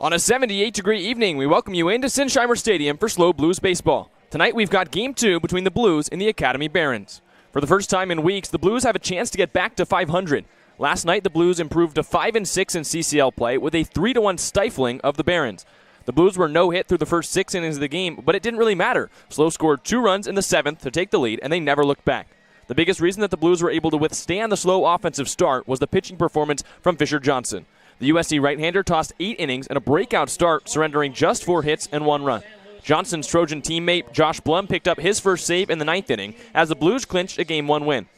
On a 78-degree evening, we welcome you into Sinsheimer Stadium for SLO Blues baseball. Tonight we've got Game 2 between the Blues and the Academy Barons. For the first time in weeks, the Blues have a chance to get back to 500. Last night, the Blues improved to 5-6 in CCL play with a 3-1 stifling of the Barons. The Blues were no-hit through the first 6 innings of the game, but it didn't really matter. SLO scored 2 runs in the 7th to take the lead, and they never looked back. The biggest reason that the Blues were able to withstand the SLO offensive start was the pitching performance from Fisher Johnson. The USC right-hander tossed 8 innings and a breakout start, surrendering just 4 hits and 1 run. Johnson's Trojan teammate Josh Blum picked up his first save in the 9th inning as the Blues clinched a Game 1 win.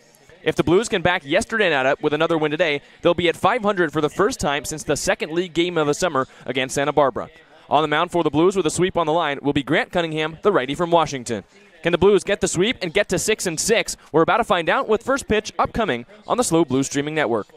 If the Blues can back yesterday night up with another win today, they'll be at 500 for the first time since the second league game of the summer against Santa Barbara. On the mound for the Blues with a sweep on the line will be Grant Cunningham, the righty from Washington. Can the Blues get the sweep and get to 6-6? We're about to find out with first pitch upcoming on the SLO Blues streaming network.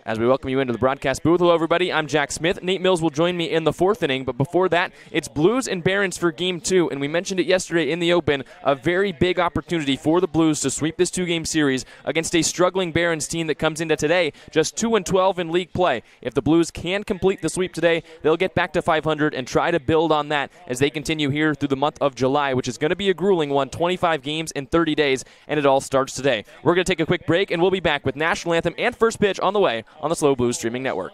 As we welcome you into the broadcast booth, hello everybody, I'm Jack Smith. Nate Mills will join me in the 4th inning, but before that, it's Blues and Barons for Game 2, and we mentioned it yesterday in the open, a very big opportunity for the Blues to sweep this 2-game series against a struggling Barons team that comes into today just 2-12 in league play. If the Blues can complete the sweep today, they'll get back to 500 and try to build on that as they continue here through the month of July, which is going to be a grueling one, 25 games in 30 days, and it all starts today. We're going to take a quick break, and we'll be back with National Anthem and first pitch on the way on the SLO Blues streaming network.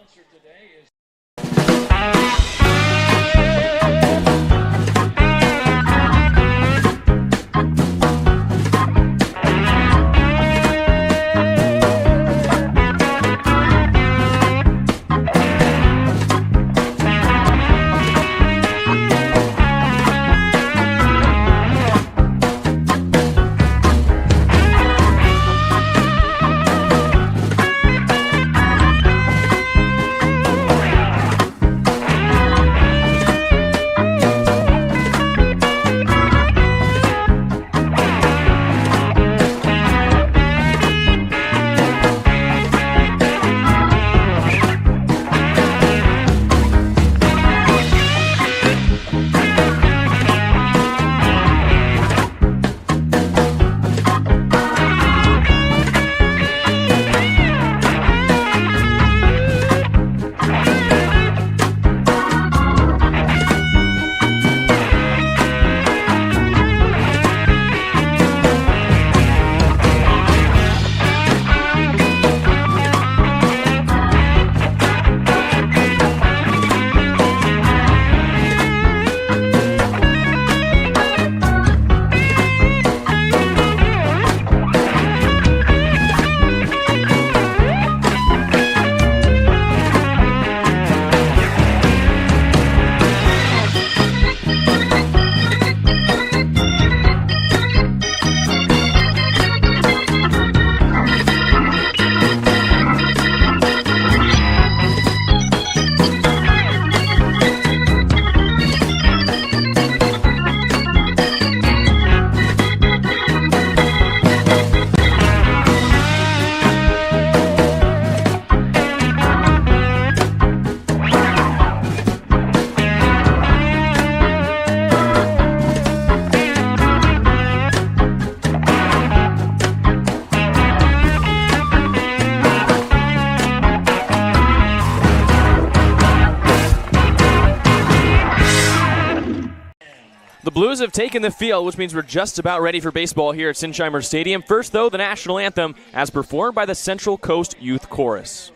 Blues have taken the field, which means we're just about ready for baseball here at Sinsheimer Stadium. First, though, the national anthem as performed by the Central Coast Youth Chorus.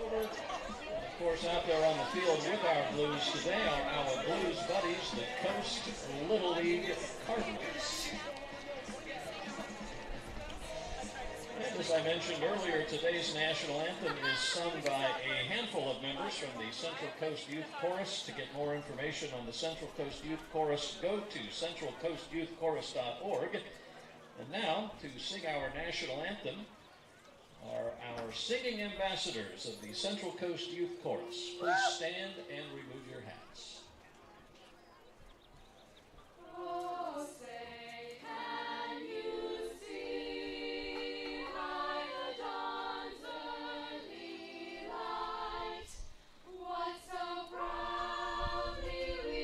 Of course, out there on the field with our Blues today are our Blues buddies, the Coast Little League Cardinals. As I mentioned earlier, today's national anthem is sung by a handful of members from the Central Coast Youth Chorus. To get more information on the Central Coast Youth Chorus, go to centralcoastyouthchorus.org. And now, to sing our national anthem, are our singing ambassadors of the Central Coast Youth Chorus. Please stand and remove your hats. Oh, say, can you see by the dawn's early light what so proudly we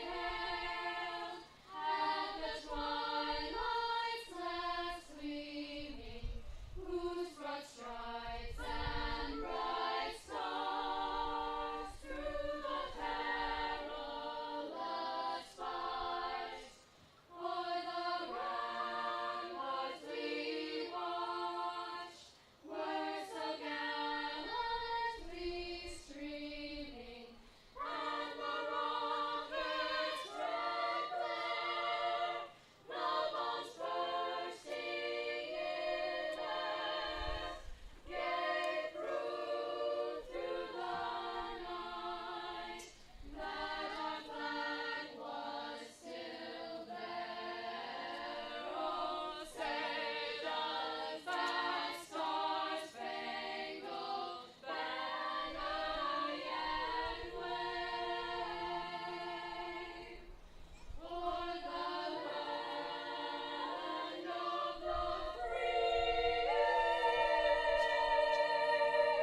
hailed at the twilight's last gleaming, whose broad stripes and bright stars through the perilous fight o'er the ramparts we watched were so gallantly streaming, and the rocket's red glare, the bombs bursting in air, gave proof through the night that our flag was still there. Oh, say does that star-spangled banner yet wave o'er the land of the free and the home of the brave?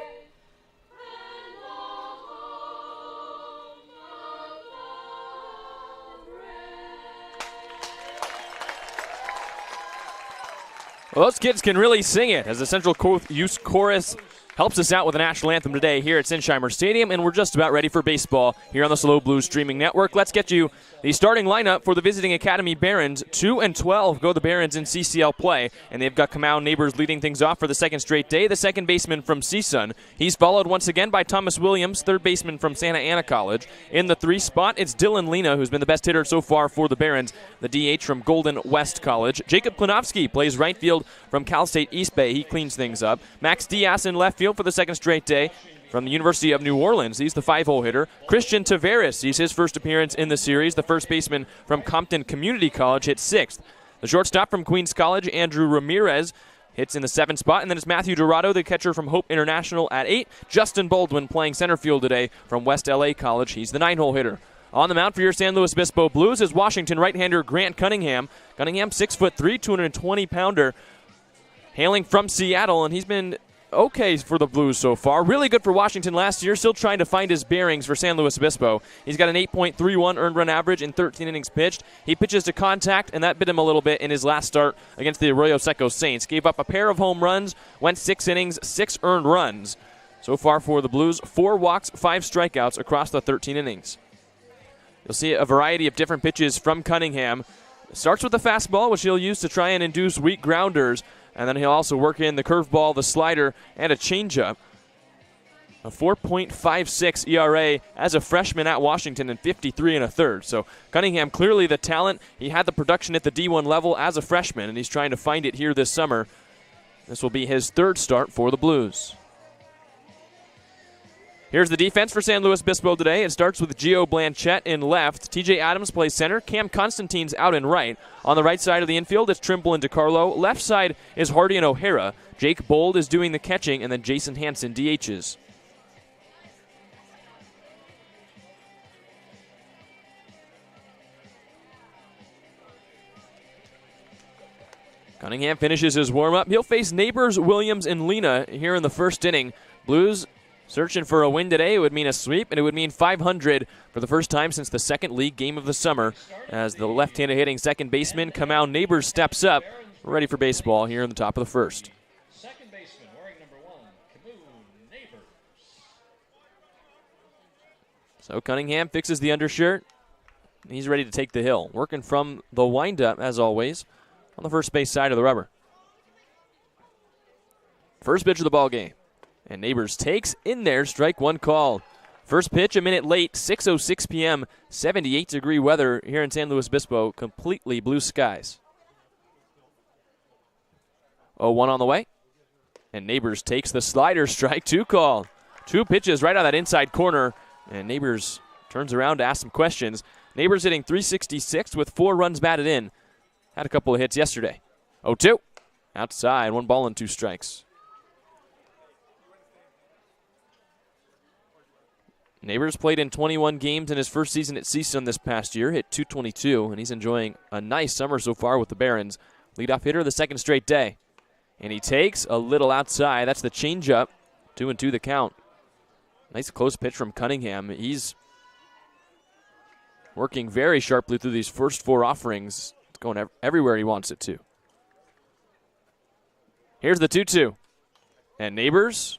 Well, those kids can really sing it as the Central Coast Youth Chorus helps us out with the national anthem today here at Sinsheimer Stadium, and we're just about ready for baseball here on the SLO Blues streaming network. Let's get you the starting lineup for the visiting Academy Barons. 2-12 go the Barons in CCL play, and they've got Kamau Neighbors leading things off for the second straight day, the second baseman from CSUN. He's followed once again by Thomas Williams, third baseman from Santa Ana College. In the 3 spot, it's Dylan Lena, who's been the best hitter so far for the Barons, the DH from Golden West College. Jacob Klinowski plays right field from Cal State East Bay. He cleans things up. Max Diaz in left field for the second straight day from the University of New Orleans. He's the 5-hole hitter. Christian Tavares, he's his first appearance in the series. The first baseman from Compton Community College hits 6th. The shortstop from Queens College, Andrew Ramirez, hits in the 7th spot. And then it's Matthew Dorado, the catcher from Hope International, at 8. Justin Baldwin playing center field today from West LA College. He's the 9-hole hitter. On the mound for your San Luis Obispo Blues is Washington right-hander Grant Cunningham. Cunningham, 6'3", 220-pounder, hailing from Seattle, and he's been okay for the Blues so far. Really good for Washington last year, still trying to find his bearings for San Luis Obispo. He's got an 8.31 earned run average in 13 innings pitched. He pitches to contact, and that bit him a little bit in his last start against the Arroyo Seco Saints. Gave up a pair of home runs, went 6 innings, 6 earned runs. So far for the Blues, 4 walks, 5 strikeouts across the 13 innings. You'll see a variety of different pitches from Cunningham. Starts with the fastball, which he'll use to try and induce weak grounders. And then he'll also work in the curveball, the slider, and a changeup. A 4.56 ERA as a freshman at Washington and 53 1/3. So Cunningham, clearly the talent. He had the production at the D1 level as a freshman, and he's trying to find it here this summer. This will be his 3rd start for the Blues. Here's the defense for San Luis Obispo today. It starts with Gio Blanchette in left. TJ Adams plays center. Cam Constantine's out in right. On the right side of the infield, it's Trimble and DiCarlo. Left side is Hardy and O'Hara. Jake Bold is doing the catching, and then Jason Hansen DHs. Cunningham finishes his warm-up. He'll face Neighbors, Williams, and Lena here in the first inning. Blues searching for a win today. It would mean a sweep, and it would mean 500 for the first time since the second league game of the summer, as the left-handed hitting second baseman Kamau Neighbors steps up, ready for baseball here in the top of the first. Second baseman wearing number 1, Kamau Neighbors. So Cunningham fixes the undershirt. He's ready to take the hill. Working from the windup, as always, on the first base side of the rubber. First pitch of the ball game. And Neighbors takes in there, strike one called. First pitch a minute late, 6:06 p.m., 78-degree weather here in San Luis Obispo, completely blue skies. 0-1 on the way. And Neighbors takes the slider, strike two call. 2 pitches right on that inside corner. And Neighbors turns around to ask some questions. Neighbors hitting .366 with 4 runs batted in. Had a couple of hits yesterday. 0-2. Outside, 1 ball and 2 strikes. Neighbors played in 21 games in his first season at CSUN this past year, hit .222, and he's enjoying a nice summer so far with the Barons. Leadoff hitter the second straight day. And he takes a little outside. That's the changeup. 2-2 the count. Nice close pitch from Cunningham. He's working very sharply through these first 4 offerings. It's going everywhere he wants it to. Here's the 2-2. And Neighbors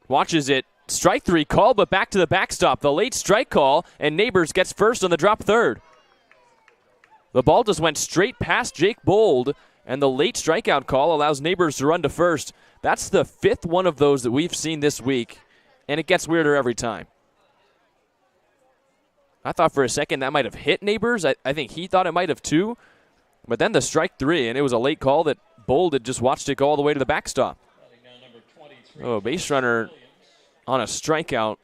watches it. Strike 3 call, but back to the backstop. The late strike call, and Neighbors gets first on the drop third. The ball just went straight past Jake Bold, and the late strikeout call allows Neighbors to run to first. That's the 5th one of those that we've seen this week, and it gets weirder every time. I thought for a second that might have hit Neighbors. I think he thought it might have too, but then the strike 3, and it was a late call that Bold had just watched it go all the way to the backstop. Oh, base runner on a strikeout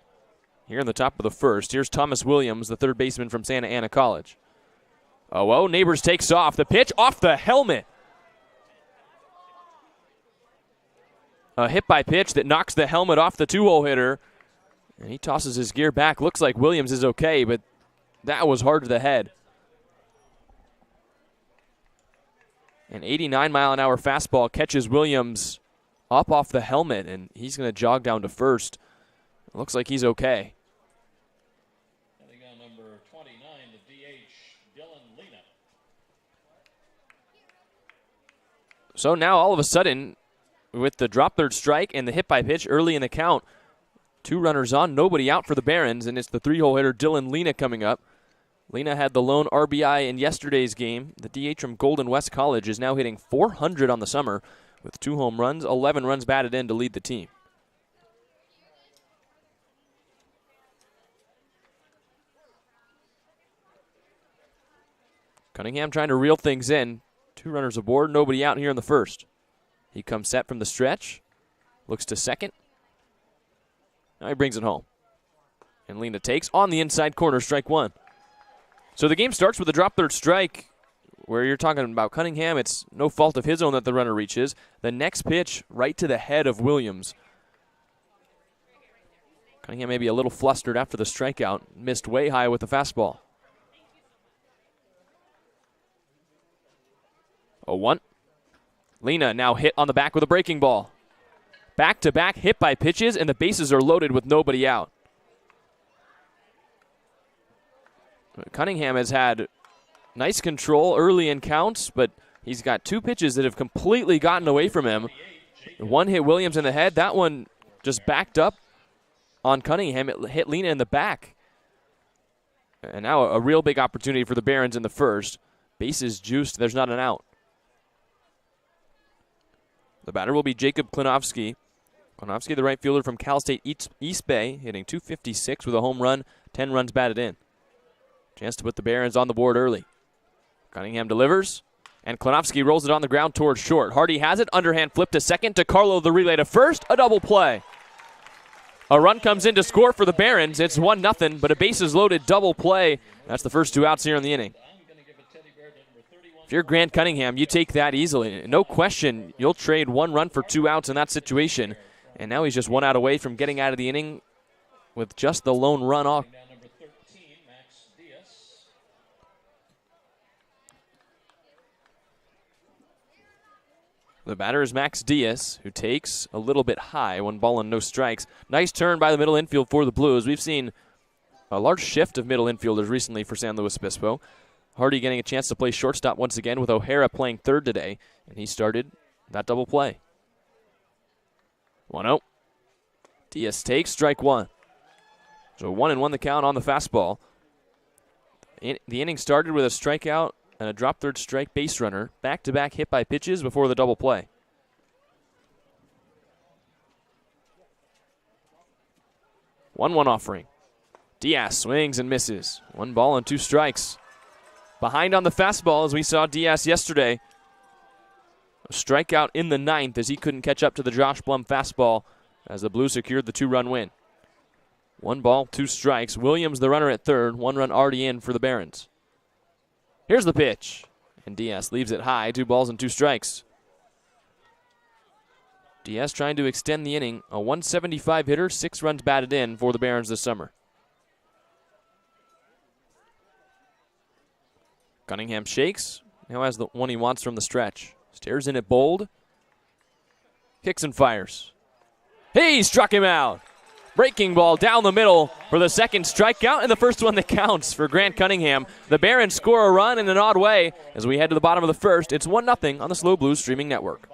here in the top of the first. Here's Thomas Williams, the third baseman from Santa Ana College. Oh, Neighbors takes off. The pitch off the helmet. A hit by pitch that knocks the helmet off the 2-hole hitter. And he tosses his gear back. Looks like Williams is okay, but that was hard to the head. An 89-mile-an-hour fastball catches Williams up off the helmet, and he's going to jog down to first. Looks like he's okay. Heading on number 29, the DH, Dylan Lena. So now all of a sudden, with the drop third strike and the hit by pitch early in the count, 2 runners on, nobody out for the Barons, and it's the 3-hole hitter Dylan Lena coming up. Lena had the lone RBI in yesterday's game. The DH from Golden West College is now hitting .400 on the summer with 2 home runs, 11 runs batted in to lead the team. Cunningham trying to reel things in. 2 runners aboard, nobody out here in the first. He comes set from the stretch, looks to second. Now he brings it home. And Lena takes on the inside corner, strike 1. So the game starts with a drop third strike, where you're talking about Cunningham. It's no fault of his own that the runner reaches. The next pitch right to the head of Williams. Cunningham may be a little flustered after the strikeout. Missed way high with the fastball. 0-1. Lena now hit on the back with a breaking ball. Back-to-back hit by pitches, and the bases are loaded with nobody out. Cunningham has had nice control early in counts, but he's got 2 pitches that have completely gotten away from him. One hit Williams in the head. That one just backed up on Cunningham. It hit Lena in the back. And now a real big opportunity for the Barons in the first. Bases juiced. There's not an out. The batter will be Jacob Klinowski. Klinowski, the right fielder from Cal State East Bay, hitting .256 with a home run, 10 runs batted in. Chance to put the Barons on the board early. Cunningham delivers, and Klinowski rolls it on the ground towards short. Hardy has it, underhand flip to second. DeCarlo the relay to first, a double play. A run comes in to score for the Barons. It's 1-0, but a bases loaded double play. That's the first 2 outs here in the inning. If you're Grant Cunningham, you take that easily. No question, you'll trade 1 run for 2 outs in that situation. And now he's just 1 out away from getting out of the inning with just the lone run off. The batter is Max Diaz, who takes a little bit high, 1 ball and no strikes. Nice turn by the middle infield for the Blues. We've seen a large shift of middle infielders recently for San Luis Obispo. Hardy getting a chance to play shortstop once again with O'Hara playing third today, and he started that double play. 1-0. Diaz takes strike 1. So 1-1 the count on the fastball. The inning started with a strikeout and a drop third strike base runner. Back-to-back hit by pitches before the double play. 1-1 offering. Diaz swings and misses. 1 ball and 2 strikes. Behind on the fastball as we saw Diaz yesterday. A strikeout in the ninth as he couldn't catch up to the Josh Blum fastball as the Blues secured the 2-run win. 1 ball, 2 strikes. Williams the runner at third. 1 run already in for the Barons. Here's the pitch. And Diaz leaves it high. 2 balls and 2 strikes. Diaz trying to extend the inning. A 175 hitter, 6 runs batted in for the Barons this summer. Cunningham shakes. Now has the one he wants from the stretch. Stares in at Bold. Kicks and fires. He struck him out. Breaking ball down the middle for the second strikeout and the first one that counts for Grant Cunningham. The Barons score a run in an odd way as we head to the bottom of the first. It's 1-0 on the SLO Blues streaming network.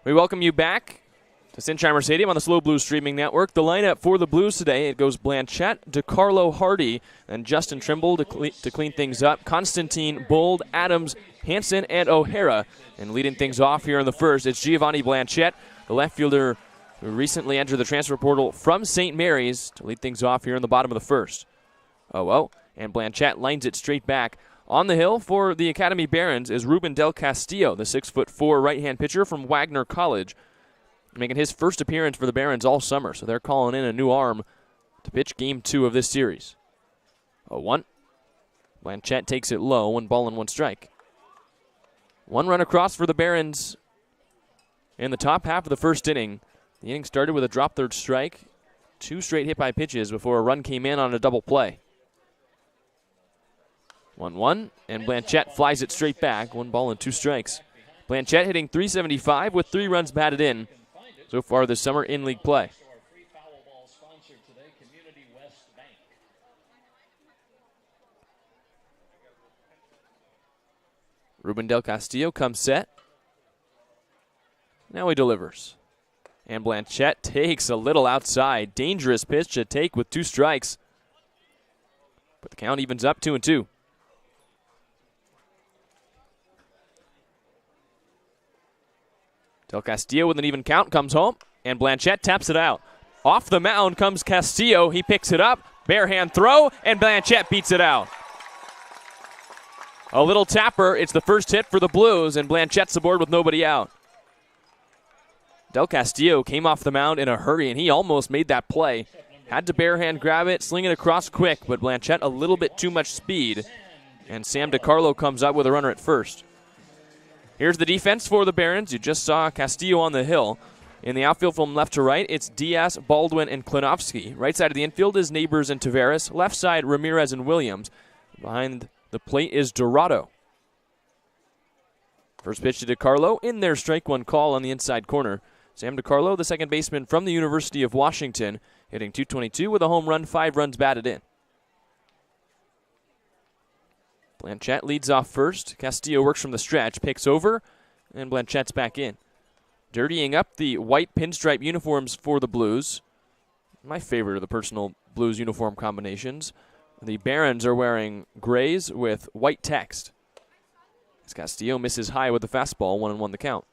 We welcome you back to Sinsheimer Stadium on the SLO Blues streaming network. The lineup for the Blues today, it goes Blanchette, DeCarlo, Hardy, and Justin Trimble to clean things up. Constantine, Bold, Adams, Hanson, and O'Hara. And leading things off here in the first, it's Giovanni Blanchette, the left fielder who recently entered the transfer portal from St. Mary's to lead things off here in the bottom of the first. And Blanchette lines it straight back. On the hill for the Academy Barons is Ruben Del Castillo, the 6'4" right-hand pitcher from Wagner College, making his first appearance for the Barons all summer. So they're calling in a new arm to pitch Game 2 of this series. 0-1. Blanchette takes it low, 1 ball and 1 strike. 1 run across for the Barons in the top half of the first inning. The inning started with a drop third strike, 2 straight hit by pitches before a run came in on a double play. 1-1, and Blanchette flies it straight back. 1 ball and 2 strikes. Blanchette hitting .375 with 3 runs batted in so far this summer in league play. Ruben Del Castillo comes set. Now he delivers. And Blanchette takes a little outside. Dangerous pitch to take with 2 strikes. But the count evens up 2-2. Del Castillo with an even count comes home, and Blanchette taps it out. Off the mound comes Castillo. He picks it up, bare hand throw, and Blanchette beats it out. A little tapper. It's the first hit for the Blues, and Blanchette's aboard with nobody out. Del Castillo came off the mound in a hurry, and he almost made that play. Had to bare hand grab it, sling it across quick, but Blanchette a little bit too much speed, and Sam DiCarlo comes up with a runner at first. Here's the defense for the Barons. You just saw Castillo on the hill. In the outfield from left to right, it's Diaz, Baldwin, and Klinovsky. Right side of the infield is Neighbors and Tavares. Left side, Ramirez and Williams. Behind the plate is Dorado. First pitch to DiCarlo. In there, strike 1 call on the inside corner. Sam DiCarlo, the second baseman from the University of Washington, hitting .222 with a home run, 5 runs batted in. Blanchette leads off first. Castillo works from the stretch, picks over, and Blanchette's back in. Dirtying up the white pinstripe uniforms for the Blues. My favorite of the personal Blues uniform combinations. The Barons are wearing grays with white text. As Castillo misses high with the fastball, 1-1 the count.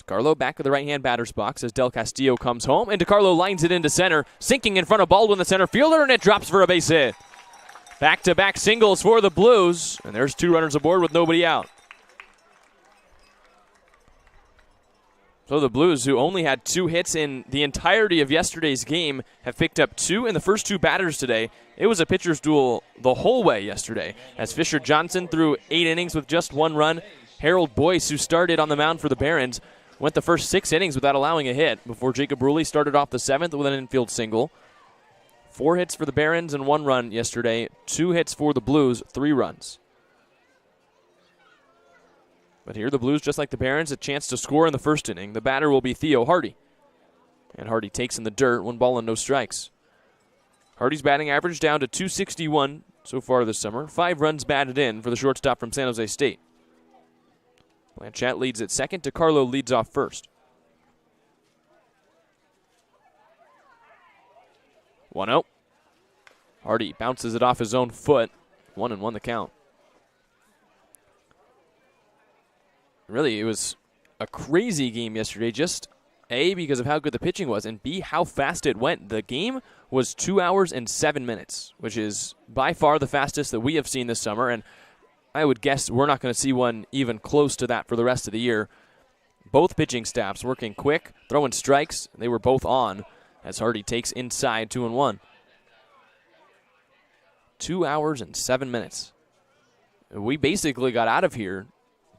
DeCarlo back of the right-hand batter's box as Del Castillo comes home, and DeCarlo lines it into center, sinking in front of Baldwin, the center fielder, and it drops for a base hit. Back-to-back singles for the Blues, and there's 2 runners aboard with nobody out. So the Blues, who only had 2 hits in the entirety of yesterday's game, have picked up 2 in the first 2 batters today. It was a pitcher's duel the whole way yesterday, as Fisher Johnson threw 8 innings with just 1 run. Harold Boyce, who started on the mound for the Barons, went the first 6 innings without allowing a hit before Jacob Rulli started off the 7th with an infield single. 4 hits for the Barons and 1 run yesterday. 2 hits for the Blues, 3 runs. But here the Blues, just like the Barons, a chance to score in the first inning. The batter will be Theo Hardy. And Hardy takes in the dirt, 1 ball and no strikes. Hardy's batting average down to .261 so far this summer. 5 runs batted in for the shortstop from San Jose State. Blanchette leads at second. DeCarlo leads off first. 1-0. Hardy bounces it off his own foot. 1-1 the count. Really, it was a crazy game yesterday. Just A, because of how good the pitching was, and B, how fast it went. The game was 2 hours and 7 minutes, which is by far the fastest that we have seen this summer, and I would guess we're not going to see one even close to that for the rest of the year. Both pitching staffs working quick, throwing strikes. They were both on as Hardy takes inside 2-1. 2 hours and 7 minutes. We basically got out of here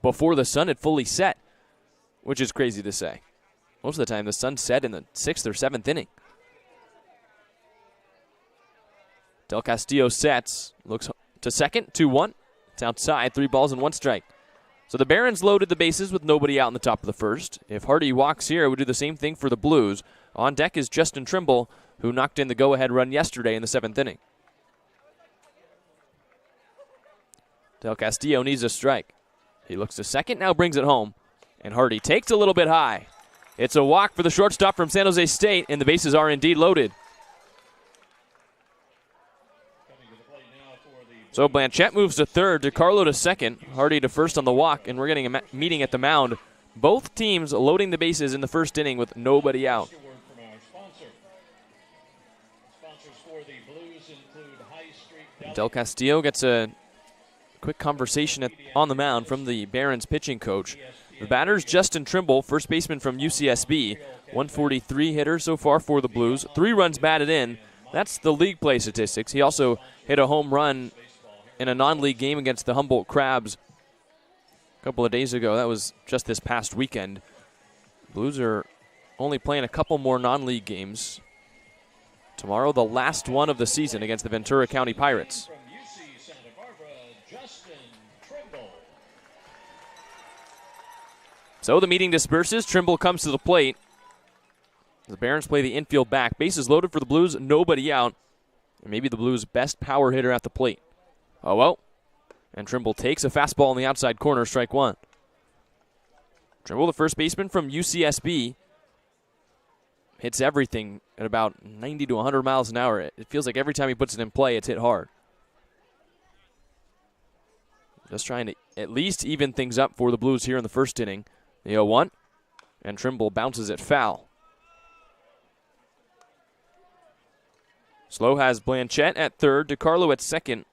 before the sun had fully set, which is crazy to say. Most of the time the sun set in the 6th or 7th inning. Del Castillo sets, looks to second, 2-1. It's outside, 3 balls and 1 strike. So the Barons loaded the bases with nobody out in the top of the first. If Hardy walks here, it would do the same thing for the Blues. On deck is Justin Trimble, who knocked in the go-ahead run yesterday in the 7th inning. Del Castillo needs a strike. He looks to second, now brings it home. And Hardy takes a little bit high. It's a walk for the shortstop from San Jose State, and the bases are indeed loaded. So Blanchette moves to third, DeCarlo to second, Hardy to first on the walk, and we're getting a meeting at the mound. Both teams loading the bases in the first inning with nobody out. Del Castillo gets a quick conversation on the mound from the Barons pitching coach. The batter's Justin Trimble, first baseman from UCSB, 143 hitter so far for the Blues, 3 runs batted in. That's the league play statistics. He also hit a home run in a non-league game against the Humboldt Crabs a couple of days ago. That was just this past weekend. Blues are only playing a couple more non-league games. Tomorrow, the last one of the season against the Ventura County Pirates. So the meeting disperses. Trimble comes to the plate. The Barons play the infield back. Bases loaded for the Blues, nobody out. And maybe the Blues' best power hitter at the plate. 0-0. And Trimble takes a fastball in the outside corner, strike 1. Trimble, the first baseman from UCSB, hits everything at about 90 to 100 miles an hour. It feels like every time he puts it in play, it's hit hard. Just trying to at least even things up for the Blues here in the first inning. The 0-1, and Trimble bounces it foul. SLO has Blanchette at third, DeCarlo at second,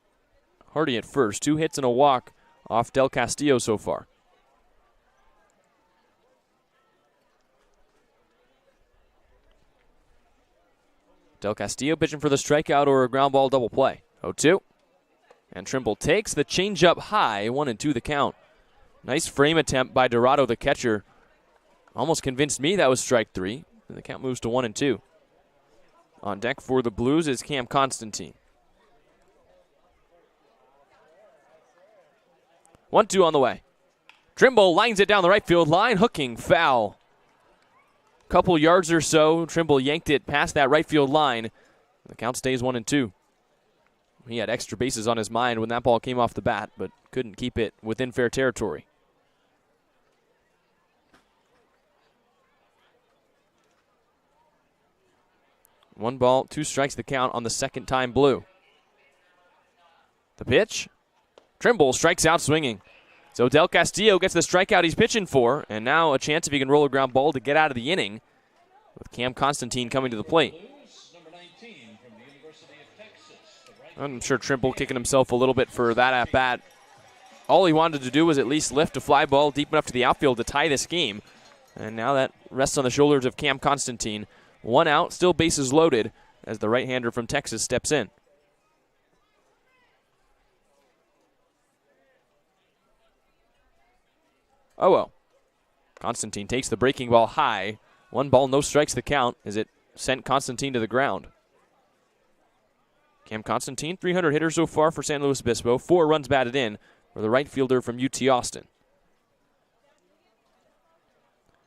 Hardy at first. 2 hits and a walk off Del Castillo so far. Del Castillo pitching for the strikeout or a ground ball double play. 0-2. And Trimble takes the changeup high, 1-2 the count. Nice frame attempt by Dorado, the catcher. Almost convinced me that was strike 3. And the count moves to 1-2. On deck for the Blues is Cam Constantine. 1-2 on the way. Trimble lines it down the right field line, hooking foul. couple yards or so. Trimble yanked it past that right field line. The count stays 1-2. He had extra bases on his mind when that ball came off the bat, but couldn't keep it within fair territory. One ball, two strikes the count on the second time blue. The pitch. Trimble strikes out swinging. So Del Castillo gets the strikeout he's pitching for, and now a chance if he can roll a ground ball to get out of the inning with Cam Constantine coming to the plate. I'm sure Trimble kicking himself a little bit for that at-bat. All he wanted to do was at least lift a fly ball deep enough to the outfield to tie this game. And now that rests on the shoulders of Cam Constantine. One out, still bases loaded, as the right-hander from Texas steps in. Oh well. Constantine takes the breaking ball high. One ball, no strikes the count as it sent Constantine to the ground. Cam Constantine, 300 hitters so far for San Luis Obispo. 4 runs batted in for the right fielder from UT Austin.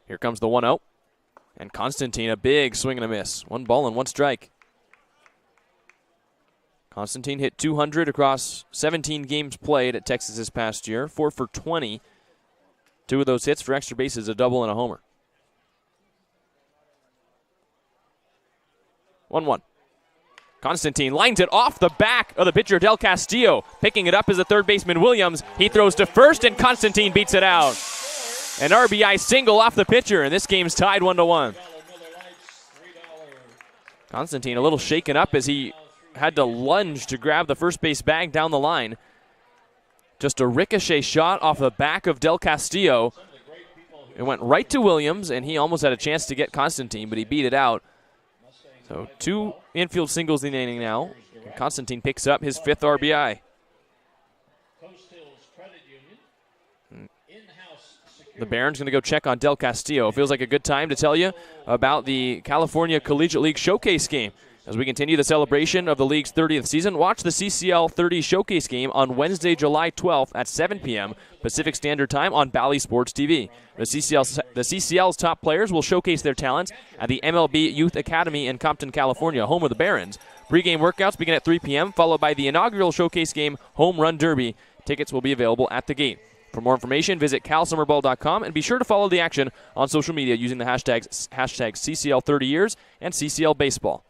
Here comes the 1-0. And Constantine, a big swing and a miss. 1 ball and 1 strike. Constantine hit 200 across 17 games played at Texas this past year. 4 for 20. 2 of those hits for extra bases, a double and a homer. 1-1. Constantine lines it off the back of the pitcher, Del Castillo. Picking it up is the third baseman, Williams. He throws to first, and Constantine beats it out. An RBI single off the pitcher, and this game's tied 1-1. Constantine a little shaken up as he had to lunge to grab the first base bag down the line. Just a ricochet shot off the back of Del Castillo. It went right to Williams, and he almost had a chance to get Constantine, but he beat it out. So 2 infield singles in the inning now. And Constantine picks up his 5th RBI. The Barons going to go check on Del Castillo. Feels like a good time to tell you about the California Collegiate League Showcase game. As we continue the celebration of the league's 30th season, watch the CCL 30 Showcase game on Wednesday, July 12th at 7 p.m. Pacific Standard Time on Bally Sports TV. The CCL's top players will showcase their talents at the MLB Youth Academy in Compton, California, home of the Barons. Pre-game workouts begin at 3 p.m., followed by the inaugural Showcase game, Home Run Derby. Tickets will be available at the gate. For more information, visit calsummerball.com and be sure to follow the action on social media using the hashtags CCL30years and CCL Baseball.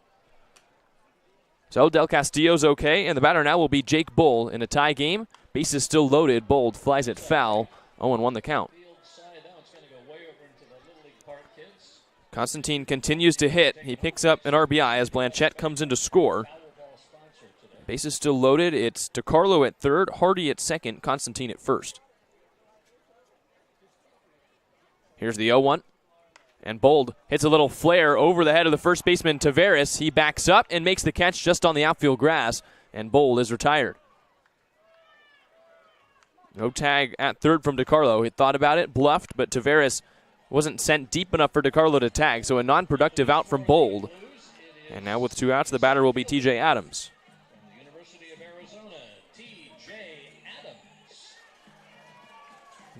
So Del Castillo's okay, and the batter now will be Jake Bull in a tie game. Bases still loaded. Bold flies it foul. 0-1 the count. Constantine continues to hit. He picks up an RBI as Blanchette comes in to score. Bases still loaded. It's DiCarlo at third, Hardy at second, Constantine at first. Here's the 0-1. And Bold hits a little flare over the head of the first baseman, Taveras. He backs up and makes the catch just on the outfield grass, and Bold is retired. No tag at third from DiCarlo. He thought about it, bluffed, but Taveras wasn't sent deep enough for DiCarlo to tag, so a non-productive out from Bold. And now with 2 outs, the batter will be TJ Adams.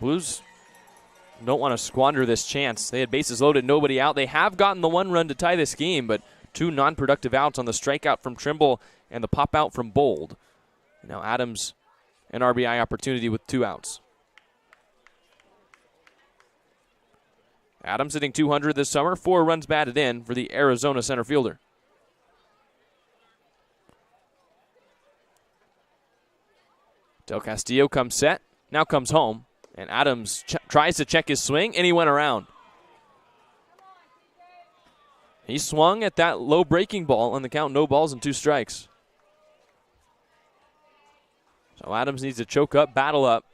Blues don't want to squander this chance. They had bases loaded, nobody out. They have gotten the 1 run to tie this game, but 2 non-productive outs on the strikeout from Trimble and the pop out from Bold. Now Adams, an RBI opportunity with 2 outs. Adams hitting 200 this summer, 4 runs batted in for the Arizona center fielder. Del Castillo comes set, now comes home. And Adams tries to check his swing, and he went around. He swung at that low breaking ball, and the count, no balls and 2 strikes. So Adams needs to choke up, battle up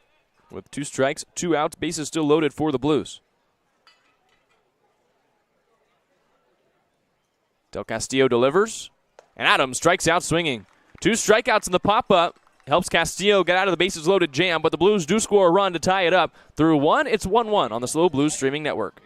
with 2 strikes, 2 outs, bases still loaded for the Blues. Del Castillo delivers, and Adams strikes out swinging. 2 strikeouts in the pop-up. Helps Castillo get out of the bases loaded jam, but the Blues do score a run to tie it up. Through 1, it's 1-1 on the SLO Blues streaming network.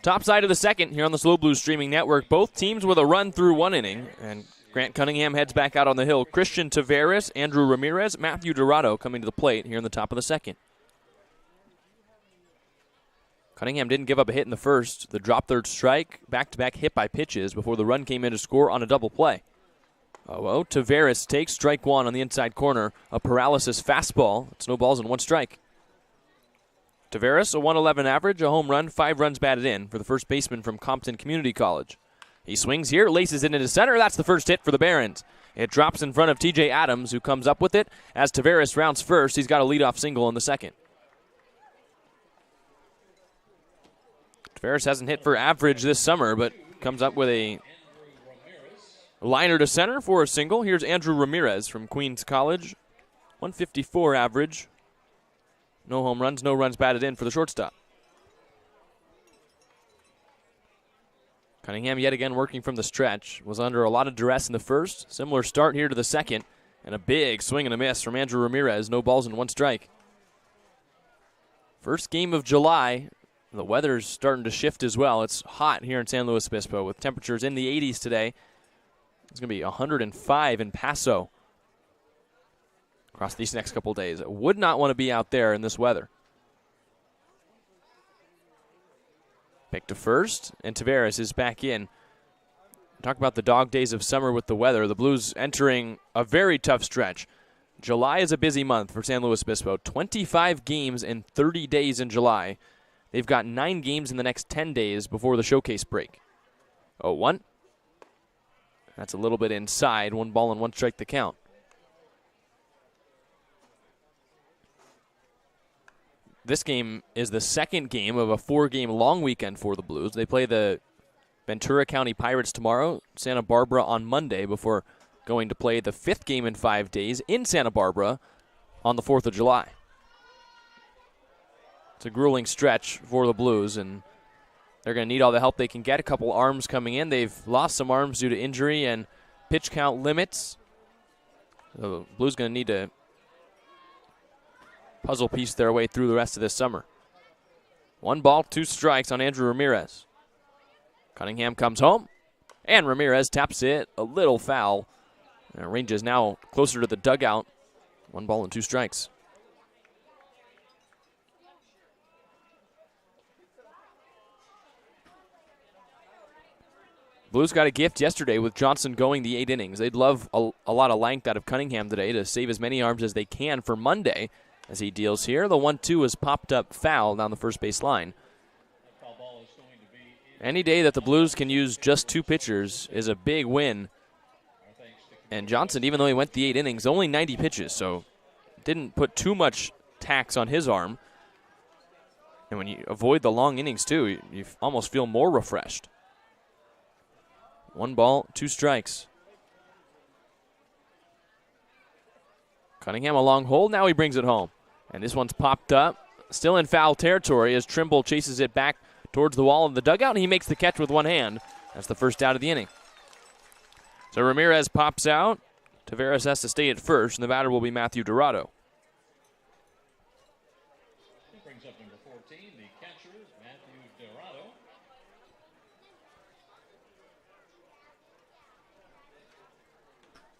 Top side of the second here on the SLO Blues streaming network. Both teams with a run through one inning, and Grant Cunningham heads back out on the hill. Christian Taveras, Andrew Ramirez, Matthew Dorado coming to the plate here in the top of the second. Cunningham didn't give up a hit in the first. The drop third strike, back-to-back hit by pitches before the run came in to score on a double play. Taveras takes strike one on the inside corner. A paralysis fastball. It's no balls and one strike. Taveras, a 111 average, a home run, 5 runs batted in for the first baseman from Compton Community College. He swings here, laces it into center. That's the first hit for the Barons. It drops in front of TJ Adams, who comes up with it. As Taveras rounds first, he's got a leadoff single in the second. Taveras hasn't hit for average this summer, but comes up with a liner to center for a single. Here's Andrew Ramirez from Queens College. 154 average. No home runs, no runs batted in for the shortstop. Cunningham yet again working from the stretch. Was under a lot of duress in the first. Similar start here to the second. And a big swing and a miss from Andrew Ramirez. No balls and one strike. First game of July. The weather's starting to shift as well. It's hot here in San Luis Obispo with temperatures in the 80s today. It's going to be 105 in Paso across these next couple days. I would not want to be out there in this weather. Pick to first, and Taveras is back in. Talk about the dog days of summer with the weather. The Blues entering a very tough stretch. July is a busy month for San Luis Obispo. 25 games in 30 days in July. They've got 9 games in the next 10 days before the showcase break. 0-1. That's a little bit inside. 1 ball and 1 strike to count. This game is the second game of a 4-game long weekend for the Blues. They play the Ventura County Pirates tomorrow, Santa Barbara on Monday, before going to play the 5th game in 5 days in Santa Barbara on the 4th of July. It's a grueling stretch for the Blues, and they're going to need all the help they can get. A couple arms coming in. They've lost some arms due to injury and pitch count limits. The Blues going to need to puzzle piece their way through the rest of this summer. 1 ball, 2 strikes on Andrew Ramirez. Cunningham comes home, and Ramirez taps it a little foul. And range is now closer to the dugout. 1 ball and 2 strikes. Blues got a gift yesterday with Johnson going the 8 innings. They'd love a lot of length out of Cunningham today to save as many arms as they can for Monday as he deals here. The 1-2 is popped up foul down the first base line. Any day that the Blues can use just 2 pitchers is a big win. And Johnson, even though he went the 8 innings, only 90 pitches, so didn't put too much tax on his arm. And when you avoid the long innings, too, you almost feel more refreshed. 1 ball, 2 strikes. Cunningham a long hold. Now he brings it home. And this one's popped up. Still in foul territory as Trimble chases it back towards the wall of the dugout, and he makes the catch with one hand. That's the first out of the inning. So Ramirez pops out. Taveras has to stay at first, and the batter will be Matthew Dorado. He brings up number 14, the catcher, Matthew Dorado.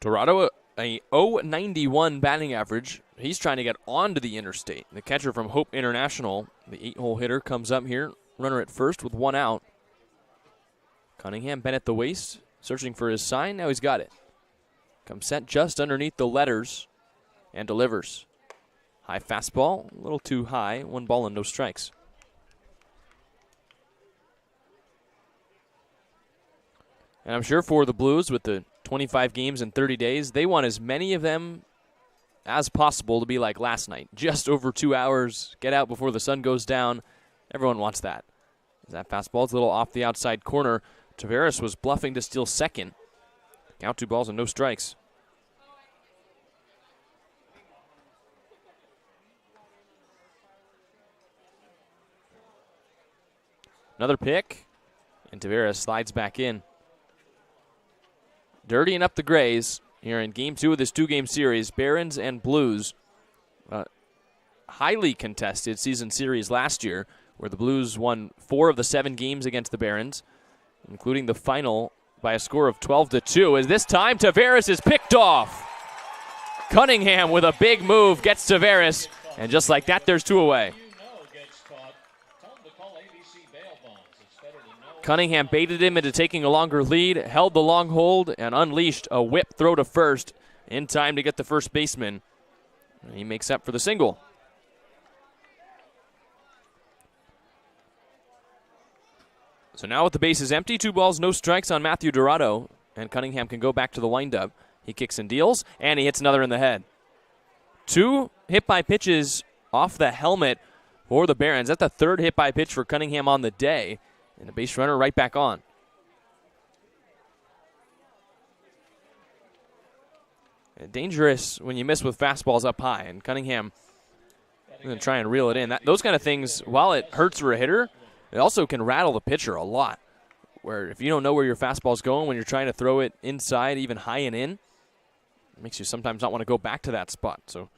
Dorado, a .091 batting average. He's trying to get onto the interstate. The catcher from Hope International, the 8-hole hitter, comes up here. Runner at first with 1 out. Cunningham bent at the waist, searching for his sign. Now he's got it. Comes set just underneath the letters and delivers. High fastball, a little too high. 1 ball and no strikes. And I'm sure for the Blues, with the 25 games in 30 days, they want as many of them as possible to be like last night. Just over 2 hours, get out before the sun goes down. Everyone wants that. That fastball's a little off the outside corner. Taveras was bluffing to steal second. Count 2 balls and no strikes. Another pick, and Taveras slides back in. Dirtying up the Grays here in Game 2 of this 2-game series. Barons and Blues. Highly contested season series last year where the Blues won 4 of the 7 games against the Barons, including the final by a score of 12-2. As this time, Tavares is picked off. Cunningham with a big move gets Tavares, and just like that, there's 2 away. Cunningham baited him into taking a longer lead, held the long hold, and unleashed a whip throw to first in time to get the first baseman. He makes up for the single. So now with the bases empty, 2 balls, no strikes on Matthew Dorado, and Cunningham can go back to the windup. He kicks and deals, and he hits another in the head. 2 hit-by-pitches off the helmet for the Barons. That's the 3rd hit-by-pitch for Cunningham on the day, and the base runner right back on. Dangerous when you miss with fastballs up high, and Cunningham is going to try and reel it in. Those kind of things, while it hurts for a hitter, it also can rattle the pitcher a lot, where if you don't know where your fastball's going when you're trying to throw it inside, even high and in, it makes you sometimes not want to go back to that spot. So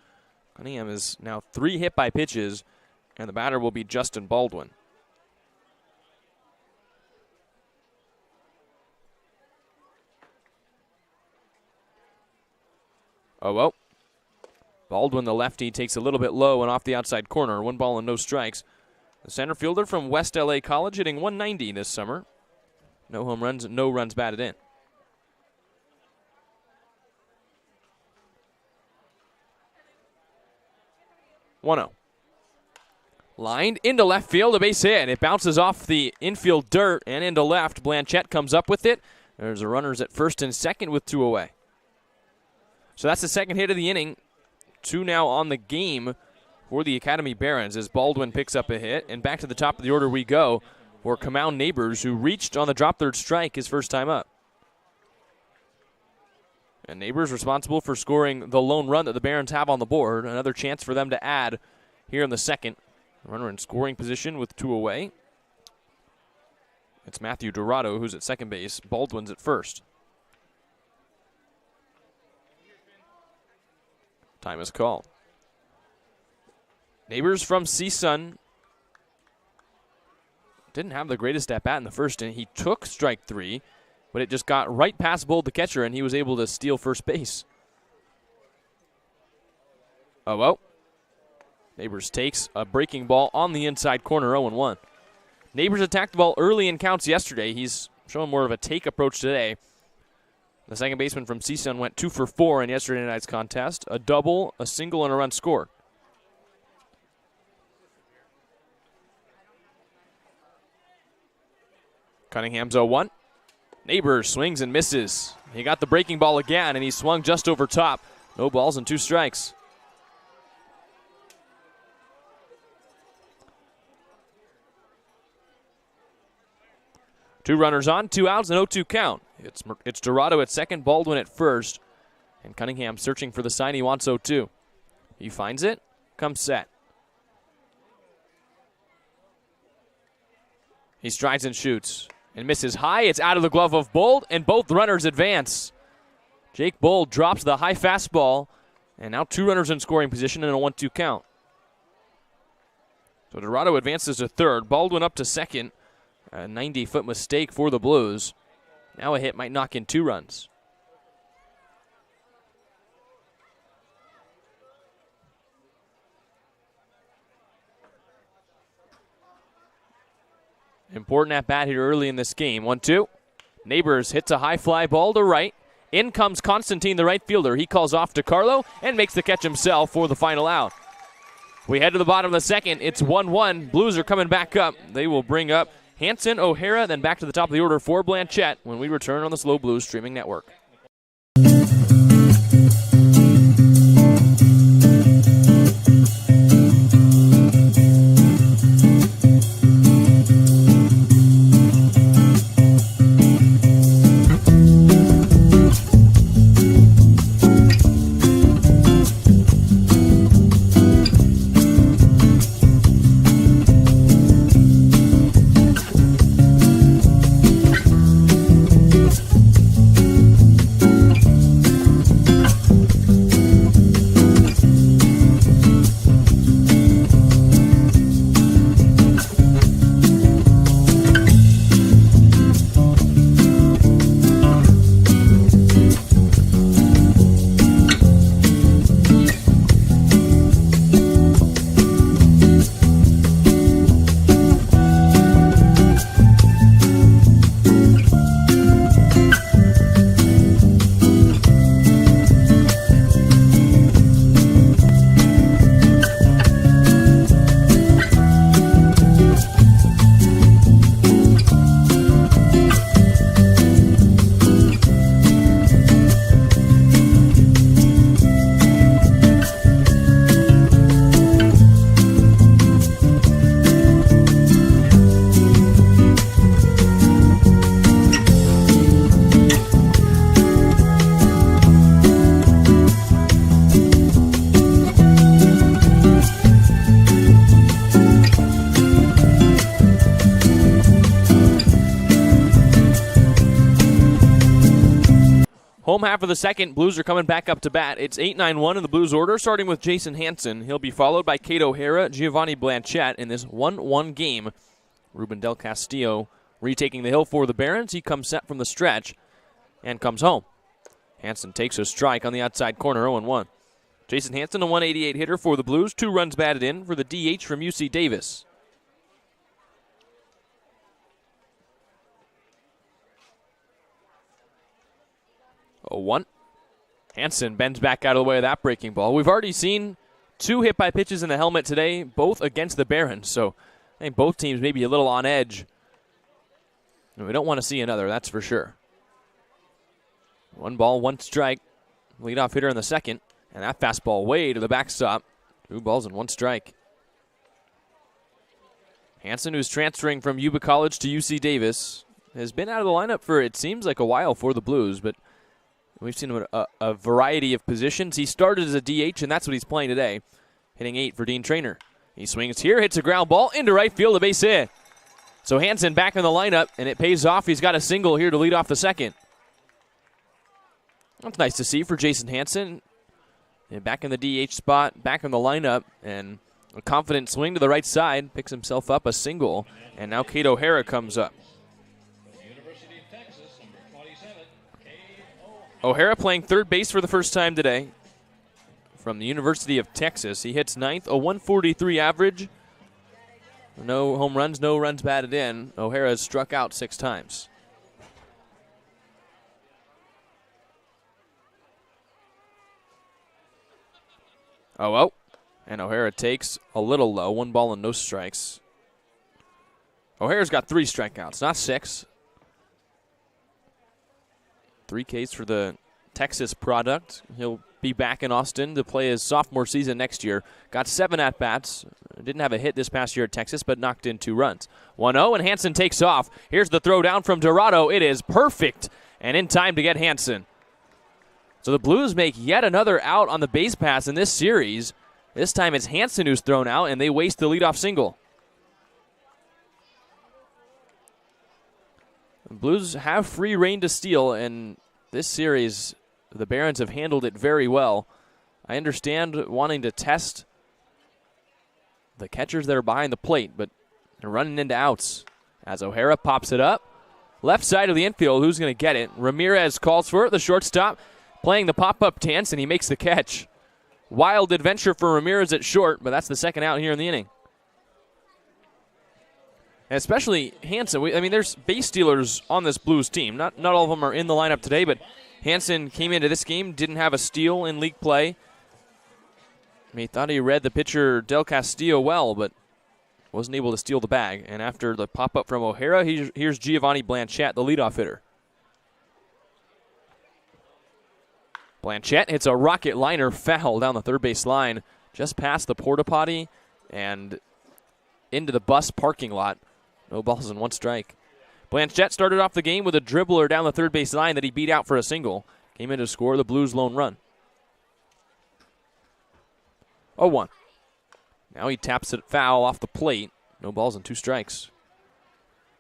Cunningham is now 3 hit-by-pitches, and the batter will be Justin Baldwin. Oh, well. Baldwin, the lefty, takes a little bit low and off the outside corner. 1 ball and no strikes. The center fielder from West LA College hitting 190 this summer. No home runs, no runs batted in. 1-0. Lined into left field, a base hit. It bounces off the infield dirt and into left. Blanchette comes up with it. There's a runners at first and second with 2 away. So that's the second hit of the inning. 2 now on the game for the Academy Barons as Baldwin picks up a hit. And back to the top of the order we go for Kamau Neighbors, who reached on the drop third strike his first time up. And Neighbors responsible for scoring the lone run that the Barons have on the board. Another chance for them to add here in the second. Runner in scoring position with 2 away. It's Matthew Dorado who's at second base. Baldwin's at first. Time is called. Neighbors from CSUN didn't have the greatest at bat in the first inning. He took strike 3, but it just got right past Bold, the catcher, and he was able to steal first base. Oh, well. Neighbors takes a breaking ball on the inside corner, 0-1. Neighbors attacked the ball early in counts yesterday. He's showing more of a take approach today. The second baseman from CSUN went 2 for 4 in yesterday night's contest. A double, a single, and a run scored. Cunningham's 0-1. Neighbors swings and misses. He got the breaking ball again, and he swung just over top. No balls and 2 strikes. Two runners on, 2 outs, and 0-2 count. It's Dorado at second, Baldwin at first. And Cunningham searching for the sign he wants 0-2. He finds it, comes set. He strides and shoots and misses high. It's out of the glove of Bold, and both runners advance. Jake Bold drops the high fastball, and now 2 runners in scoring position and a 1-2 count. So Dorado advances to third, Baldwin up to second. A 90-foot mistake for the Blues. Now a hit might knock in 2 runs. Important at bat here early in this game. 1-2. Neighbors hits a high fly ball to right. In comes Constantine, the right fielder. He calls off to Carlo and makes the catch himself for the final out. We head to the bottom of the second. It's 1-1. Blues are coming back up. They will bring up Hanson, O'Hara, then back to the top of the order for Blanchette when we return on the SLO Blues streaming network. Home half of the second, Blues are coming back up to bat. It's 8-9-1 in the Blues order, starting with Jason Hansen. He'll be followed by Kate O'Hara, Giovanni Blanchette in this 1-1 game. Ruben Del Castillo retaking the hill for the Barons. He comes set from the stretch and comes home. Hansen takes a strike on the outside corner, 0-1. Jason Hansen, a 188 hitter for the Blues. 2 runs batted in for the DH from UC Davis. Oh, 1. Hansen bends back out of the way of that breaking ball. We've already seen 2 hit by pitches in the helmet today, both against the Barons. So I think both teams may be a little on edge. And we don't want to see another, that's for sure. 1 ball, 1 strike. Leadoff hitter in the second. And that fastball way to the backstop. 2 balls and 1 strike. Hansen, who's transferring from Yuba College to UC Davis, has been out of the lineup for, it seems like, a while for the Blues, but we've seen him at a variety of positions. He started as a DH, and that's what he's playing today, hitting 8 for Dean Traynor. He swings here, hits a ground ball into right field, a base hit. So Hansen back in the lineup, and it pays off. He's got a single here to lead off the second. That's nice to see for Jason Hansen. And back in the DH spot, back in the lineup, and a confident swing to the right side, picks himself up a single, and now Kate O'Hara comes up. O'Hara playing third base for the first time today from the University of Texas. He hits 9th, a 143 average. No home runs, no runs batted in. O'Hara has struck out 6 times. Oh, and O'Hara takes a little low. 1 ball and no strikes. O'Hara's got 3 strikeouts, not 6. 3 Ks for the Texas product. He'll be back in Austin to play his sophomore season next year. Got 7 at-bats. Didn't have a hit this past year at Texas, but knocked in 2 runs. 1-0, and Hansen takes off. Here's the throw down from Dorado. It is perfect, and in time to get Hansen. So the Blues make yet another out on the base pass in this series. This time it's Hansen who's thrown out, and they waste the leadoff single. The Blues have free rein to steal, and this series, the Barons have handled it very well. I understand wanting to test the catchers that are behind the plate, but they're running into outs. As O'Hara pops it up, left side of the infield, who's going to get it? Ramirez calls for it, the shortstop, playing the pop-up dance, and he makes the catch. Wild adventure for Ramirez at short, but that's the second out here in the inning. And especially Hansen. There's base stealers on this Blues team. Not all of them are in the lineup today, but Hansen came into this game, didn't have a steal in league play. He thought he read the pitcher Del Castillo well, but wasn't able to steal the bag. And after the pop-up from O'Hara, here's Giovanni Blanchette, the leadoff hitter. Blanchette hits a rocket liner foul down the third base line, just past the porta potty and into the bus parking lot. No balls and 1 strike. Blanchette started off the game with a dribbler down the third base line that he beat out for a single. Came in to score the Blues' lone run. 0-1. Now he taps it foul off the plate. No balls and 2 strikes.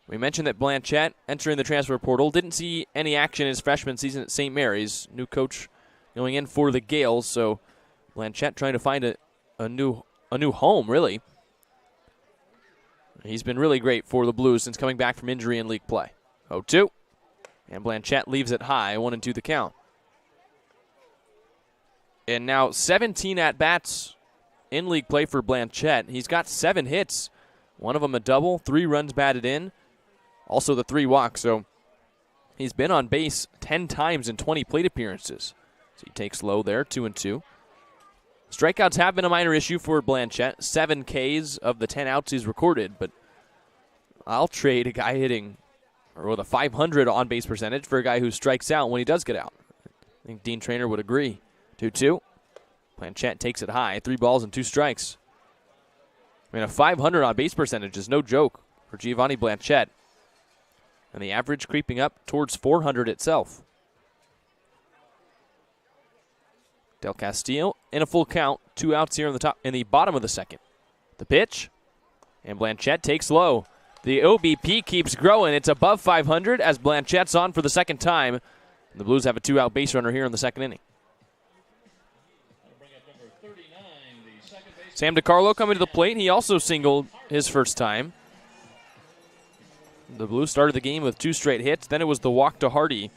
We mentioned that Blanchette, entering the transfer portal, didn't see any action his freshman season at St. Mary's. New coach going in for the Gales, so Blanchette trying to find a new home, really. He's been really great for the Blues since coming back from injury in league play. 0-2. And Blanchette leaves it high, 1-2 the count. And now 17 at-bats in league play for Blanchette. He's got 7 hits. One of them a double, 3 runs batted in. Also the 3 walks, so he's been on base 10 times in 20 plate appearances. So he takes low there, 2-2. Strikeouts have been a minor issue for Blanchette. 7 Ks of the 10 outs he's recorded, but I'll trade a guy hitting or with a 500 on-base percentage for a guy who strikes out when he does get out. I think Dean Traynor would agree. 2-2. Blanchette takes it high, 3 balls and 2 strikes. A 500 on-base percentage is no joke for Giovanni Blanchette. And the average creeping up towards 400 itself. Del Castillo in a full count. 2 outs here in the bottom of the second. The pitch, and Blanchette takes low. The OBP keeps growing. It's above 500 as Blanchette's on for the second time. The Blues have a 2-out base runner here in the second inning. That'll bring up number 39, the second baseman. Sam DiCarlo coming to the plate. He also singled his first time. The Blues started the game with 2 straight hits. Then it was the walk to Hardy.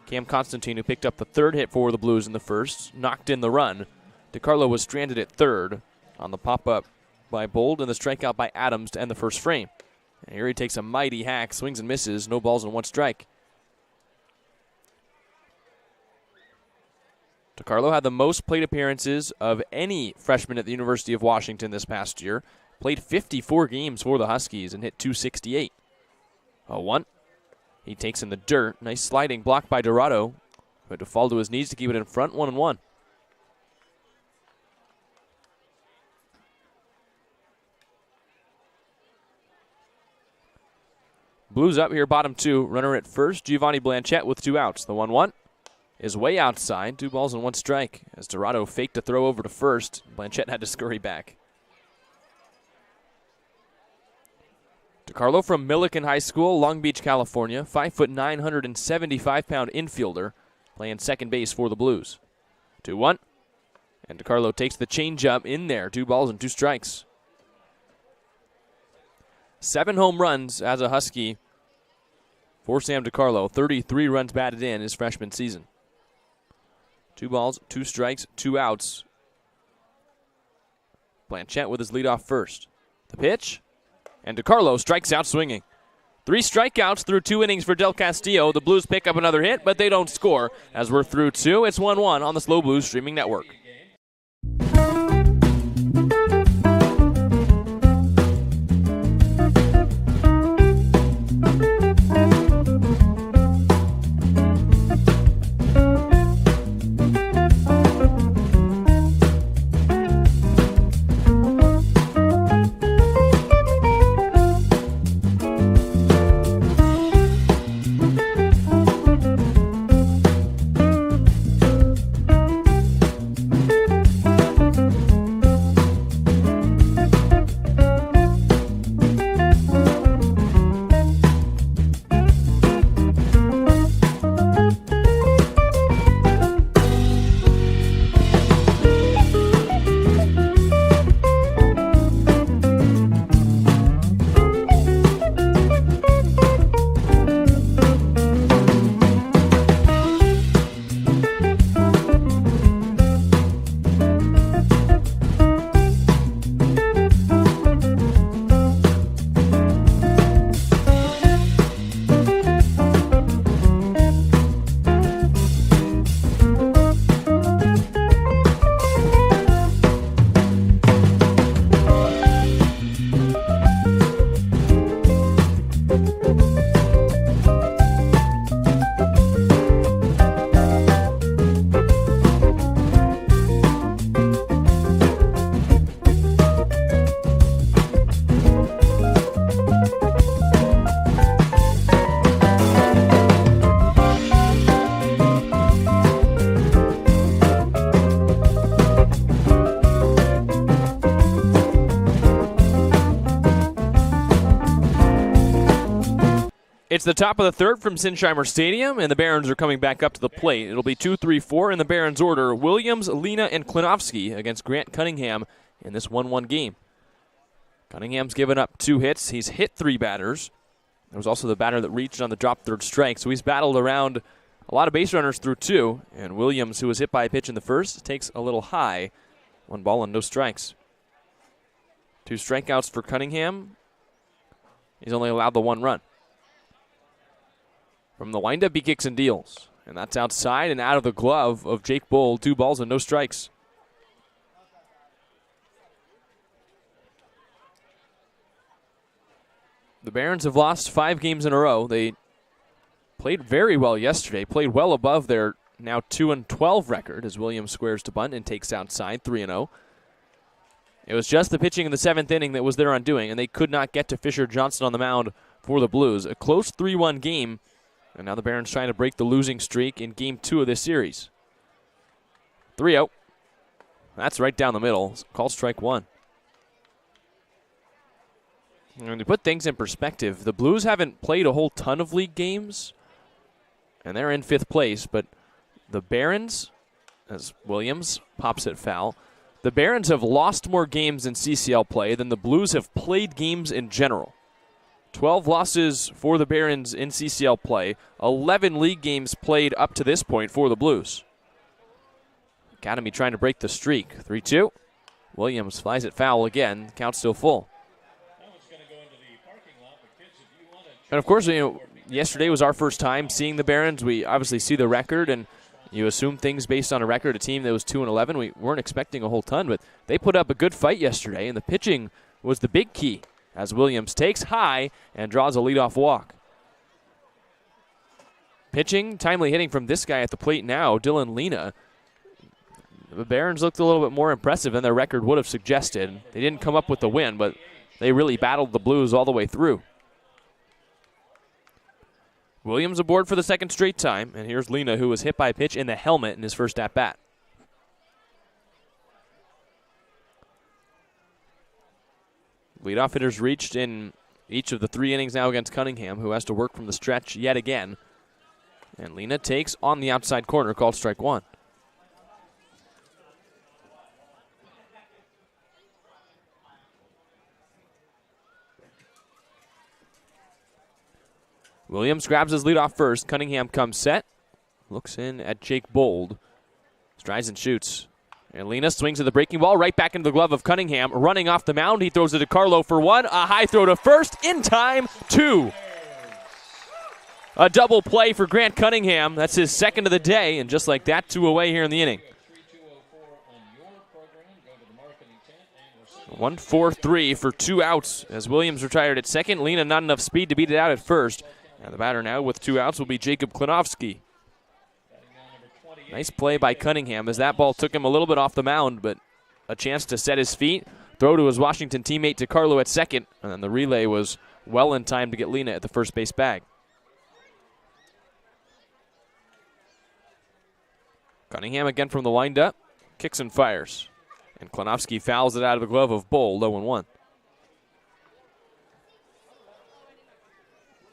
Cam Constantine, who picked up the 3rd hit for the Blues in the first, knocked in the run. DiCarlo was stranded at 3rd on the pop-up by Bold and the strikeout by Adams to end the first frame. And here he takes a mighty hack, swings and misses, no balls and 1 strike. DiCarlo had the most plate appearances of any freshman at the University of Washington this past year. Played 54 games for the Huskies and hit .268. 0-1. He takes in the dirt. Nice sliding block by Dorado. But to fall to his knees to keep it in front, 1-1. Blues up here, bottom 2. Runner at first, Giovanni Blanchette with 2 outs. The 1-1 is way outside. 2 balls and 1 strike. As Dorado faked a throw over to first, Blanchette had to scurry back. DiCarlo from Millikan High School, Long Beach, California. 5'9", 175-pound infielder, playing second base for the Blues. 2-1. And DiCarlo takes the changeup in there. 2 balls and 2 strikes. 7 home runs as a Husky for Sam DiCarlo. 33 runs batted in his freshman season. 2 balls, 2 strikes, 2 outs. Blanchette with his leadoff first. The pitch, and DiCarlo strikes out swinging. 3 strikeouts through 2 innings for Del Castillo. The Blues pick up another hit, but they don't score. As we're through 2, it's 1-1 on the SLO Blues streaming network. It's the top of the 3rd from Sinsheimer Stadium, and the Barons are coming back up to the plate. It'll be 2-3-4 in the Barons order. Williams, Lena, and Klinovsky against Grant Cunningham in this 1-1 game. Cunningham's given up 2 hits. He's hit 3 batters. There was also the batter that reached on the drop third strike, so he's battled around a lot of base runners through 2. And Williams, who was hit by a pitch in the first, takes a little high. 1 ball and no strikes. 2 strikeouts for Cunningham. He's only allowed the 1 run. From the windup, he kicks and deals. And that's outside and out of the glove of Jake Bold. 2 balls and no strikes. The Barons have lost 5 games in a row. They played very well yesterday, played well above their now 2-12 record as Williams squares to bunt and takes outside 3-0. It was just the pitching in the 7th inning that was their undoing, and they could not get to Fisher Johnson on the mound for the Blues. A close 3-1 game. And now the Barons trying to break the losing streak in Game 2 of this series. 3-0. That's right down the middle. Call strike 1. And to put things in perspective, the Blues haven't played a whole ton of league games. and they're in 5th place, but the Barons, as Williams pops it foul, the Barons have lost more games in CCL play than the Blues have played games in general. 12 losses for the Barons in CCL play, 11 league games played up to this point for the Blues. Academy trying to break the streak. 3-2. Williams flies it foul again. Count still full. And of course, yesterday was our first time seeing the Barons. We obviously see the record, and you assume things based on a record. A team that was 2-11. We weren't expecting a whole ton, but they put up a good fight yesterday, and the pitching was the big key as Williams takes high and draws a leadoff walk. Pitching, timely hitting from this guy at the plate now, Dylan Lena. The Barons looked a little bit more impressive than their record would have suggested. They didn't come up with the win, but they really battled the Blues all the way through. Williams aboard for the second straight time, and here's Lena, who was hit by a pitch in the helmet in his first at-bat. Leadoff hitters reached in each of the 3 innings now against Cunningham, who has to work from the stretch yet again. And Lena takes on the outside corner, called strike 1. Williams grabs his leadoff first. Cunningham comes set. Looks in at Jake Bold. Strides and shoots. And Lena swings at the breaking ball right back into the glove of Cunningham. Running off the mound, he throws it to Carlo for 1. A high throw to first. In time, 2. A double play for Grant Cunningham. That's his second of the day. And just like that, 2 away here in the inning. 1-4-3 for 2 outs as Williams retired at second. Lena not enough speed to beat it out at first. And the batter now with 2 outs will be Jacob Klinowski. Nice play by Cunningham as that ball took him a little bit off the mound, but a chance to set his feet, throw to his Washington teammate DeCarlo at second, and then the relay was well in time to get Lena at the first base bag. Cunningham again from the windup, kicks and fires. And Klinowski fouls it out of the glove of Bold, 0-1.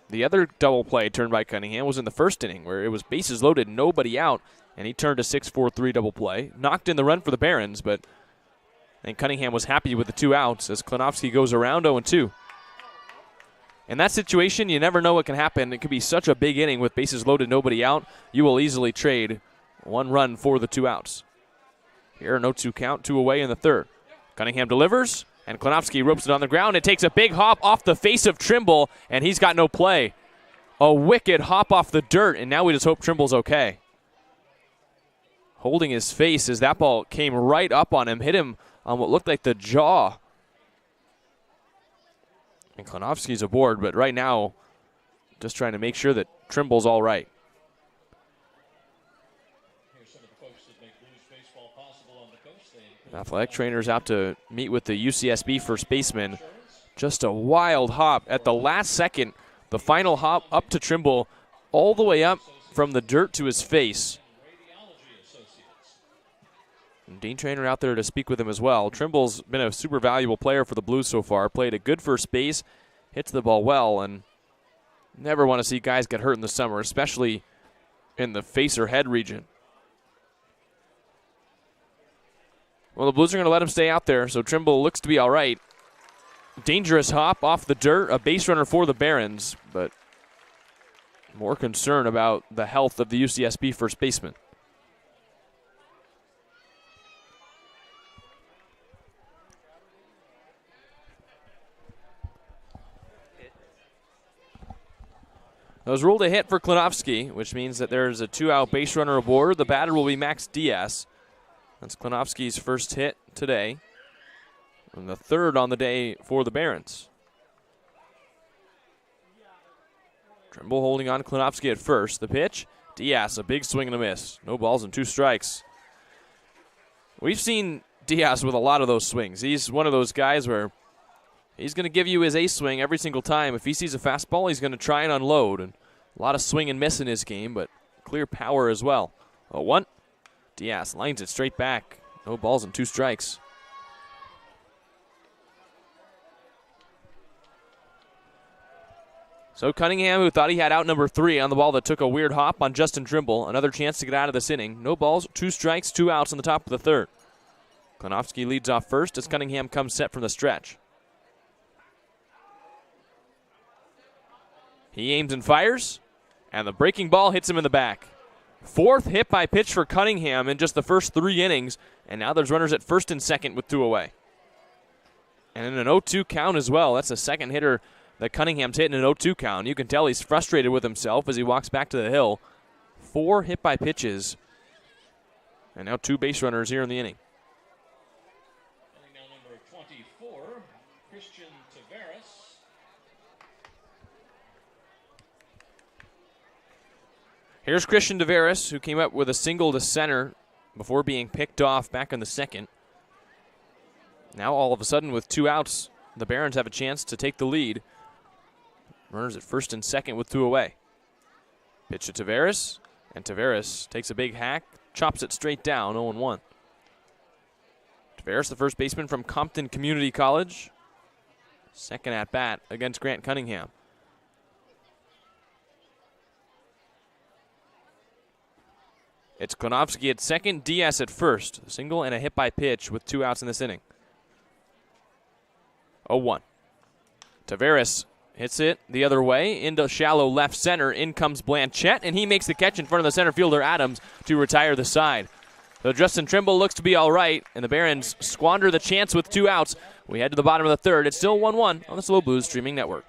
The other double play turned by Cunningham was in the first inning, where it was bases loaded, nobody out, and he turned a 6-4-3 double play. Knocked in the run for the Barons, but I think Cunningham was happy with the 2 outs as Klinowski goes around 0-2. In that situation, you never know what can happen. It could be such a big inning with bases loaded, nobody out. You will easily trade 1 run for the 2 outs. Here, no 2 count, 2 away in the third. Cunningham delivers, and Klinowski ropes it on the ground. It takes a big hop off the face of Trimble, and he's got no play. A wicked hop off the dirt, and now we just hope Trimble's okay. Holding his face as that ball came right up on him, hit him on what looked like the jaw. And Klinowski's aboard, but right now, just trying to make sure that Trimble's all right. Athletic trainers out to meet with the UCSB first baseman. Just a wild hop at the last second. The final hop up to Trimble, all the way up from the dirt to his face. And Dean Trainer out there to speak with him as well. Trimble's been a super valuable player for the Blues so far. Played a good first base, hits the ball well, and never want to see guys get hurt in the summer, especially in the face or head region. Well, the Blues are going to let him stay out there, so Trimble looks to be all right. Dangerous hop off the dirt, a base runner for the Barons, but more concern about the health of the UCSB first baseman. That was ruled a hit for Klinowski, which means that there's a 2-out base runner aboard. The batter will be Max Diaz. That's Klinowski's first hit today, and the 3rd on the day for the Barons. Trimble holding on Klinowski at first. The pitch, Diaz, a big swing and a miss. No balls and 2 strikes. We've seen Diaz with a lot of those swings. He's one of those guys where he's going to give you his ace swing every single time. If he sees a fastball, he's going to try and unload. And a lot of swing and miss in his game, but clear power as well. 0-1. Diaz lines it straight back. No balls and 2 strikes. So Cunningham, who thought he had out number 3 on the ball that took a weird hop on Justin Trimble, another chance to get out of this inning. No balls, 2 strikes, 2 outs on the top of the third. Klonowski leads off first as Cunningham comes set from the stretch. He aims and fires, and the breaking ball hits him in the back. 4th hit by pitch for Cunningham in just the first 3 innings, and now there's runners at first and second with 2 away. And in an 0-2 count as well. That's the second hitter that Cunningham's hit in an 0-2 count. You can tell he's frustrated with himself as he walks back to the hill. 4 hit by pitches, and now 2 base runners here in the inning. Now number 24, Christian Taveras. Here's Christian Taveras, who came up with a single to center before being picked off back in the second. Now all of a sudden with 2 outs, the Barons have a chance to take the lead. Runners at first and second with 2 away. Pitch to Taveras, and Taveras takes a big hack, chops it straight down, 0-1. Taveras, the first baseman from Compton Community College. Second at bat against Grant Cunningham. It's Klonowski at second, Diaz at first. A single and a hit by pitch with 2 outs in this inning. 0-1. Taveras hits it the other way into shallow left center. In comes Blanchette, and he makes the catch in front of the center fielder Adams to retire the side. So Justin Trimble looks to be all right, and the Barons squander the chance with 2 outs. We head to the bottom of the third. It's still 1-1 on the SLO Blues streaming network.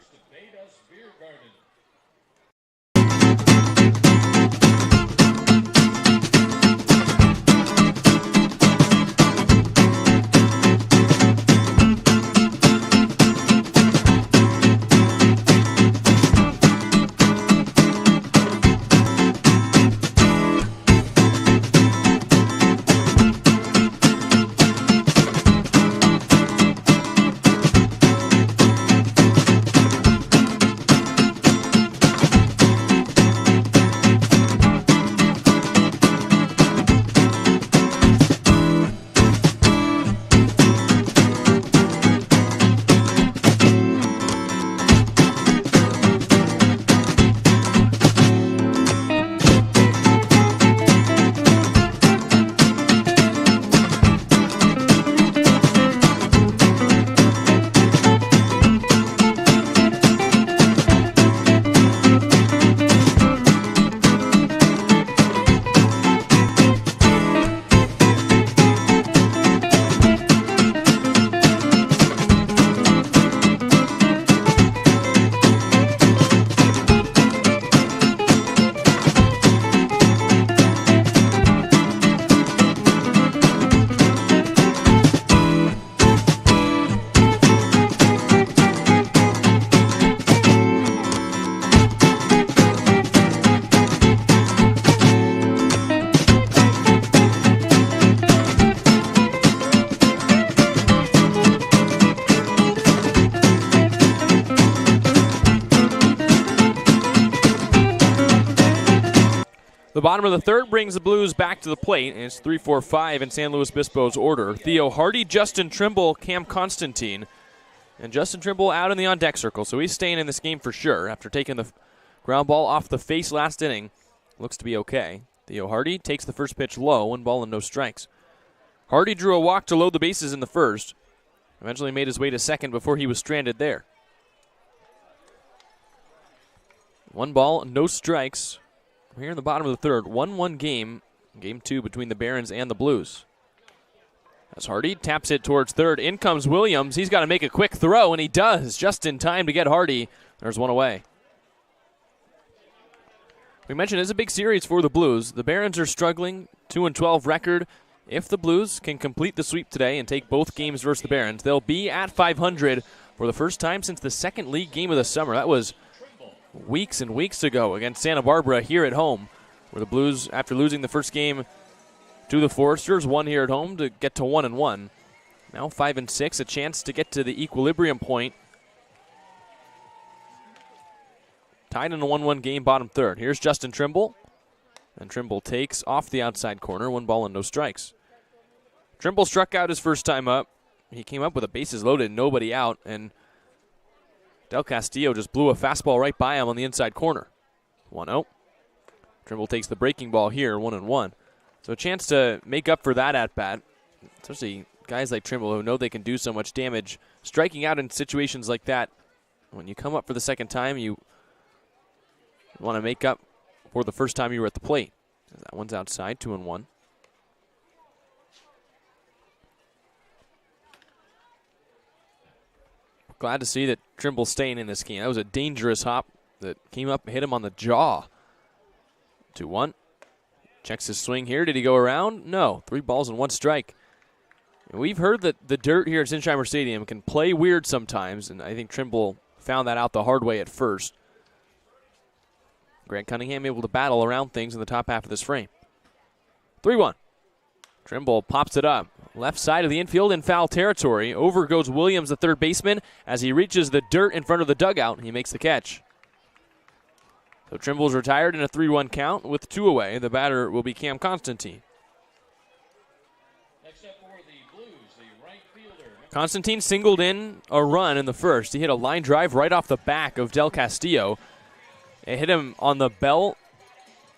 The bottom of the third brings the Blues back to the plate, and it's 3-4-5 in San Luis Obispo's order. Theo Hardy, Justin Trimble, Cam Constantine. And Justin Trimble out in the on-deck circle, so he's staying in this game for sure. After taking the ground ball off the face last inning, looks to be okay. Theo Hardy takes the first pitch low, 1 ball and no strikes. Hardy drew a walk to load the bases in the first. Eventually made his way to second before he was stranded there. 1 ball, no strikes. We're here in the bottom of the third. 1-1 game. Game 2 between the Barons and the Blues. As Hardy taps it towards third. In comes Williams. He's got to make a quick throw, and he does, just in time to get Hardy. There's 1 away. We mentioned it's a big series for the Blues. The Barons are struggling, 2-12 record. If the Blues can complete the sweep today and take both games versus the Barons, they'll be at 500 for the first time since the second league game of the summer. That was weeks and weeks ago against Santa Barbara here at home, where the Blues, after losing the first game to the Foresters, won here at home to get to 1-1. Now 5-6, a chance to get to the equilibrium point. Tied in a 1-1 game, bottom third. Here's Justin Trimble, and Trimble takes off the outside corner, 1 ball and no strikes. Trimble struck out his first time up. He came up with a bases loaded, nobody out, and Del Castillo just blew a fastball right by him on the inside corner. 1-0. Trimble takes the breaking ball here, 1-1. So a chance to make up for that at-bat, especially guys like Trimble who know they can do so much damage. Striking out in situations like that, when you come up for the second time, you want to make up for the first time you were at the plate. That one's outside, 2-1. Glad to see that Trimble's staying in this game. That was a dangerous hop that came up and hit him on the jaw. 2-1. Checks his swing here. Did he go around? No. 3 balls and 1 strike. And we've heard that the dirt here at Sinsheimer Stadium can play weird sometimes, and I think Trimble found that out the hard way at first. Grant Cunningham able to battle around things in the top half of this frame. 3-1. Trimble pops it up. Left side of the infield in foul territory. Over goes Williams, the third baseman. As he reaches the dirt in front of the dugout, he makes the catch. So Trimble's retired in a 3-1 count with 2 away. The batter will be Cam Constantine. Next up for the Blues, the right fielder. Constantine singled in a run in the first. He hit a line drive right off the back of Del Castillo. It hit him on the bell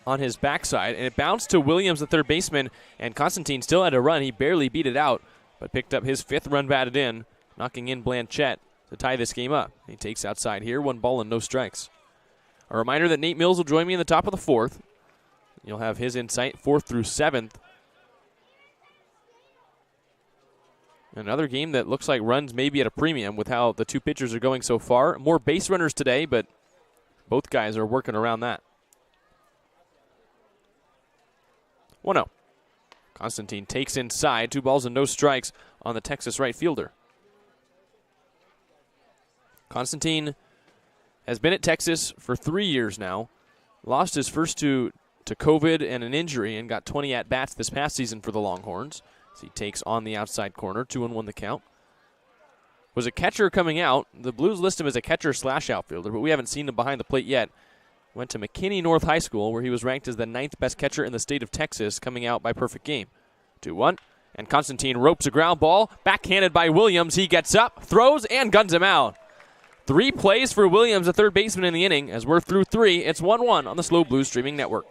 on his backside, and it bounced to Williams, the third baseman, and Constantine still had a run. He barely beat it out, but picked up his 5th run batted in, knocking in Blanchette to tie this game up. He takes outside here, 1 ball and no strikes. A reminder that Nate Mills will join me in the top of the 4th. You'll have his insight 4th through 7th. Another game that looks like runs maybe at a premium with how the 2 pitchers are going so far. More base runners today, but both guys are working around that. 1-0. Constantine takes inside, 2 balls and no strikes on the Texas right fielder. Constantine has been at Texas for 3 years now. Lost his first to COVID and an injury and got 20 at-bats this past season for the Longhorns. As he takes on the outside corner, 2-1 the count. Was a catcher coming out. The Blues list him as a catcher/outfielder, but we haven't seen him behind the plate yet. Went to McKinney North High School, where he was ranked as the 9th best catcher in the state of Texas, coming out by perfect game. 2-1. And Constantine ropes a ground ball. Backhanded by Williams. He gets up, throws, and guns him out. 3 plays for Williams, the third baseman in the inning. As we're through 3, it's 1-1 on the SLO Blues streaming network.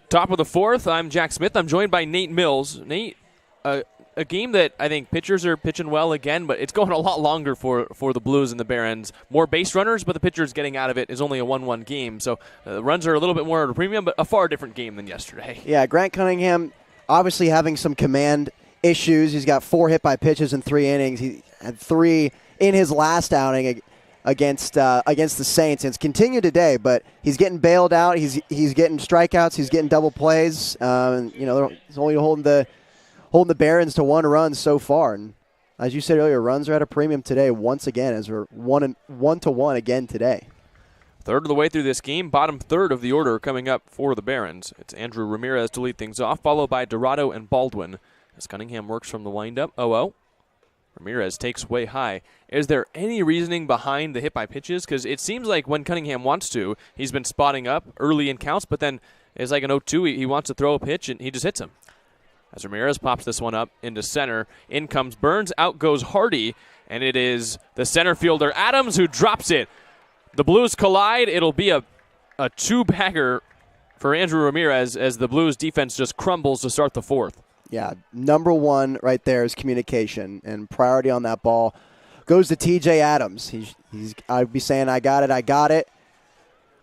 Top of the 4th, I'm Jack Smith. I'm joined by Nate Mills. Nate, a game that I think pitchers are pitching well again, but it's going a lot longer for the Blues and the Barons. More base runners, but the pitchers getting out of it is only a 1-1 game. So runs are a little bit more at a premium, but a far different game than yesterday. Yeah, Grant Cunningham obviously having some command issues. He's got 4 hit by pitches in 3 innings. He had 3 in his last outing against the Saints. And it's continued today, but he's getting bailed out. He's getting strikeouts. He's getting double plays. He's only holding the Barons to 1 run so far. And as you said earlier, runs are at a premium today once again, as we're 1-1 again today. Third of the way through this game, bottom third of the order coming up for the Barons. It's Andrew Ramirez to lead things off, followed by Dorado and Baldwin. As Cunningham works from the windup, 0-0. Ramirez takes way high. Is there any reasoning behind the hit by pitches? Because it seems like when Cunningham wants to, he's been spotting up early in counts, but then it's like an 0-2. He wants to throw a pitch, and he just hits him. As Ramirez pops this one up into center, in comes Burns, out goes Hardy, and it is the center fielder Adams who drops it. The Blues collide. It'll be a two-bagger for Andrew Ramirez as the Blues defense just crumbles to start the fourth. Yeah, number one right there is communication, and priority on that ball goes to TJ Adams. I'd be saying, I got it.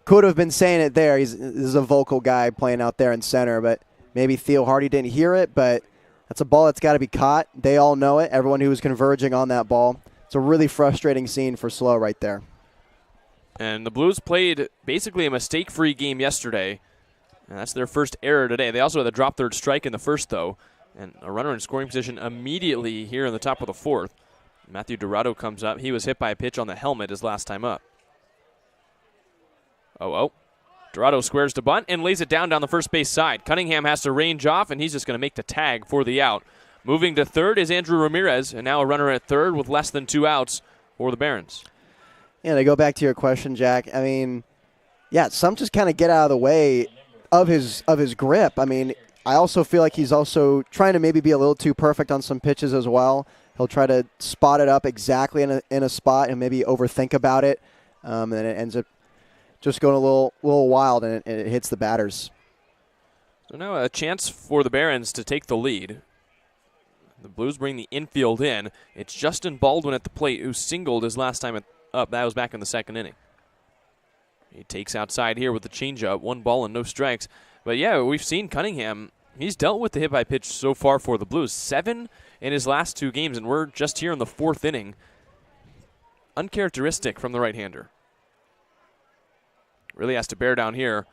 Could have been saying it there. This is a vocal guy playing out there in center, but maybe Theo Hardy didn't hear it, but that's a ball that's got to be caught. They all know it, everyone who was converging on that ball. It's a really frustrating scene for SLO right there. And the Blues played basically a mistake-free game yesterday, and that's their first error today. They also had a drop third strike in the first, though, and a runner in scoring position immediately here in the top of the fourth. Matthew Dorado comes up. He was hit by a pitch on the helmet his last time up. 0-0. Dorado squares to bunt and lays it down the first base side. Cunningham has to range off, and he's just going to make the tag for the out. Moving to third is Andrew Ramirez, and now a runner at third with less than 2 outs for the Barons. Yeah, to go back to your question, Jack, I mean, yeah, some just kind of get out of the way of his grip. I mean, I also feel like he's also trying to maybe be a little too perfect on some pitches as well. He'll try to spot it up exactly in a spot and maybe overthink about it, and then it ends up just going a little wild, and it hits the batters. So now a chance for the Barons to take the lead. The Blues bring the infield in. It's Justin Baldwin at the plate who singled his last time up. That was back in the second inning. He takes outside here with the changeup. 1 ball and no strikes. But yeah, we've seen Cunningham. He's dealt with the hit by pitch so far for the Blues. 7 in his last 2 games, and we're just here in the 4th inning. Uncharacteristic from the right-hander. Really has to bear down here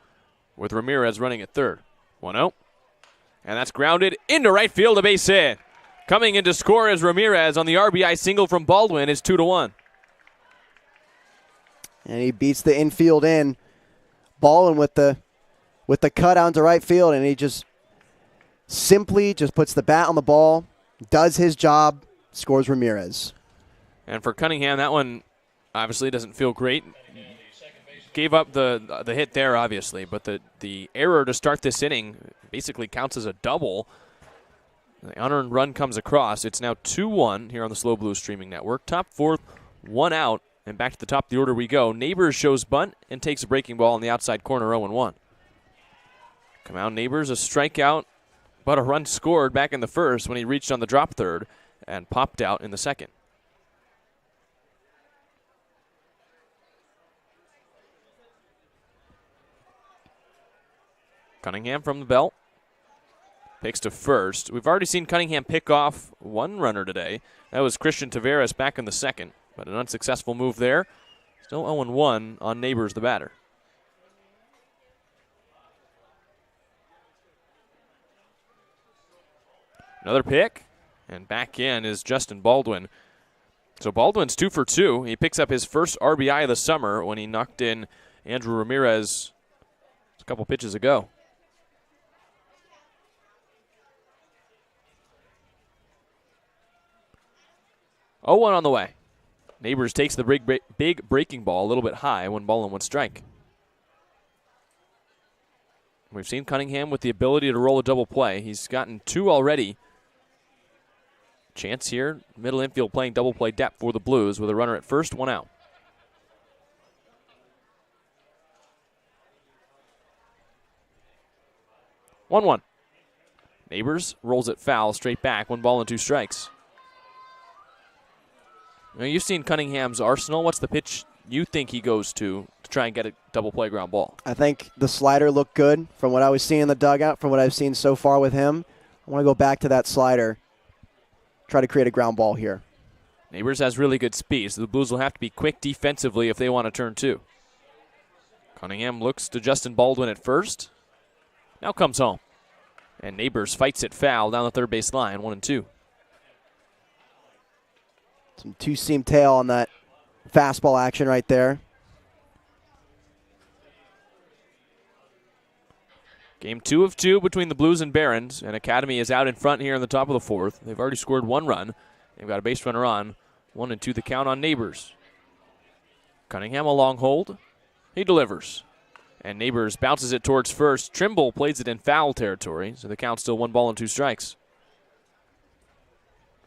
with Ramirez running at third. 1-0. And that's grounded into right field, a base hit. Coming in to score is Ramirez on the RBI single from Baldwin. It's 2-1. And he beats the infield in. Baldwin with the cut out to right field, and he just simply just puts the bat on the ball, does his job, scores Ramirez. And for Cunningham, that one obviously doesn't feel great. Gave up the hit there, obviously, but the error to start this inning basically counts as a double. The unearned run comes across. It's now 2-1 here on the SLO Blues streaming network. Top fourth, 1 out, and back to the top of the order we go. Neighbors shows bunt and takes a breaking ball in the outside corner, 0-1. Come out, Neighbors, a strikeout, but a run scored back in the first when he reached on the drop third and popped out in the second. Cunningham from the belt. Picks to first. We've already seen Cunningham pick off 1 runner today. That was Christian Taveras back in the second, but an unsuccessful move there. Still 0-1 on Neighbors, the batter. Another pick, and back in is Justin Baldwin. So Baldwin's 2 for 2. He picks up his first RBI of the summer when he knocked in Andrew Ramirez a couple pitches ago. 0-1 on the way. Neighbors takes the big breaking ball a little bit high, 1 ball and 1 strike. We've seen Cunningham with the ability to roll a double play. He's gotten 2 already. Chance here, middle infield playing double play depth for the Blues with a runner at first, 1 out. One. Neighbors rolls it foul, straight back, 1 ball and 2 strikes. Now, you've seen Cunningham's arsenal. What's the pitch you think he goes to try and get a double play ground ball? I think the slider looked good from what I was seeing in the dugout, from what I've seen so far with him. I want to go back to that slider, try to create a ground ball here. Neighbors has really good speed, so the Blues will have to be quick defensively if they want to turn 2. Cunningham looks to Justin Baldwin at first. Now comes home. And Neighbors fights it foul down the third base line, 1-2. Some 2-seam tail on that fastball action right there. Game 2 of 2 between the Blues and Barons, and Academy is out in front here in the top of the fourth. They've already scored 1 run. They've got a base runner on. 1-2 the count on Neighbors. Cunningham a long hold. He delivers. And Neighbors bounces it towards first. Trimble plays it in foul territory, so the count's still 1 ball and 2 strikes.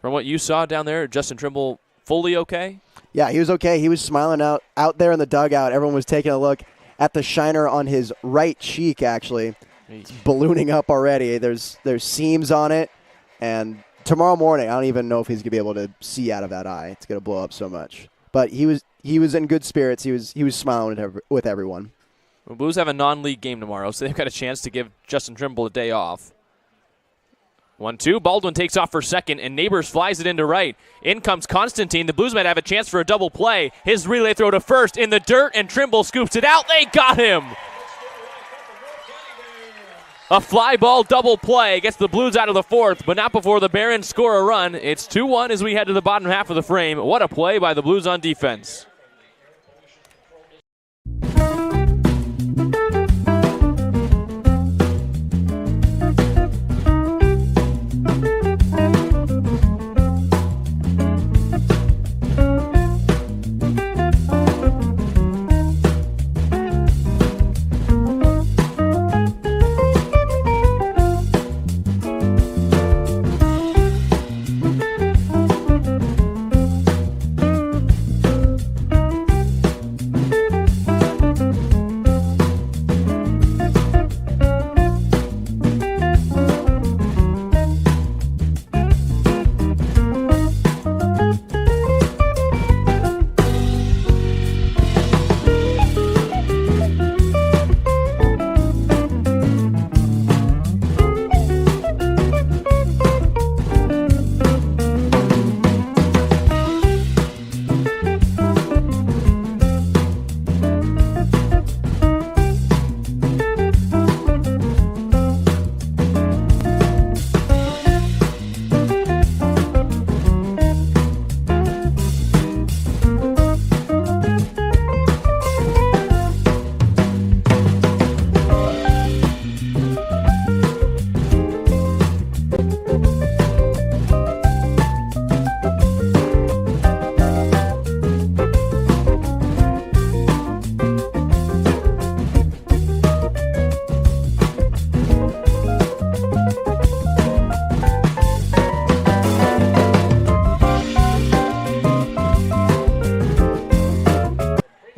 From what you saw down there, Justin Trimble fully okay? Yeah, he was okay. He was smiling out there in the dugout. Everyone was taking a look at the shiner on his right cheek, actually. It's ballooning up already. There's seams on it, and tomorrow morning, I don't even know if he's gonna be able to see out of that eye. It's gonna blow up so much. But he was in good spirits. He was smiling with everyone. The Blues have a non-league game tomorrow, so they've got a chance to give Justin Trimble a day off. 1-2. Baldwin takes off for second, and Neighbors flies it into right. In comes Constantine. The Blues might have a chance for a double play. His relay throw to first in the dirt, and Trimble scoops it out. They got him. A fly ball double play gets the Blues out of the fourth, but not before the Barons score a run. It's 2-1 as we head to the bottom half of the frame. What a play by the Blues on defense.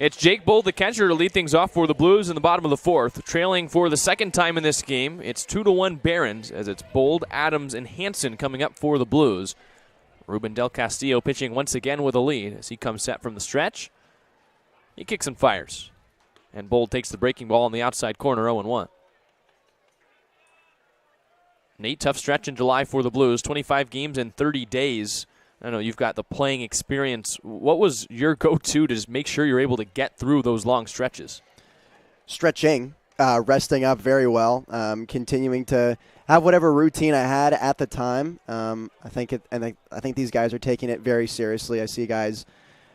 It's Jake Bold, the catcher, to lead things off for the Blues in the bottom of the fourth. Trailing for the second time in this game, it's 2-1 Barons, as it's Bold, Adams, and Hanson coming up for the Blues. Ruben Del Castillo pitching once again with a lead as he comes set from the stretch. He kicks and fires. And Bold takes the breaking ball on the outside corner, 0-1. Nate, tough stretch in July for the Blues, 25 games in 30 days. I know you've got the playing experience. What was your go-to to just make sure you're able to get through those long stretches? Stretching, resting up very well, continuing to have whatever routine I had at the time. I think these guys are taking it very seriously. I see guys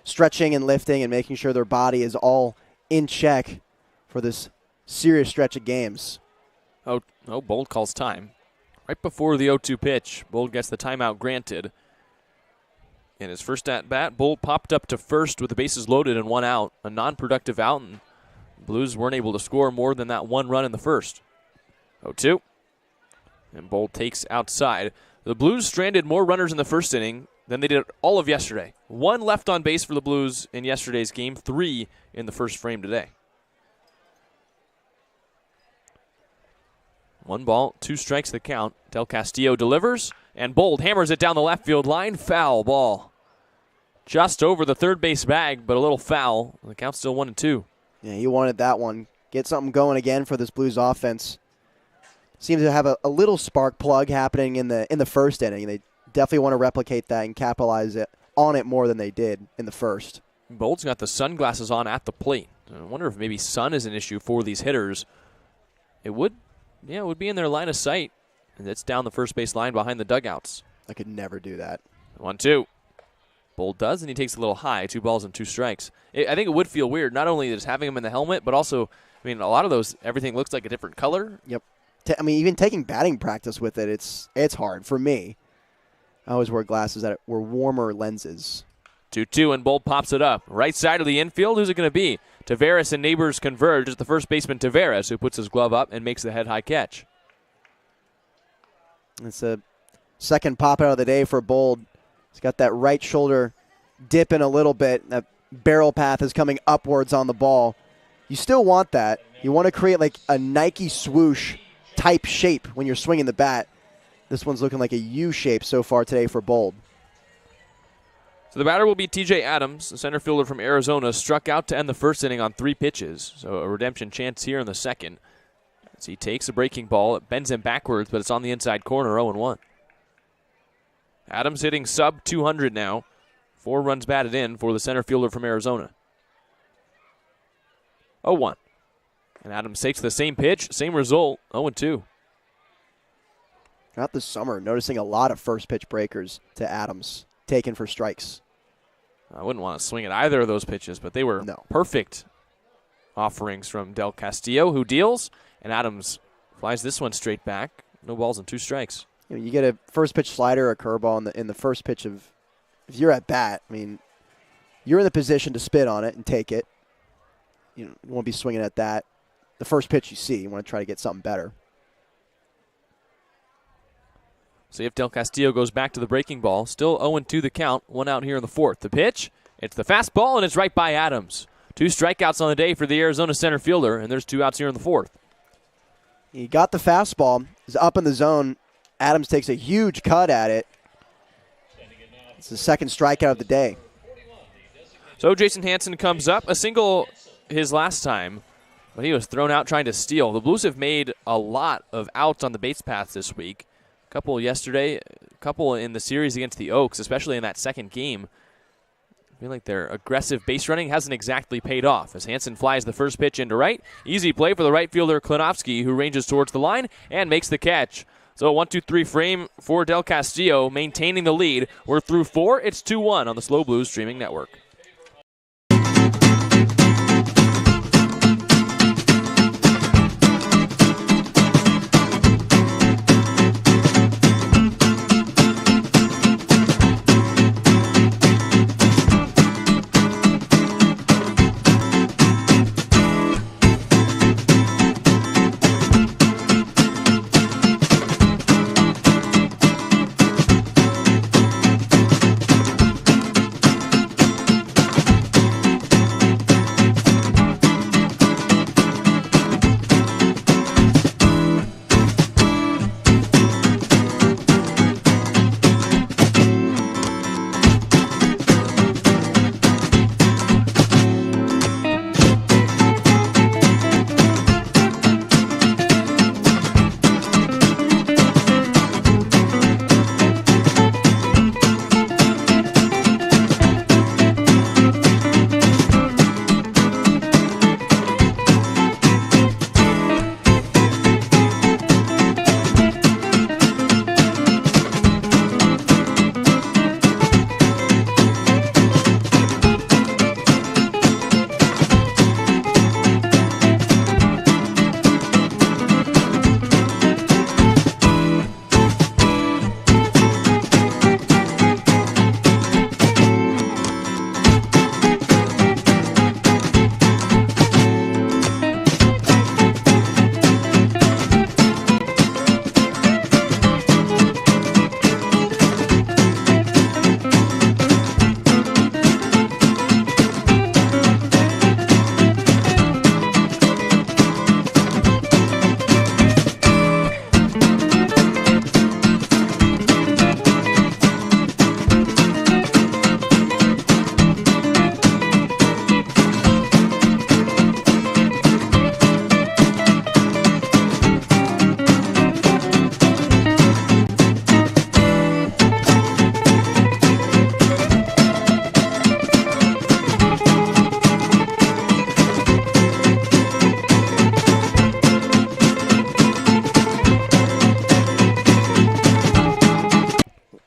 stretching and lifting and making sure their body is all in check for this serious stretch of games. Oh, Bold calls time. Right before the 0-2 pitch, Bold gets the timeout granted. In his first at-bat, Bold popped up to first with the bases loaded and 1 out, a non-productive out, and Blues weren't able to score more than that 1 run in the first. 0-2, and Bold takes outside. The Blues stranded more runners in the first inning than they did all of yesterday. 1 left on base for the Blues in yesterday's game, 3 in the first frame today. 1 ball, 2 strikes the count. Del Castillo delivers, and Bold hammers it down the left field line. Foul ball. Just over the third base bag, but a little foul. The count's still 1-2. Yeah, he wanted that one. Get something going again for this Blues offense. Seems to have a little spark plug happening in the first inning. They definitely want to replicate that and capitalize on it more than they did in the first. Bold's got the sunglasses on at the plate. I wonder if maybe sun is an issue for these hitters. It would be in their line of sight. And it's down the first base line behind the dugouts. I could never do that. 1-2. Bold does, and he takes a little high. 2 balls and 2 strikes. I think it would feel weird, not only just having him in the helmet, but also, I mean, a lot of those, everything looks like a different color. Yep. I mean, even taking batting practice with it, it's hard for me. I always wear glasses that were warmer lenses. 2-2, and Bolt pops it up. Right side of the infield, who's it going to be? Tavares and Neighbors converge. It's the first baseman Tavares who puts his glove up and makes the head-high catch. It's a second pop out of the day for Bold. He's got that right shoulder dipping a little bit. That barrel path is coming upwards on the ball. You still want that. You want to create like a Nike swoosh type shape when you're swinging the bat. This one's looking like a U shape so far today for Bold. So the batter will be TJ Adams, the center fielder from Arizona, struck out to end the first inning on 3 pitches. So a redemption chance here in the second. As he takes a breaking ball, it bends him backwards, but it's on the inside corner, 0-1. Adams hitting sub 200 now. 4 runs batted in for the center fielder from Arizona. 0-1. And Adams takes the same pitch, same result, 0-2. Throughout the summer, noticing a lot of first pitch breakers to Adams, taken for strikes. I wouldn't want to swing at either of those pitches, but they were perfect offerings from Del Castillo, who deals, and Adams flies this one straight back. No balls and 2 strikes. You get a first pitch slider or a curveball in the first pitch of, if you're at bat, I mean, you're in the position to spit on it and take it. You won't be swinging at that. The first pitch you see, you want to try to get something better. See if Del Castillo goes back to the breaking ball. Still 0-2 the count. 1 out here in the 4th. The pitch, it's the fastball, and it's right by Adams. 2 strikeouts on the day for the Arizona center fielder, and there's 2 outs here in the 4th. He got the fastball. He's up in the zone. Adams takes a huge cut at it. It's the second strikeout of the day. So Jason Hansen comes up. A single his last time, but he was thrown out trying to steal. The Blues have made a lot of outs on the base paths this week. A couple yesterday, a couple in the series against the Oaks, especially in that second game. I feel like their aggressive base running hasn't exactly paid off as Hansen flies the first pitch into right. Easy play for the right fielder Klinovsky, who ranges towards the line and makes the catch. So a 1-2-3 frame for Del Castillo, maintaining the lead. We're through 4. It's 2-1 on the SLO Blues streaming network.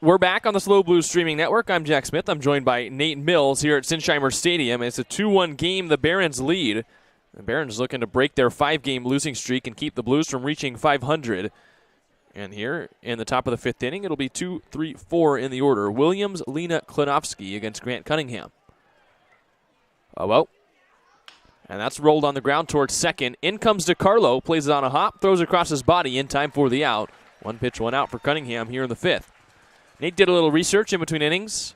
We're back on the SLO Blues streaming network. I'm Jack Smith. I'm joined by Nate Mills here at Sinsheimer Stadium. It's a 2-1 game. The Barons lead The Barons looking to break their 5-game losing streak and keep the Blues from reaching 500. And here in the top of the 5th inning, it'll be 2, 3, 4 in the order. Williams, Lena, Klinovsky against Grant Cunningham. Oh, well. And that's rolled on the ground towards second. In comes DeCarlo, plays it on a hop, throws across his body in time for the out. 1 pitch, 1 out for Cunningham here in the 5th. Nate did a little research in between innings.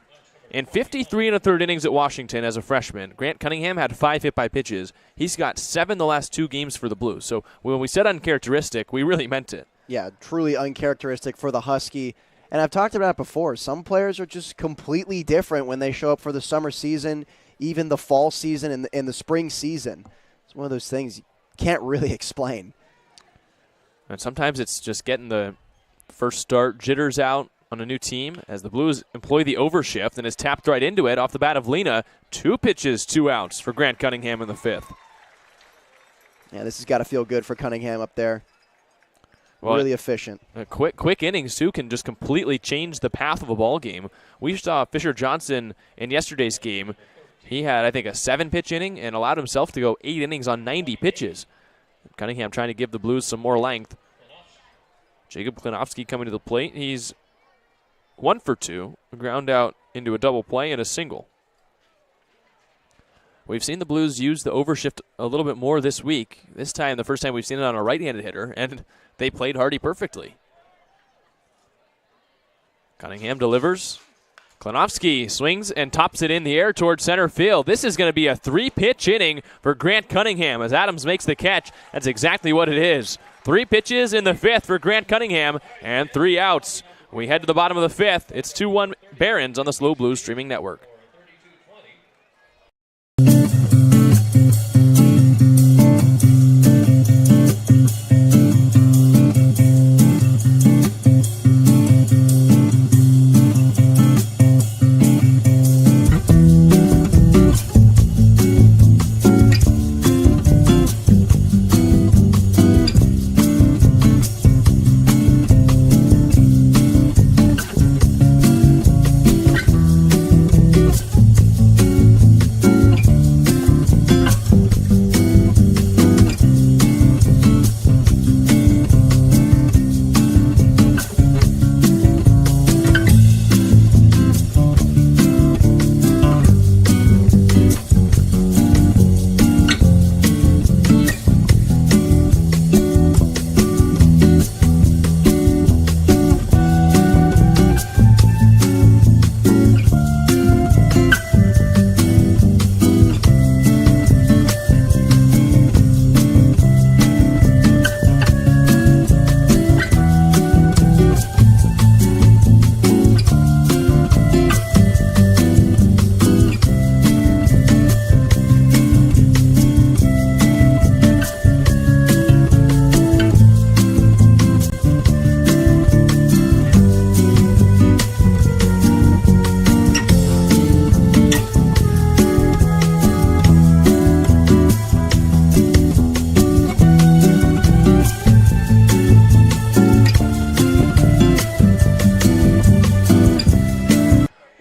In 53 1/3 innings at Washington as a freshman, Grant Cunningham had 5 hit by pitches. He's got 7 the last 2 games for the Blues. So when we said uncharacteristic, we really meant it. Yeah, truly uncharacteristic for the Husky. And I've talked about it before. Some players are just completely different when they show up for the summer season, even the fall season and the spring season. It's one of those things you can't really explain. And sometimes it's just getting the first start jitters out on a new team as the Blues employ the overshift and is tapped right into it off the bat of Lena. 2 pitches, 2 outs for Grant Cunningham in the 5th. Yeah, this has got to feel good for Cunningham up there. Well, really efficient. Quick innings, too, can just completely change the path of a ball game. We saw Fisher Johnson in yesterday's game. He had, I think, a 7-pitch inning and allowed himself to go 8 innings on 90 pitches. Cunningham trying to give the Blues some more length. Jacob Klinovsky coming to the plate. He's 1 for 2, a ground out into a double play and a single. We've seen the Blues use the overshift a little bit more this week. This time, the first time we've seen it on a right-handed hitter, and they played Hardy perfectly. Cunningham delivers. Klinovsky swings and tops it in the air towards center field. This is going to be a 3-pitch inning for Grant Cunningham as Adams makes the catch. That's exactly what it is. 3 pitches in the 5th for Grant Cunningham and 3 outs. We head to the bottom of the 5th. It's 2-1 Barons on the SLO Blues streaming network.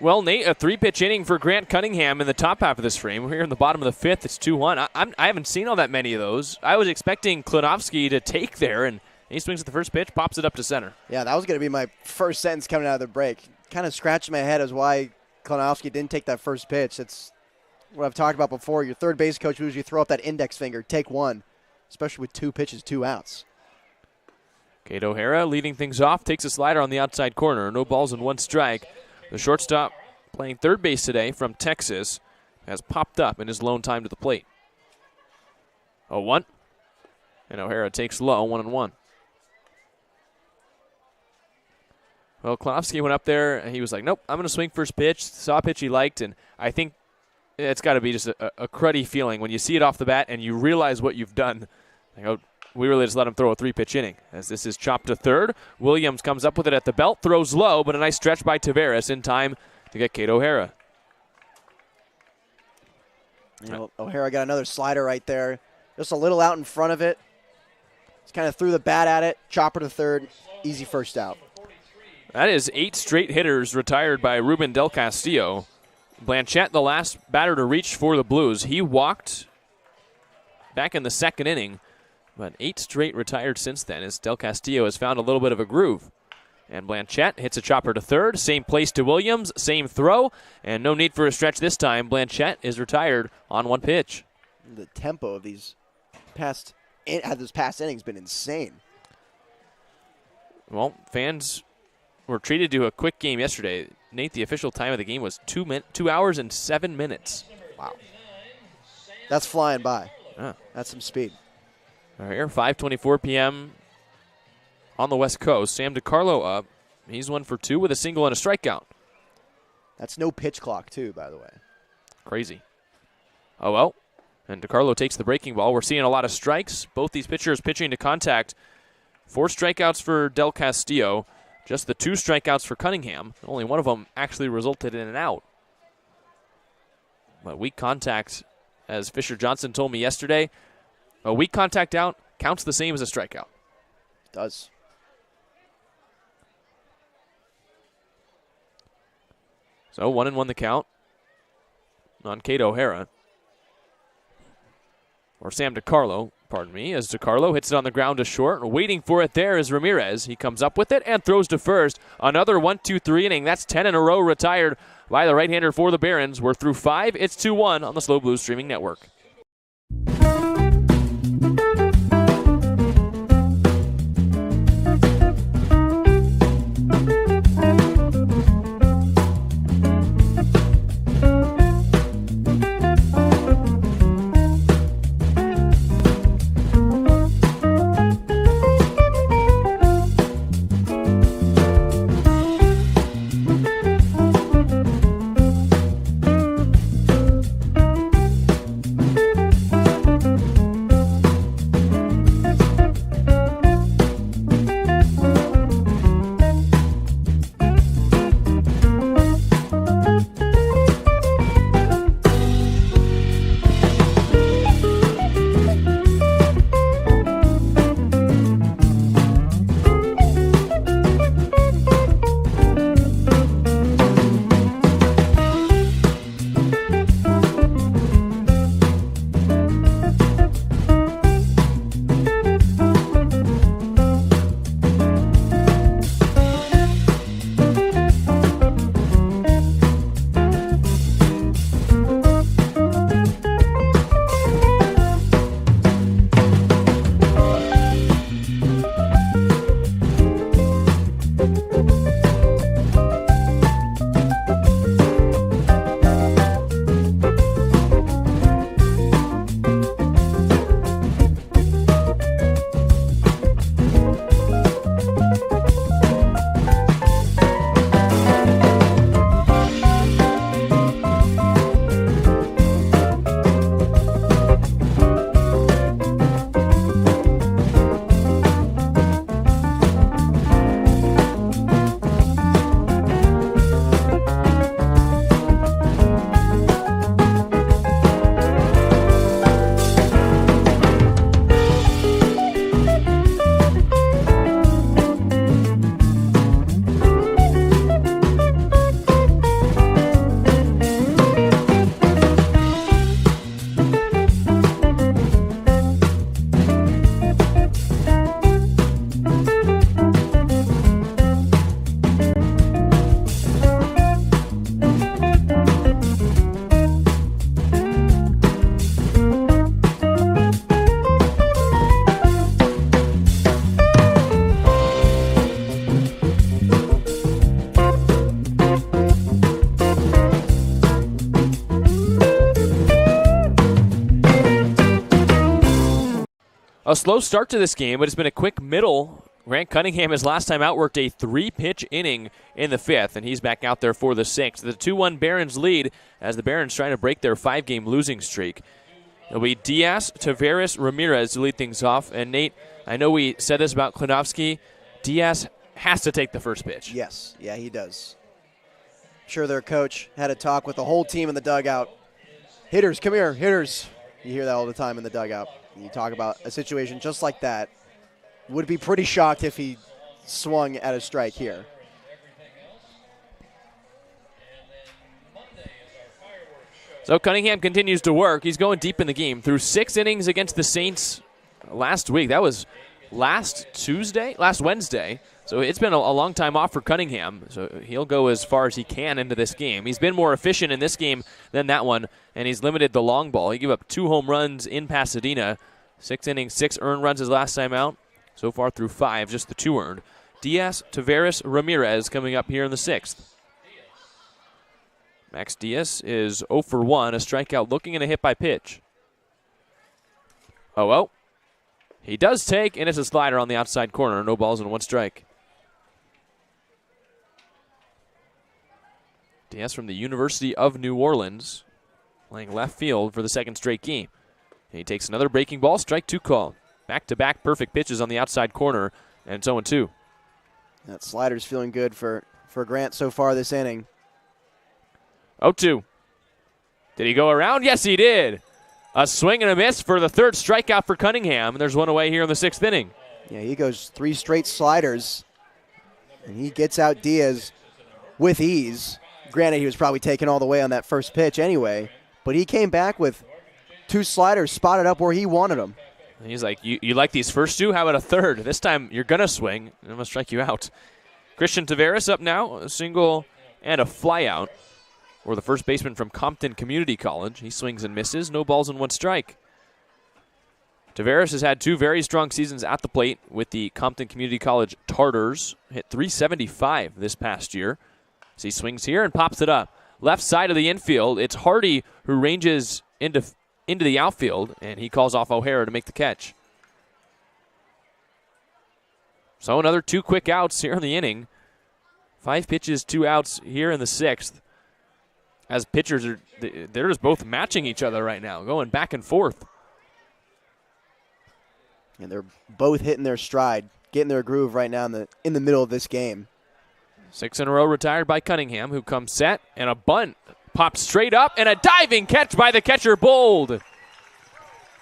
Well, Nate, a 3-pitch inning for Grant Cunningham in the top half of this frame. We're here in the bottom of the 5th. It's 2-1. I haven't seen all that many of those. I was expecting Klinovsky to take there, and he swings at the first pitch, pops it up to center. Yeah, that was going to be my first sentence coming out of the break. Kind of scratching my head as why Klinovsky didn't take that first pitch. It's what I've talked about before. Your third base coach usually throw up that index finger, take one, especially with 2 pitches, 2 outs. Kate O'Hara leading things off, takes a slider on the outside corner. No balls and 1 strike. The shortstop playing third base today from Texas has popped up in his lone time to the plate. 0-1. And O'Hara takes low, 1-1. Well, Klinovsky went up there, and he was like, nope, I'm going to swing first pitch. Saw a pitch he liked, and I think it's got to be just a cruddy feeling when you see it off the bat and you realize what you've done. Like, oh, we really just let him throw a 3-pitch inning. As this is chopped to third, Williams comes up with it at the belt, throws low, but a nice stretch by Taveras in time to get Kate O'Hara. You know, O'Hara got another slider right there. Just a little out in front of it. Just kind of threw the bat at it, chopper to third, easy first out. That is 8 straight hitters retired by Ruben Del Castillo. Blanchette, the last batter to reach for the Blues. He walked back in the second inning, but 8 straight retired since then as Del Castillo has found a little bit of a groove. And Blanchette hits a chopper to third, same place to Williams, same throw, and no need for a stretch this time. Blanchette is retired on 1 pitch. The tempo of these past innings been insane. Well, fans were treated to a quick game yesterday. Nate, the official time of the game was 2 hours and 7 minutes. Wow. That's flying by. Ah. That's some speed. All right, here, 5:24 p.m. on the West Coast. Sam DiCarlo up. He's 1 for 2 with a single and a strikeout. That's no pitch clock, too, by the way. Crazy. Oh, well. And DiCarlo takes the breaking ball. We're seeing a lot of strikes. Both these pitchers pitching to contact. 4 strikeouts for Del Castillo. Just the 2 strikeouts for Cunningham. Only one of them actually resulted in an out. But weak contact, as Fisher Johnson told me yesterday, a weak contact out counts the same as a strikeout. It does. So 1-1 the count on Kate O'Hara. Or Sam DiCarlo, pardon me, as DiCarlo hits it on the ground to short. Waiting for it there is Ramirez. He comes up with it and throws to first. Another 1-2-3 inning. That's 10 in a row retired by the right-hander for the Barons. We're through 5. It's 2-1 on the SLO Blues streaming network. A slow start to this game, but it's been a quick middle. Grant Cunningham, his last time out, worked a 3-pitch inning in the 5th, and he's back out there for the 6th. The 2-1 Barons lead as the Barons trying to break their 5-game losing streak. It'll be Diaz, Taveras, Ramirez to lead things off. And Nate, I know we said this about Klinovsky. Diaz has to take the first pitch. Yes, yeah, he does. I'm sure their coach had a talk with the whole team in the dugout. Hitters, come here, hitters. You hear that all the time in the dugout. You talk about a situation just like that. Would be pretty shocked if he swung at a strike here. And then Monday is our fireworks show So Cunningham continues to work. He's going deep in the game. Through 6 innings against the Saints last week. That was last Wednesday. So it's been a long time off for Cunningham. So he'll go as far as he can into this game. He's been more efficient in this game than that one, and he's limited the long ball. He gave up 2 home runs in Pasadena. 6 innings, 6 earned runs his last time out. So far through 5, just the 2 earned. Diaz, Taveras, Ramirez coming up here in the 6th. Max Diaz is 0 for 1, a strikeout looking and a hit by pitch. Oh. He does take, and it's a slider on the outside corner. No balls and 1 strike. Diaz from the University of New Orleans, playing left field for the 2nd straight game. And he takes another breaking ball, strike 2 call. Back-to-back perfect pitches on the outside corner, and it's 0-2. That slider's feeling good for Grant so far this inning. 0-2. Did he go around? Yes, he did. A swing and a miss for the 3rd strikeout for Cunningham. There's 1 away here in the 6th inning. Yeah, he goes 3 straight sliders, and he gets out Diaz with ease. Granted, he was probably taken all the way on that first pitch anyway, but he came back with 2 sliders spotted up where he wanted them. He's like, you like these first 2? How about a 3rd? This time you're going to swing. I'm going to strike you out. Christian Taveras up now, a single and a flyout. Or the first baseman from Compton Community College. He swings and misses. No balls and 1 strike. Taveras has had 2 very strong seasons at the plate with the Compton Community College Tartars. Hit .375 this past year. So he swings here and pops it up. Left side of the infield, it's Hardy who ranges into the outfield, and he calls off O'Hara to make the catch. So another 2 quick outs here in the inning. 5 pitches, 2 outs here in the 6th. As pitchers, they're just both matching each other right now, going back and forth. And they're both hitting their stride, getting their groove right now in the middle of this game. 6 in a row retired by Cunningham, who comes set, and a bunt pops straight up, and a diving catch by the catcher, Bold.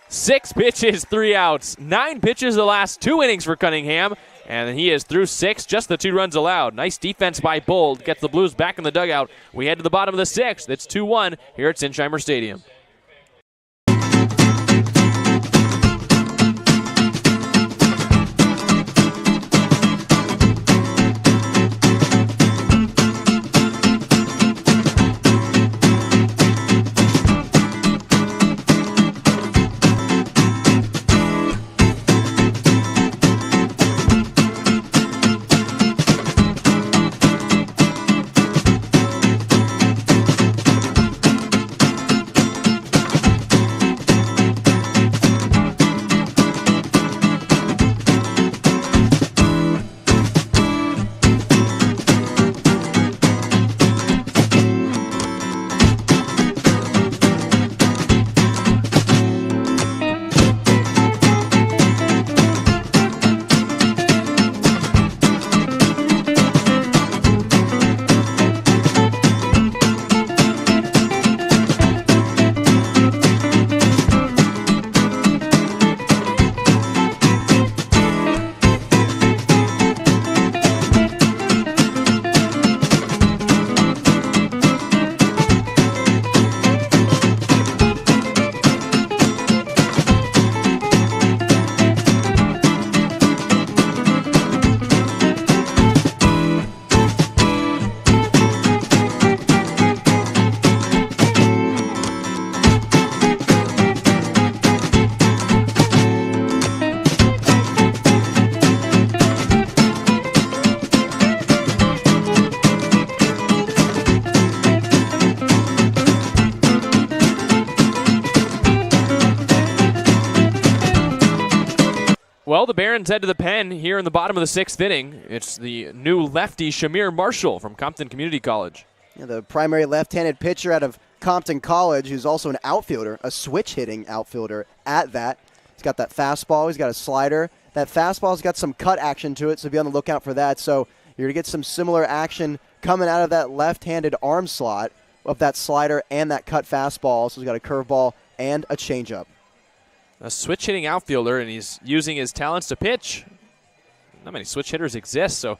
6 pitches, 3 outs. 9 pitches the last 2 innings for Cunningham, and he is through 6, just the 2 runs allowed. Nice defense by Bold, gets the Blues back in the dugout. We head to the bottom of the 6th. It's 2-1 here at Sinsheimer Stadium. Well, the Barons head to the pen here in the bottom of the 6th inning. It's the new lefty, Shamir Marshall from Compton Community College. Yeah, the primary left-handed pitcher out of Compton College, who's also an outfielder, a switch-hitting outfielder at that. He's got that fastball. He's got a slider. That fastball's got some cut action to it, so be on the lookout for that. So you're going to get some similar action coming out of that left-handed arm slot of that slider and that cut fastball. So he's got a curveball and a changeup. A switch-hitting outfielder, and he's using his talents to pitch. Not many switch hitters exist, so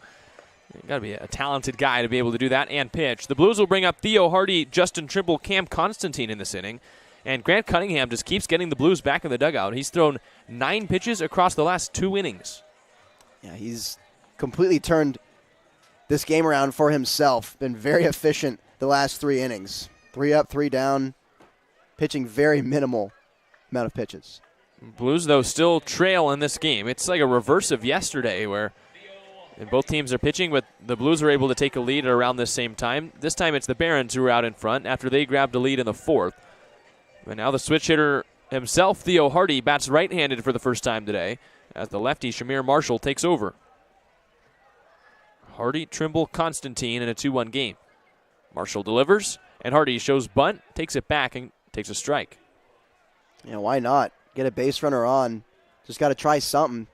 You got to be a talented guy to be able to do that and pitch. The Blues will bring up Theo Hardy, Justin Trimble, Cam Constantine in this inning. And Grant Cunningham just keeps getting the Blues back in the dugout. He's thrown 9 pitches across the last 2 innings. Yeah, he's completely turned this game around for himself. Been very efficient the last 3 innings. 3 up, 3 down, pitching very minimal amount of pitches. Blues, though, still trail in this game. It's like a reverse of yesterday where both teams are pitching, but the Blues are able to take a lead at around this same time. This time it's the Barons who are out in front after they grabbed a lead in the 4th. But now the switch hitter himself, Theo Hardy, bats right-handed for the first time today as the lefty Shamir Marshall takes over. Hardy, Trimble, Constantine in a 2-1 game. Marshall delivers, and Hardy shows bunt, takes it back, and takes a strike. Yeah, why not? Get a base runner on. Just got to try something.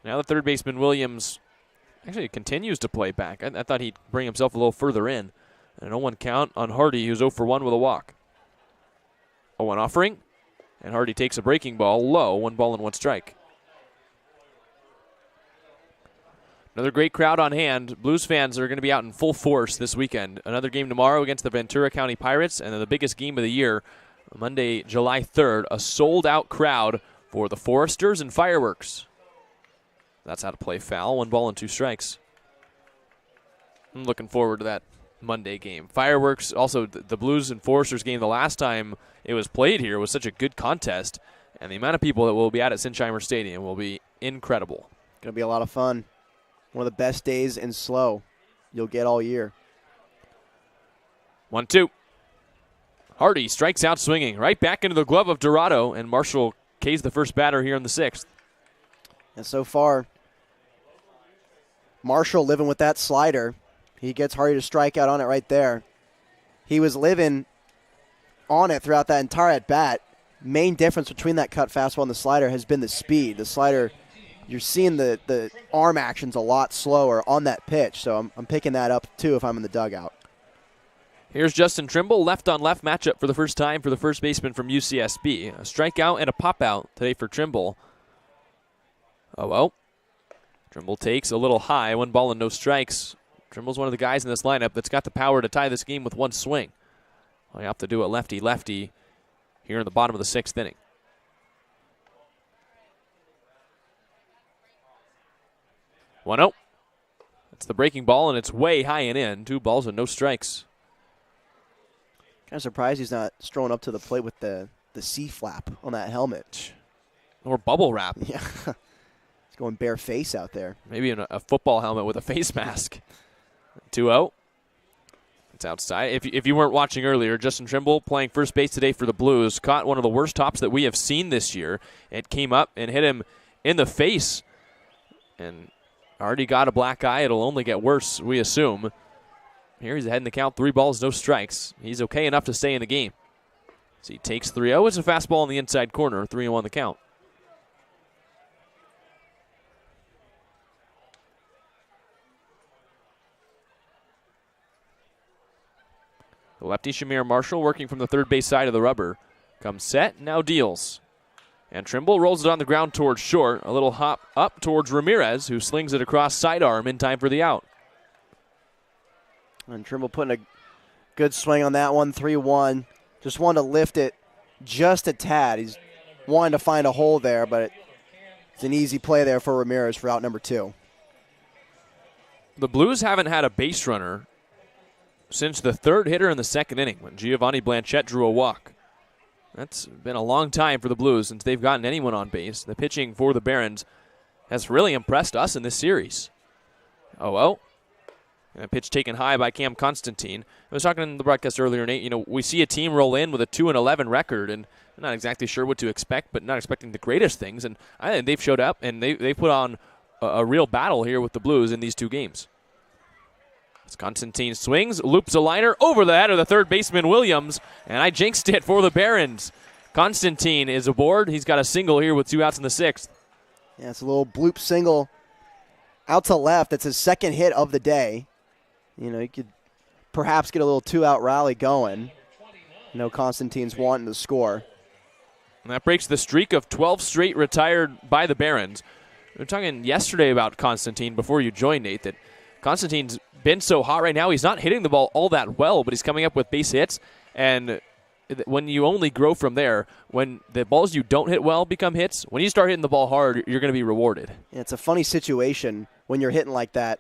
Now the third baseman, Williams, actually continues to play back. I thought he'd bring himself a little further in. An 0-1 count on Hardy, who's 0 for 1 with a walk. 0-1 offering, and Hardy takes a breaking ball low, 1 ball and 1 strike. Another great crowd on hand. Blues fans are going to be out in full force this weekend. Another game tomorrow against the Ventura County Pirates, and then the biggest game of the year, Monday, July 3rd, a sold-out crowd for the Foresters and Fireworks. That's how to play foul. 1 ball and 2 strikes. I'm looking forward to that Monday game. Fireworks, also the Blues and Foresters game the last time it was played here was such a good contest, and the amount of people that will be at Sinsheimer Stadium will be incredible. Going to be a lot of fun. One of the best days in SLO you'll get all year. 1-2. Hardy strikes out swinging. Right back into the glove of Dorado, and Marshall K's the first batter here in the 6th. And so far, Marshall living with that slider. He gets Hardy to strike out on it right there. He was living on it throughout that entire at-bat. Main difference between that cut fastball and the slider has been the speed. The slider, you're seeing the arm actions a lot slower on that pitch, so I'm picking that up too if I'm in the dugout. Here's Justin Trimble, left-on-left matchup for the first time for the first baseman from UCSB. A strikeout and a pop-out today for Trimble. Oh, well. Trimble takes a little high, 1 ball and no strikes. Trimble's one of the guys in this lineup that's got the power to tie this game with 1 swing. Well, you have to do it lefty-lefty here in the bottom of the 6th inning. One out. It's the breaking ball, and it's way high and in. 2 balls and no strikes. Kind of surprised he's not strolling up to the plate with the C-flap on that helmet. Or bubble wrap. Yeah. He's going bare face out there. Maybe in a football helmet with a face mask. 2-0. It's outside. If you weren't watching earlier, Justin Trimble playing first base today for the Blues caught one of the worst tops that we have seen this year. It came up and hit him in the face. And already got a black eye. It'll only get worse, we assume. Here he's ahead in the count, 3 balls, no strikes. He's okay enough to stay in the game. So he takes 3-0. It's a fastball in the inside corner, 3-1 the count. The lefty Shamir Marshall working from the third base side of the rubber. Comes set, now deals. And Trimble rolls it on the ground towards short. A little hop up towards Ramirez, who slings it across sidearm in time for the out. And Trimble putting a good swing on that one, 3-1. Just wanted to lift it just a tad. He's wanting to find a hole there, but it's an easy play there for Ramirez for out number 2. The Blues haven't had a base runner since the third hitter in the 2nd inning when Giovanni Blanchette drew a walk. That's been a long time for the Blues since they've gotten anyone on base. The pitching for the Barons has really impressed us in this series. 0-0. And a pitch taken high by Cam Constantine. I was talking in the broadcast earlier, Nate, we see a team roll in with a 2-11 record, and I'm not exactly sure what to expect, but not expecting the greatest things. And I think they've showed up, and they put on a real battle here with the Blues in these 2 games. As Constantine swings, loops a liner over the head of the third baseman Williams, and I jinxed it for the Barons. Constantine is aboard. He's got a single here with 2 outs in the 6th. Yeah, it's a little bloop single out to left. It's his 2nd hit of the day. You could perhaps get a little 2-out rally going. Constantine's wanting to score. And that breaks the streak of 12 straight retired by the Barons. We were talking yesterday about Constantine before you joined, Nate, that Constantine's been so hot right now. He's not hitting the ball all that well, but he's coming up with base hits. And when you only grow from there, when the balls you don't hit well become hits, when you start hitting the ball hard, you're going to be rewarded. Yeah, it's a funny situation when you're hitting like that.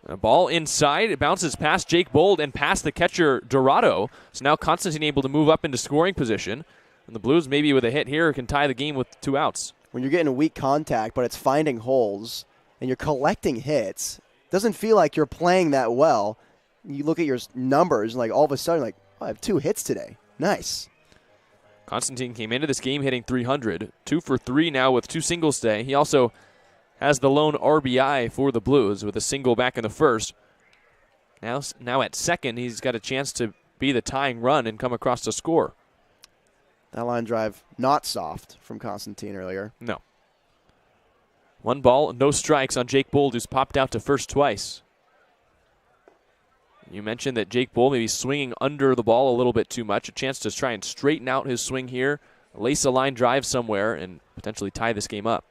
A ball inside. It bounces past Jake Bold and past the catcher Dorado. So now Constantine able to move up into scoring position. And the Blues maybe with a hit here can tie the game with 2 outs. When you're getting weak contact, but it's finding holes, and you're collecting hits, doesn't feel like you're playing that well. You look at your numbers, and like all of a sudden, like, oh, I have 2 hits today. Nice. Constantine came into this game hitting .300. 2 for 3 now with 2 singles today. He also has the lone RBI for the Blues with a single back in the first. Now at second, he's got a chance to be the tying run and come across to score. That line drive not soft from Constantine earlier. No. 1 ball, no strikes on Jake Bold, who's popped out to first twice. You mentioned that Jake Bold may be swinging under the ball a little bit too much. A chance to try and straighten out his swing here, lace a line drive somewhere, and potentially tie this game up.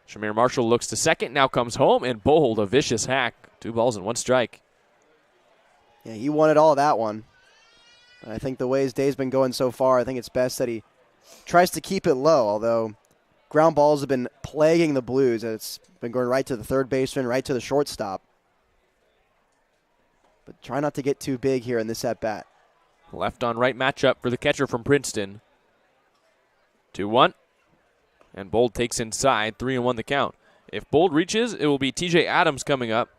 Shamir Marshall looks to second, now comes home, and Bold, a vicious hack. 2 balls and 1 strike. Yeah, he wanted all of that one. But I think the way his day's been going so far, I think it's best that he tries to keep it low, although ground balls have been plaguing the Blues. It's been going right to the third baseman, right to the shortstop. But try not to get too big here in this at-bat. Left on right matchup for the catcher from Princeton. 2-1. And Bold takes inside, 3-1 the count. If Bold reaches, it will be TJ Adams coming up.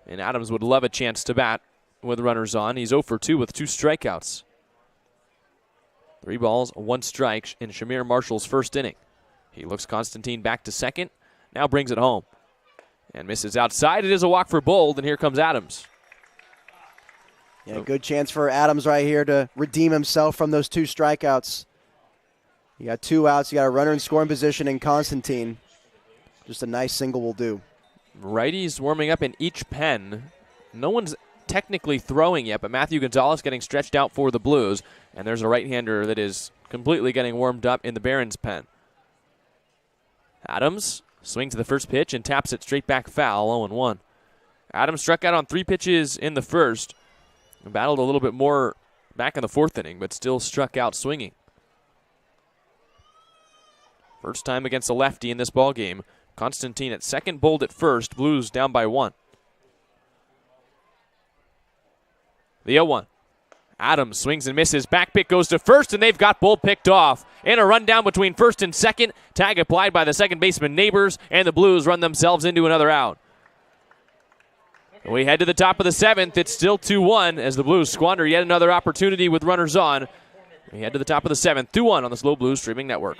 And Adams would love a chance to bat with runners on. He's 0 for 2 with 2 strikeouts. 3 balls, 1 strike in Shamir Marshall's first inning. He looks Constantine back to second, now brings it home. And misses outside. It is a walk for Bold, and here comes Adams. Yeah, good chance for Adams right here to redeem himself from those 2 strikeouts. You got 2 outs. You got a runner in scoring position in Constantine. Just a nice single will do. Righties warming up in each pen. No one's technically throwing yet, but Matthew Gonzalez getting stretched out for the Blues. And there's a right-hander that is completely getting warmed up in the Barons pen. Adams swings to the first pitch and taps it straight back foul, 0-1. Adams struck out on 3 pitches in the first. And battled a little bit more back in the 4th inning, but still struck out swinging. First time against a lefty in this ballgame. Constantine at second, Bold at first. Blues down by 1. The 0-1. Adams swings and misses. Back pick goes to first, and they've got Bold picked off. And a run down between first and second. Tag applied by the second baseman Neighbors, and the Blues run themselves into another out. We head to the top of the 7th. It's still 2-1 as the Blues squander yet another opportunity with runners on. We head to the top of the 7th, 2-1 on the SLO Blues streaming network.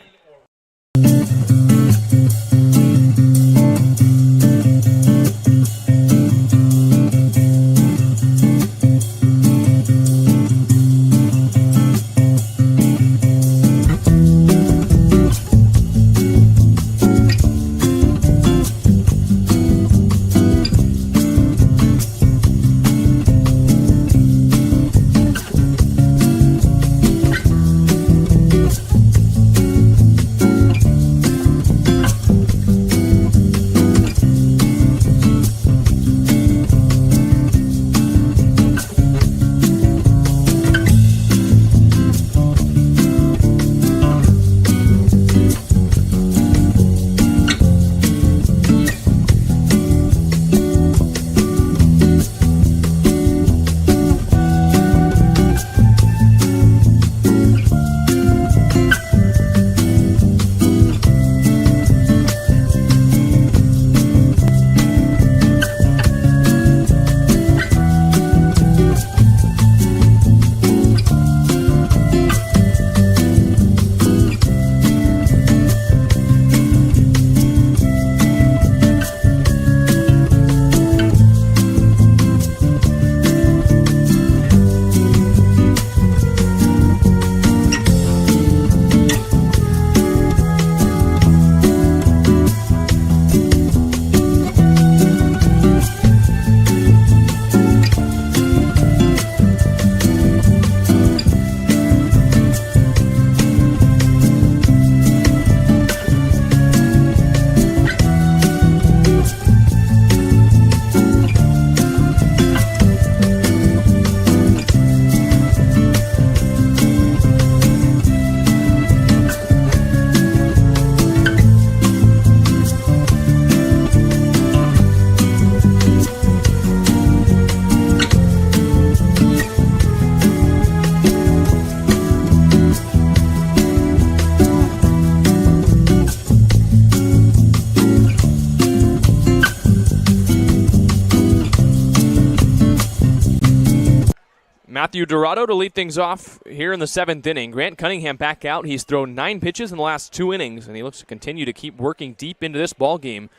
Matthew Dorado to lead things off here in the 7th inning. Grant Cunningham back out. He's thrown 9 pitches in the last 2 innings, and he looks to continue to keep working deep into this ball game.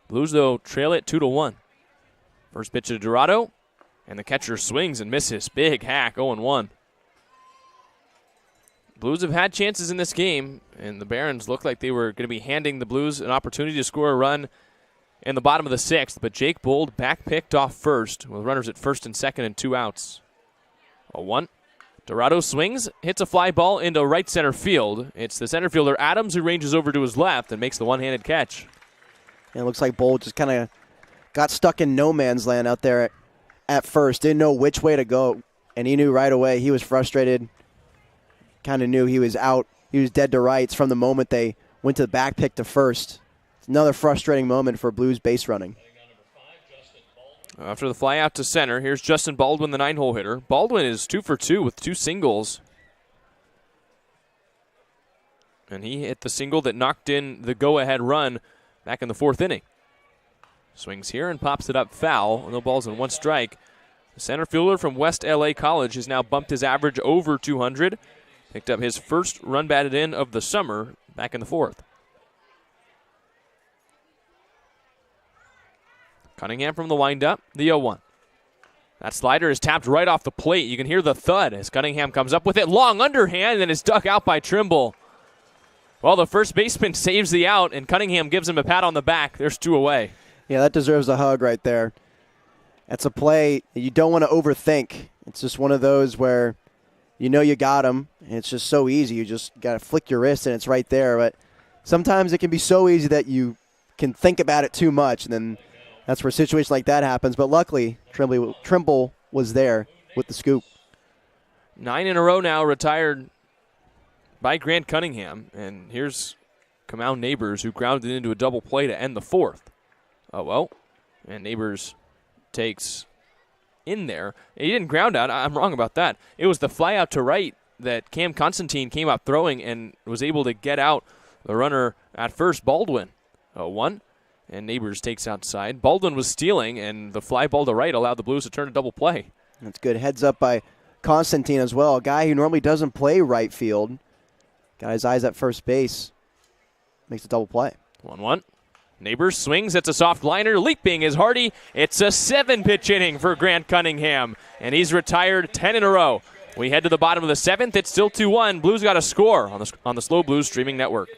Blues, though, trail it 2-1. First pitch to Dorado, and the catcher swings and misses. Big hack, 0-1. Blues have had chances in this game, and the Barons looked like they were going to be handing the Blues an opportunity to score a run in the bottom of the 6th, but Jake Bold back picked off first with runners at first and second and 2 outs. 0-1. Dorado swings, hits a fly ball into right center field. It's the center fielder Adams who ranges over to his left and makes the one-handed catch. And it looks like Bold just kind of got stuck in no man's land out there at first. Didn't know which way to go, and he knew right away. He was frustrated. Kind of knew he was out. He was dead to rights from the moment they went to the back pick to first. It's another frustrating moment for Blues base running. After the fly out to center, here's Justin Baldwin, the 9-hole hitter. Baldwin is 2 for 2 with 2 singles. And he hit the single that knocked in the go-ahead run back in the 4th inning. Swings here and pops it up foul. No balls and 1 strike. The center fielder from West LA College has now bumped his average over 200. Picked up his first run batted in of the summer back in the 4th. Cunningham from the windup, the 0-1. That slider is tapped right off the plate. You can hear the thud as Cunningham comes up with it. Long underhand and is dug out by Trimble. Well, the first baseman saves the out, and Cunningham gives him a pat on the back. There's 2 away. Yeah, that deserves a hug right there. That's a play that you don't want to overthink. It's just one of those where you know you got him, and it's just so easy. You just got to flick your wrist, and it's right there. But sometimes it can be so easy that you can think about it too much, and then that's where a situation like that happens. But luckily, Trimble was there with the scoop. 9 in a row now retired by Grant Cunningham. And here's Kamau Neighbors, who grounded into a double play to end the 4th. Oh, well. And Neighbors takes in there. He didn't ground out. I'm wrong about that. It was the fly out to right that Cam Constantine came up throwing and was able to get out the runner at first, Baldwin. 0-1. And Neighbors takes outside. Baldwin was stealing, and the fly ball to right allowed the Blues to turn a double play. That's good. Heads up by Constantine as well. A guy who normally doesn't play right field. Got his eyes at first base. Makes a double play. 1-1. Neighbors swings. It's a soft liner. Leaping is Hardy. It's a 7-pitch inning for Grant Cunningham, and he's retired 10 in a row. We head to the bottom of the 7th. It's still 2-1. Blues got a score on the SLO Blues streaming network.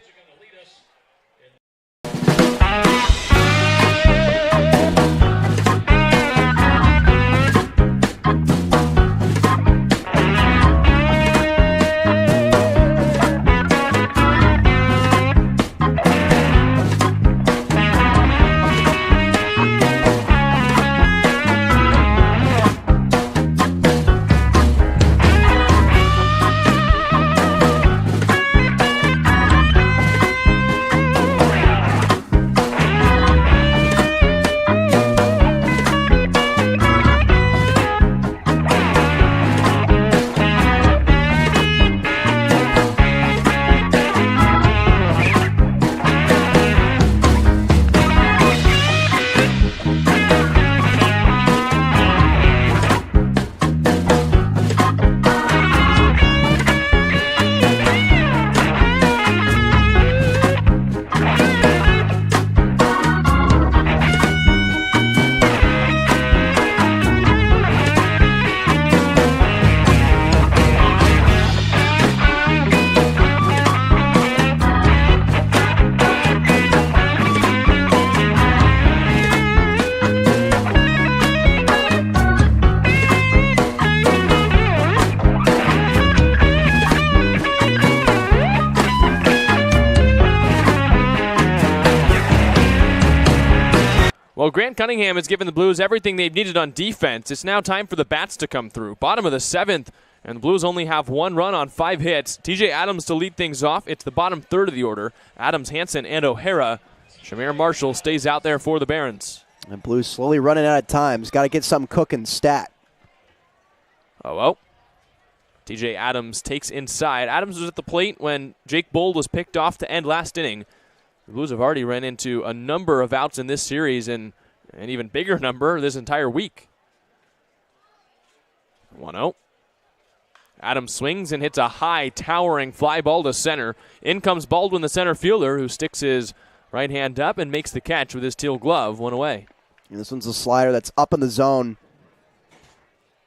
Well, Grant Cunningham has given the Blues everything they've needed on defense. It's now time for the bats to come through. Bottom of the 7th, and the Blues only have 1 run on 5 hits. TJ Adams to lead things off. It's the bottom third of the order. Adams, Hansen, and O'Hara. Shamir Marshall stays out there for the Barons. And Blues slowly running out of time. He's got to get something cooking stat. Oh. TJ Adams takes inside. Adams was at the plate when Jake Bold was picked off to end last inning. The Blues have already run into a number of outs in this series and an even bigger number this entire week. 1-0. Adams swings and hits a high, towering fly ball to center. In comes Baldwin, the center fielder, who sticks his right hand up and makes the catch with his teal glove, one away. And this one's a slider that's up in the zone.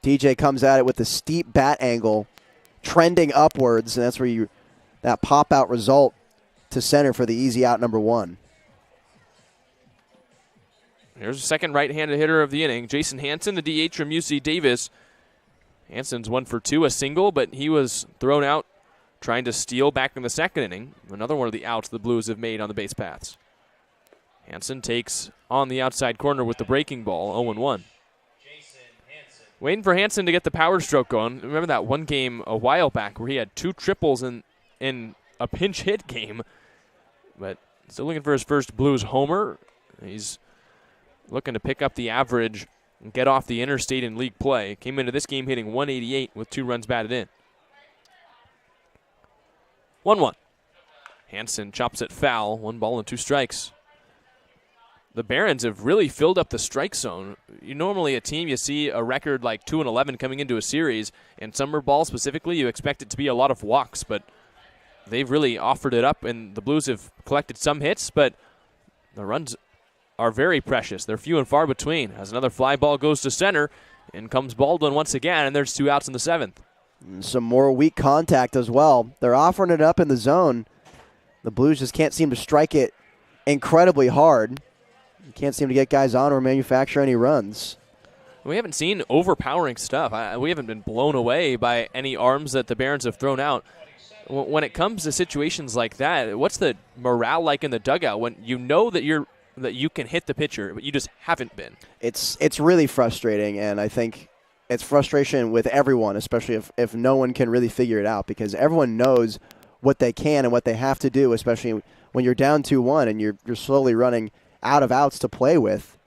DJ comes at it with the steep bat angle, trending upwards, and that's where that pop-out result to center for the easy out number 1. Here's the second right-handed hitter of the inning, Jason Hansen, the DH from UC Davis. Hansen's 1 for 2, a single, but he was thrown out trying to steal back in the second inning. Another one of the outs the Blues have made on the base paths. Hansen takes on the outside corner with the breaking ball, 0-1. Waiting for Hansen to get the power stroke going. Remember that one game a while back where he had 2 triples in a pinch hit game, but still looking for his first Blues homer. He's looking to pick up the average and get off the interstate in league play. Came into this game hitting 188 with 2 runs batted in. 1-1. Hansen chops it foul. 1 ball and 2 strikes. The Barons have really filled up the strike zone. Normally a team, you see a record like 2-11 coming into a series, and summer ball specifically, you expect it to be a lot of walks, but they've really offered it up, and the Blues have collected some hits, but the runs are very precious. They're few and far between. As another fly ball goes to center, and comes Baldwin once again, and there's 2 outs in the 7th. Some more weak contact as well. They're offering it up in the zone. The Blues just can't seem to strike it incredibly hard. You can't seem to get guys on or manufacture any runs. We haven't seen overpowering stuff. We haven't been blown away by any arms that the Barons have thrown out. When it comes to situations like that, what's the morale like in the dugout when you know that you can hit the pitcher, but you just haven't been? It's really frustrating, and I think it's frustration with everyone, especially if no one can really figure it out, because everyone knows what they can and what they have to do, especially when you're down 2-1 and you're slowly running out of outs to play with.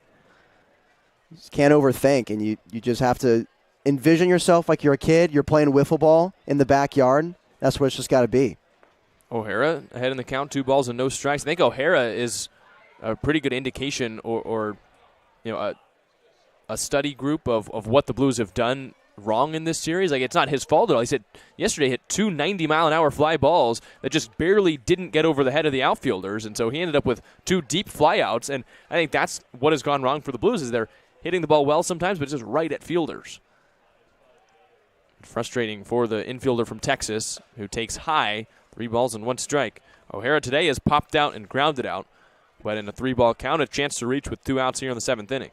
You just can't overthink, and you just have to envision yourself like you're a kid. You're playing wiffle ball in the backyard. That's what it's just got to be. O'Hara ahead in the count, 2 balls and no strikes. I think O'Hara is a pretty good indication or a study group of what the Blues have done wrong in this series. Like, it's not his fault at all. He said yesterday hit 2 90-mile-an-hour fly balls that just barely didn't get over the head of the outfielders, and so he ended up with 2 deep flyouts, and I think that's what has gone wrong for the Blues, is they're hitting the ball well sometimes, but just right at fielders. Frustrating for the infielder from Texas, who takes high, 3 balls and 1 strike. O'Hara today has popped out and grounded out, but in a 3-ball count, a chance to reach with 2 outs here in the 7th inning.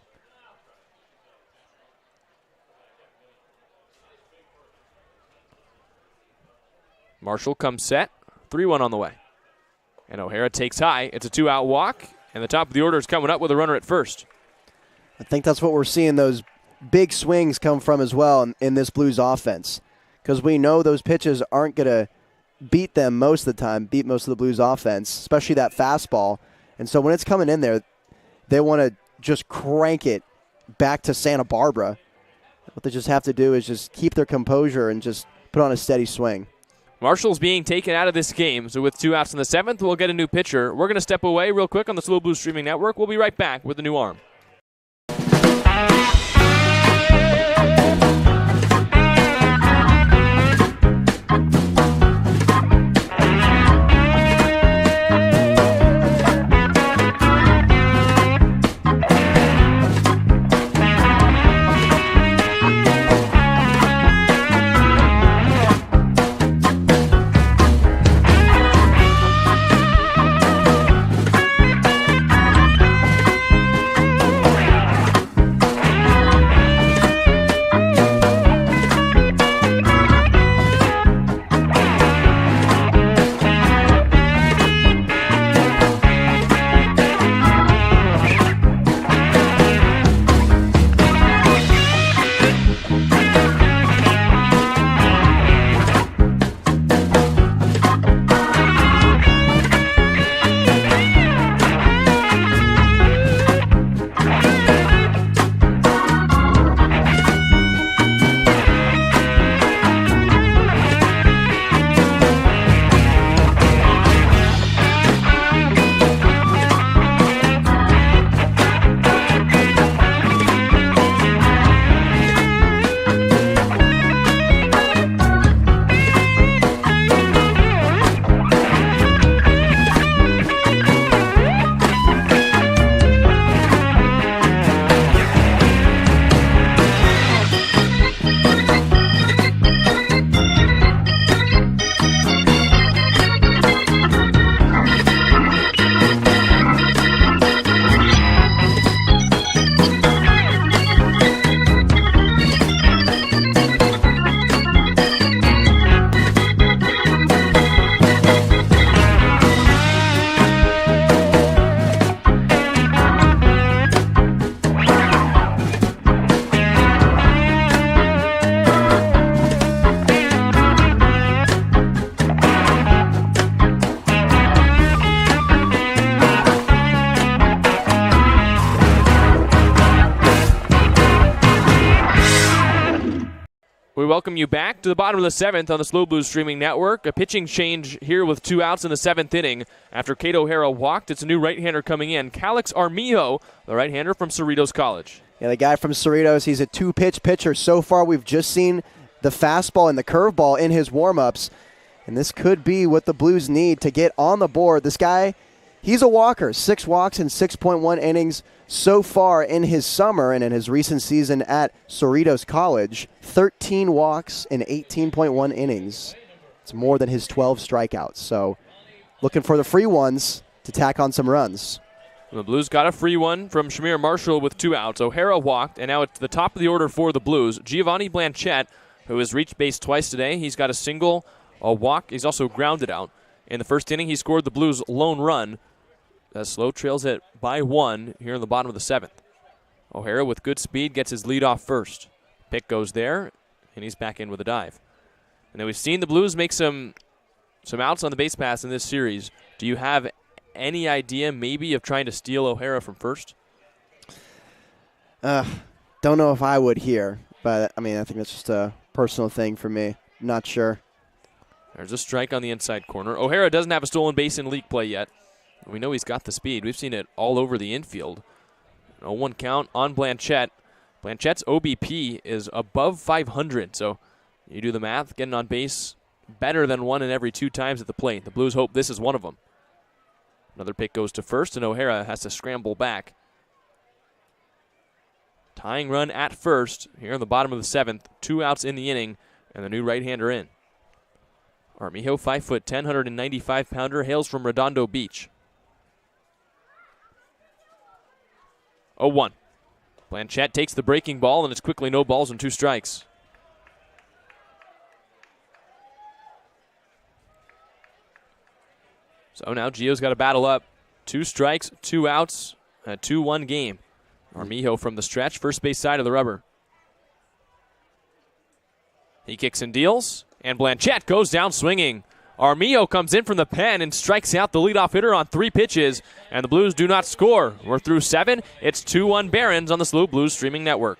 Marshall comes set, 3-1 on the way. And O'Hara takes high. It's a 2-out walk, and the top of the order is coming up with a runner at first. I think that's what we're seeing those big swings come from as well in this Blues offense, because we know those pitches aren't going to beat them most of the time, beat most of the Blues offense, especially that fastball. And so when it's coming in there, they want to just crank it back to Santa Barbara. What they just have to do is just keep their composure and just put on a steady swing. Marshall's being taken out of this game, so with 2 outs in the 7th, we'll get a new pitcher. We're going to step away real quick on the SLO Blues streaming network. We'll be right back with the new arm. We welcome you back to the bottom of the 7th on the SLO Blues streaming network. A pitching change here with 2 outs in the 7th inning. After Kate O'Hara walked, it's a new right-hander coming in. Calix Armijo, the right-hander from Cerritos College. Yeah, the guy from Cerritos, he's a 2-pitch pitcher. So far, we've just seen the fastball and the curveball in his warm-ups. And this could be what the Blues need to get on the board. This guy, he's a walker. 6 walks in 6.1 innings so far in his summer and in his recent season at Cerritos College. 13 walks in 18.1 innings. It's more than his 12 strikeouts. So looking for the free ones to tack on some runs. The Blues got a free one from Shamir Marshall with 2 outs. O'Hara walked, and now it's the top of the order for the Blues. Giovanni Blanchette, who has reached base twice today. He's got a single, a walk. He's also grounded out. In the first inning, he scored the Blues' lone run. As SLO trails it by 1 here in the bottom of the 7th. O'Hara with good speed gets his lead off first. Pick goes there, and he's back in with a dive. And then we've seen the Blues make some outs on the base pass in this series. Do you have any idea maybe of trying to steal O'Hara from first? Don't know if I would here, but I think that's just a personal thing for me. Not sure. There's a strike on the inside corner. O'Hara doesn't have a stolen base in league play yet. We know he's got the speed. We've seen it all over the infield. 0-1 count on Blanchette. Blanchette's OBP is above 500, so you do the math, getting on base better than 1 in every 2 times at the plate. The Blues hope this is one of them. Another pick goes to first, and O'Hara has to scramble back. Tying run at first here in the bottom of the 7th. 2 outs in the inning, and the new right-hander in. Armijo, 5'10", 195-pounder, hails from Redondo Beach. 0-1. Blanchette takes the breaking ball, and it's quickly no balls and 2 strikes. So now Gio's got to battle up. 2 strikes, 2 outs, a 2-1 game. Armijo from the stretch, first base side of the rubber. He kicks and deals, and Blanchette goes down swinging. Armijo comes in from the pen and strikes out the leadoff hitter on 3 pitches, and the Blues do not score. We're through 7. It's 2-1 Barons on the SLO Blues streaming network.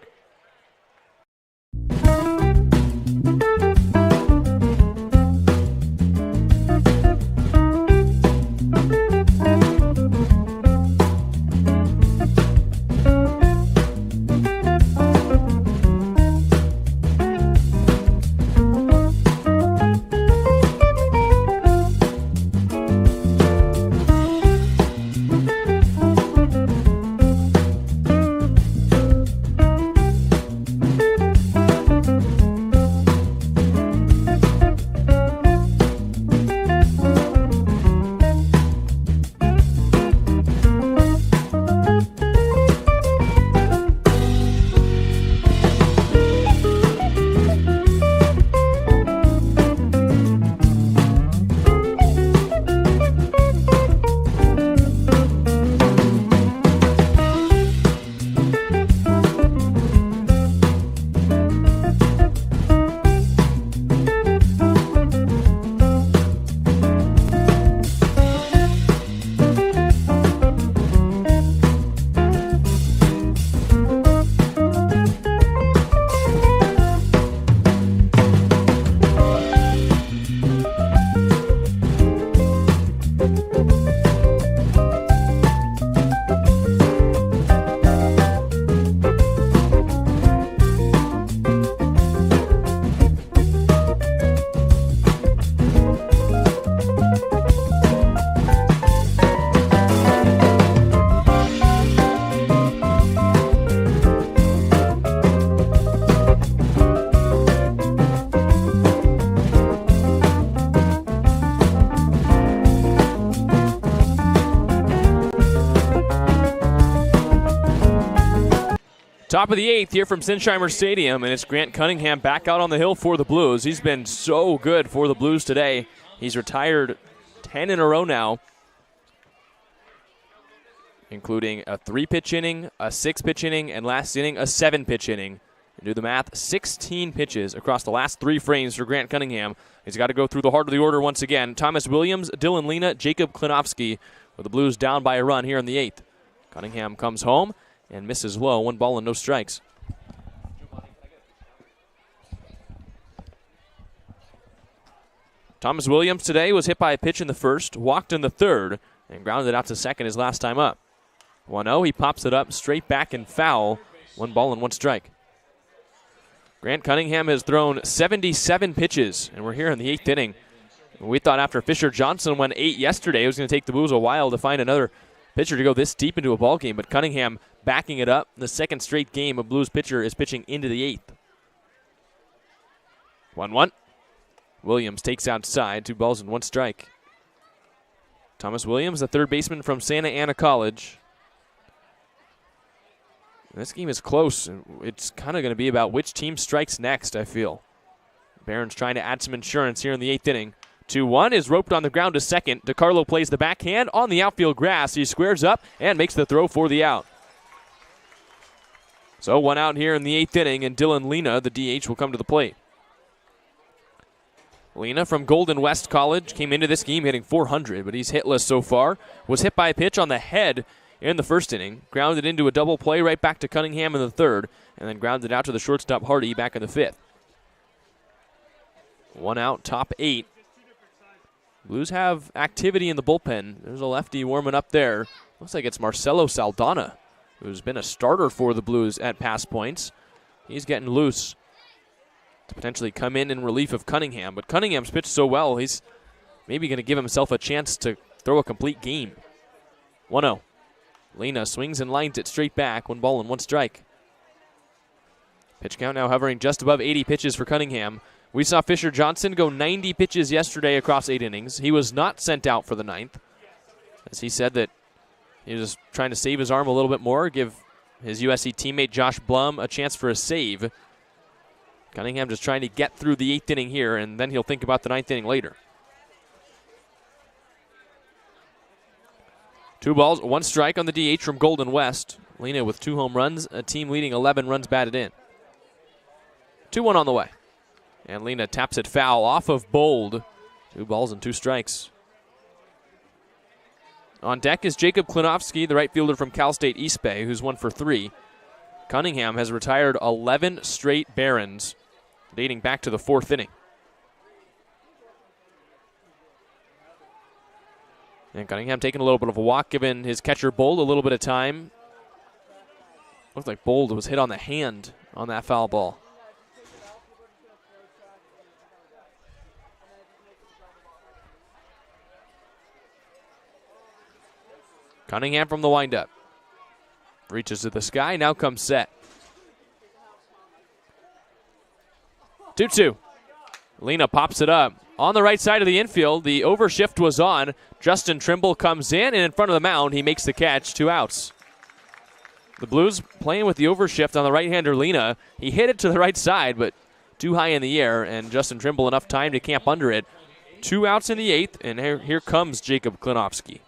Top of the 8th here from Sinsheimer Stadium, and it's Grant Cunningham back out on the hill for the Blues. He's been so good for the Blues today. He's retired 10 in a row now, including a 3-pitch inning, a 6-pitch inning, and last inning, a 7-pitch inning. And do the math, 16 pitches across the last 3 frames for Grant Cunningham. He's got to go through the heart of the order once again. Thomas Williams, Dylan Lena, Jacob Klinowski, with the Blues down by a run here in the 8th. Cunningham comes home and misses low, 1 ball and no strikes. Thomas Williams today was hit by a pitch in the first, walked in the third, and grounded out to second his last time up. 1-0, he pops it up straight back and foul. 1 ball and 1 strike. Grant Cunningham has thrown 77 pitches, and we're here in the 8th inning. We thought after Fisher Johnson went 8 yesterday, it was going to take the Blues a while to find another pitcher to go this deep into a ball game, but Cunningham backing it up. The second straight game a Blues pitcher is pitching into the 8th. 1-1. Williams takes outside, 2 balls and 1 strike. Thomas Williams, the third baseman from Santa Ana College. This game is close. It's kind of going to be about which team strikes next, I feel. Barron's trying to add some insurance here in the 8th inning. 2-1 is roped on the ground to second. DiCarlo plays the backhand on the outfield grass. He squares up and makes the throw for the out. So 1 out here in the 8th inning, and Dylan Lena, the DH, will come to the plate. Lena from Golden West College came into this game hitting .400, but he's hitless so far. Was hit by a pitch on the head in the first inning, grounded into a double play right back to Cunningham in the third, and then grounded out to the shortstop Hardy back in the 5th. 1 out, top 8. Blues have activity in the bullpen. There's a lefty warming up there. Looks like it's Marcelo Saldana, who's been a starter for the Blues at past points. He's getting loose to potentially come in relief of Cunningham, but Cunningham's pitched so well, he's maybe going to give himself a chance to throw a complete game. 1-0. Lena swings and lines it straight back. 1 ball and 1 strike. Pitch count now hovering just above 80 pitches for Cunningham. We saw Fisher Johnson go 90 pitches yesterday across 8 innings. He was not sent out for the 9th, as he said that he was trying to save his arm a little bit more, give his USC teammate Josh Blum a chance for a save. Cunningham just trying to get through the 8th inning here, and then he'll think about the 9th inning later. 2 balls, 1 strike on the DH from Golden West. Lena with 2 home runs, a team leading 11 runs batted in. 2-1 on the way. And Lena taps it foul off of Bold. 2 balls and 2 strikes. On deck is Jacob Klinowski, the right fielder from Cal State East Bay, who's 1 for 3. Cunningham has retired 11 straight Barons, dating back to the 4th inning. And Cunningham taking a little bit of a walk, giving his catcher Bold a little bit of time. Looked like Bold was hit on the hand on that foul ball. Cunningham from the windup. Reaches to the sky, now comes set. 2-2. Lena pops it up. On the right side of the infield, the overshift was on. Justin Trimble comes in, and in front of the mound, he makes the catch. 2 outs. The Blues playing with the overshift on the right-hander Lena. He hit it to the right side, but too high in the air, and Justin Trimble enough time to camp under it. 2 outs in the 8th, and here comes Jacob Klinowski.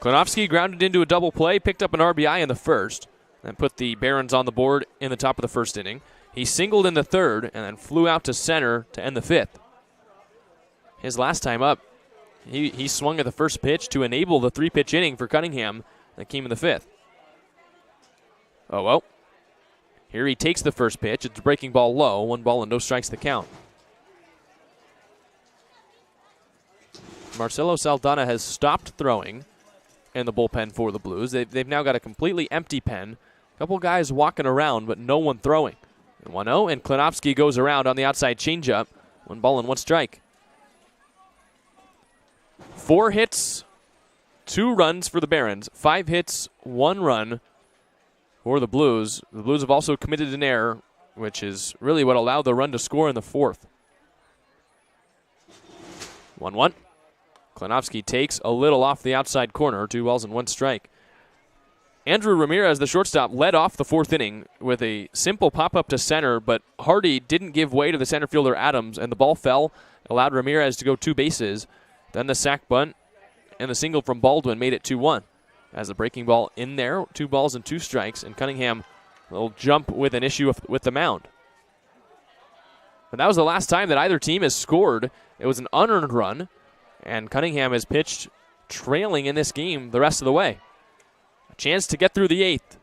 Klinowski grounded into a double play, picked up an RBI in the first, and put the Barons on the board in the top of the first inning. He singled in the third and then flew out to center to end the 5th. His last time up, he swung at the first pitch to enable the 3-pitch inning for Cunningham that came in the 5th. Oh, well. Here he takes the first pitch. It's a breaking ball low. 1 ball and no strikes the count. Marcelo Saldana has stopped throwing in the bullpen for the Blues. They've now got a completely empty pen. A couple guys walking around, but no one throwing. 1-0, and Klinowski goes around on the outside changeup. 1 ball and 1 strike. 4 hits, 2 runs for the Barons. 5 hits, 1 run for the Blues. The Blues have also committed an error, which is really what allowed the run to score in the 4th. 1-1. Klinowski takes a little off the outside corner. 2 balls and 1 strike. Andrew Ramirez, the shortstop, led off the 4th inning with a simple pop-up to center, but Hardy didn't give way to the center fielder Adams, and the ball fell, allowed Ramirez to go 2 bases. Then the sac bunt and the single from Baldwin made it 2-1. As the breaking ball in there, 2 balls and 2 strikes, and Cunningham will jump with an issue with the mound. But that was the last time that either team has scored. It was an unearned run, and Cunningham has pitched trailing in this game the rest of the way. A chance to get through the 8th.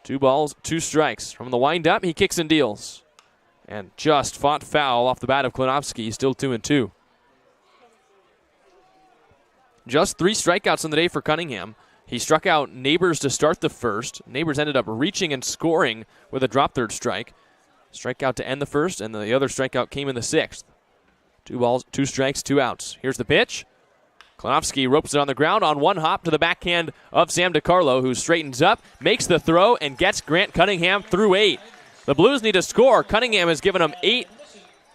2 balls, 2 strikes. From the windup, he kicks and deals. And just fought foul off the bat of Klinowski, still 2-2. Just 3 strikeouts on the day for Cunningham. He struck out Neighbors to start the first. Neighbors ended up reaching and scoring with a drop third strike. Strikeout to end the first, and the other strikeout came in the 6th. 2 balls, 2 strikes, 2 outs. Here's the pitch. Klinowski ropes it on the ground on one hop to the backhand of Sam DiCarlo, who straightens up, makes the throw, and gets Grant Cunningham through 8. The Blues need to score. Cunningham has given them 8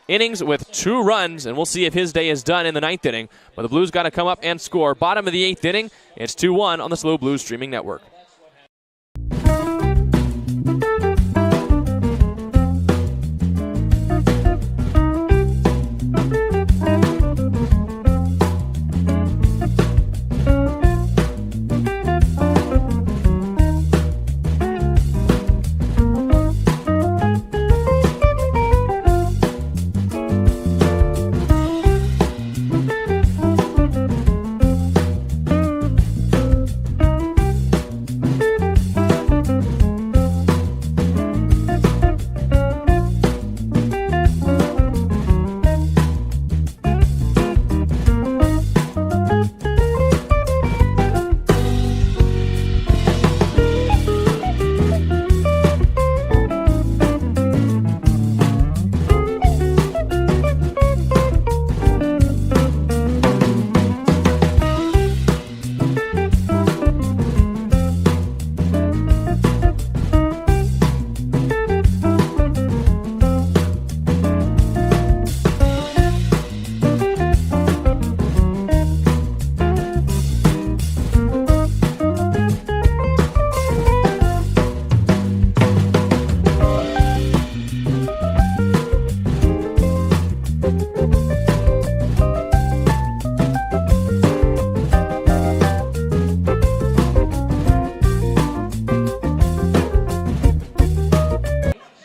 innings with 2 runs, and we'll see if his day is done in the 9th inning. But the Blues got to come up and score. Bottom of the 8th inning, it's 2-1 on the SLO Blues streaming network.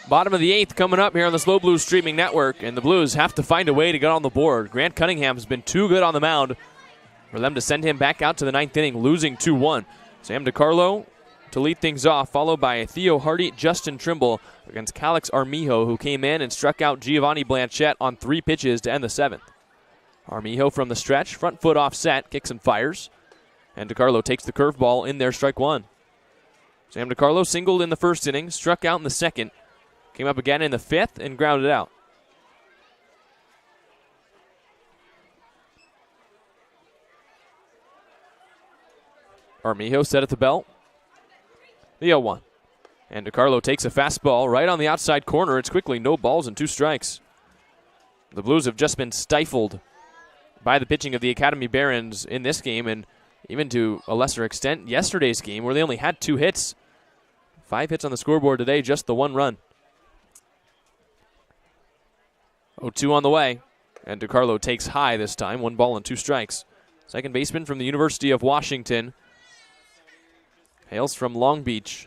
Bottom of the 8th coming up here on the SLO Blues streaming network, and the Blues have to find a way to get on the board. Grant Cunningham has been too good on the mound for them to send him back out to the 9th inning, losing 2-1. Sam DiCarlo to lead things off, followed by Theo Hardy, Justin Trimble against Calix Armijo, who came in and struck out Giovanni Blanchette on 3 pitches to end the 7th. Armijo from the stretch, front foot offset, kicks and fires, and DiCarlo takes the curveball in there, strike 1. Sam DiCarlo singled in the 1st inning, struck out in the 2nd, came up again in the 5th and grounded out. Armijo set at the belt. The 0-1. And DiCarlo takes a fastball right on the outside corner. It's quickly no balls and 2 strikes. The Blues have just been stifled by the pitching of the Academy Barons in this game, and even to a lesser extent yesterday's game, where they only had 2 hits. 5 hits on the scoreboard today, just the 1 run. 0-2 on the way, and DiCarlo takes high this time, 1 ball and 2 strikes. Second baseman from the University of Washington, hails from Long Beach,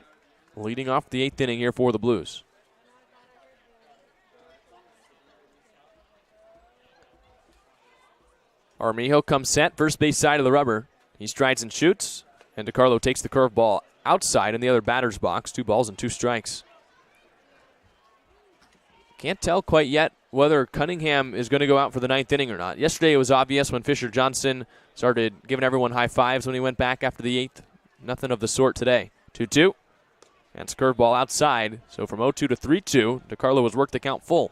leading off the 8th inning here for the Blues. Armijo comes set, first base side of the rubber. He strides and shoots, and DiCarlo takes the curveball outside in the other batter's box, 2 balls and 2 strikes. Can't tell quite yet whether Cunningham is going to go out for the 9th inning or not. Yesterday it was obvious when Fisher Johnson started giving everyone high fives when he went back after the 8th. Nothing of the sort today. 2-2. And it's curveball outside. So from 0-2 to 3-2, DiCarlo has worked the count full.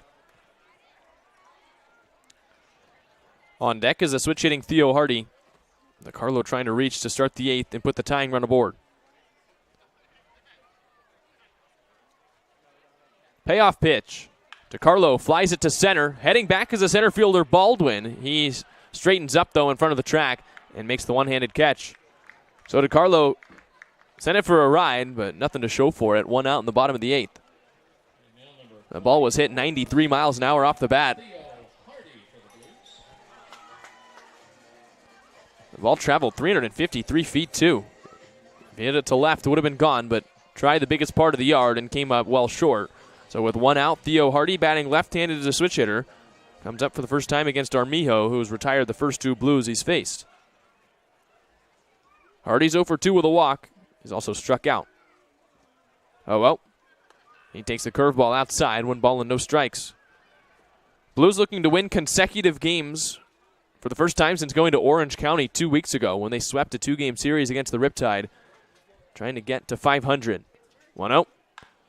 On deck is a switch-hitting Theo Hardy. DiCarlo trying to reach to start the 8th and put the tying run aboard. Payoff pitch. DiCarlo flies it to center. Heading back is the center fielder Baldwin. He straightens up, though, in front of the track and makes the one-handed catch. So DiCarlo sent it for a ride, but nothing to show for it. 1 out in the bottom of the 8th. The ball was hit 93 miles an hour off the bat. The ball traveled 353 feet, too. If he hit it to left, it would have been gone, but tried the biggest part of the yard and came up well short. So with 1 out, Theo Hardy batting left-handed as a switch hitter. Comes up for the first time against Armijo, who's retired the first 2 Blues he's faced. Hardy's 0 for 2 with a walk. He's also struck out. Oh, well. He takes the curveball outside, 1 ball and no strikes. Blues looking to win consecutive games for the first time since going to Orange County 2 weeks ago when they swept a 2-game series against the Riptide, trying to get to 500. 1-0.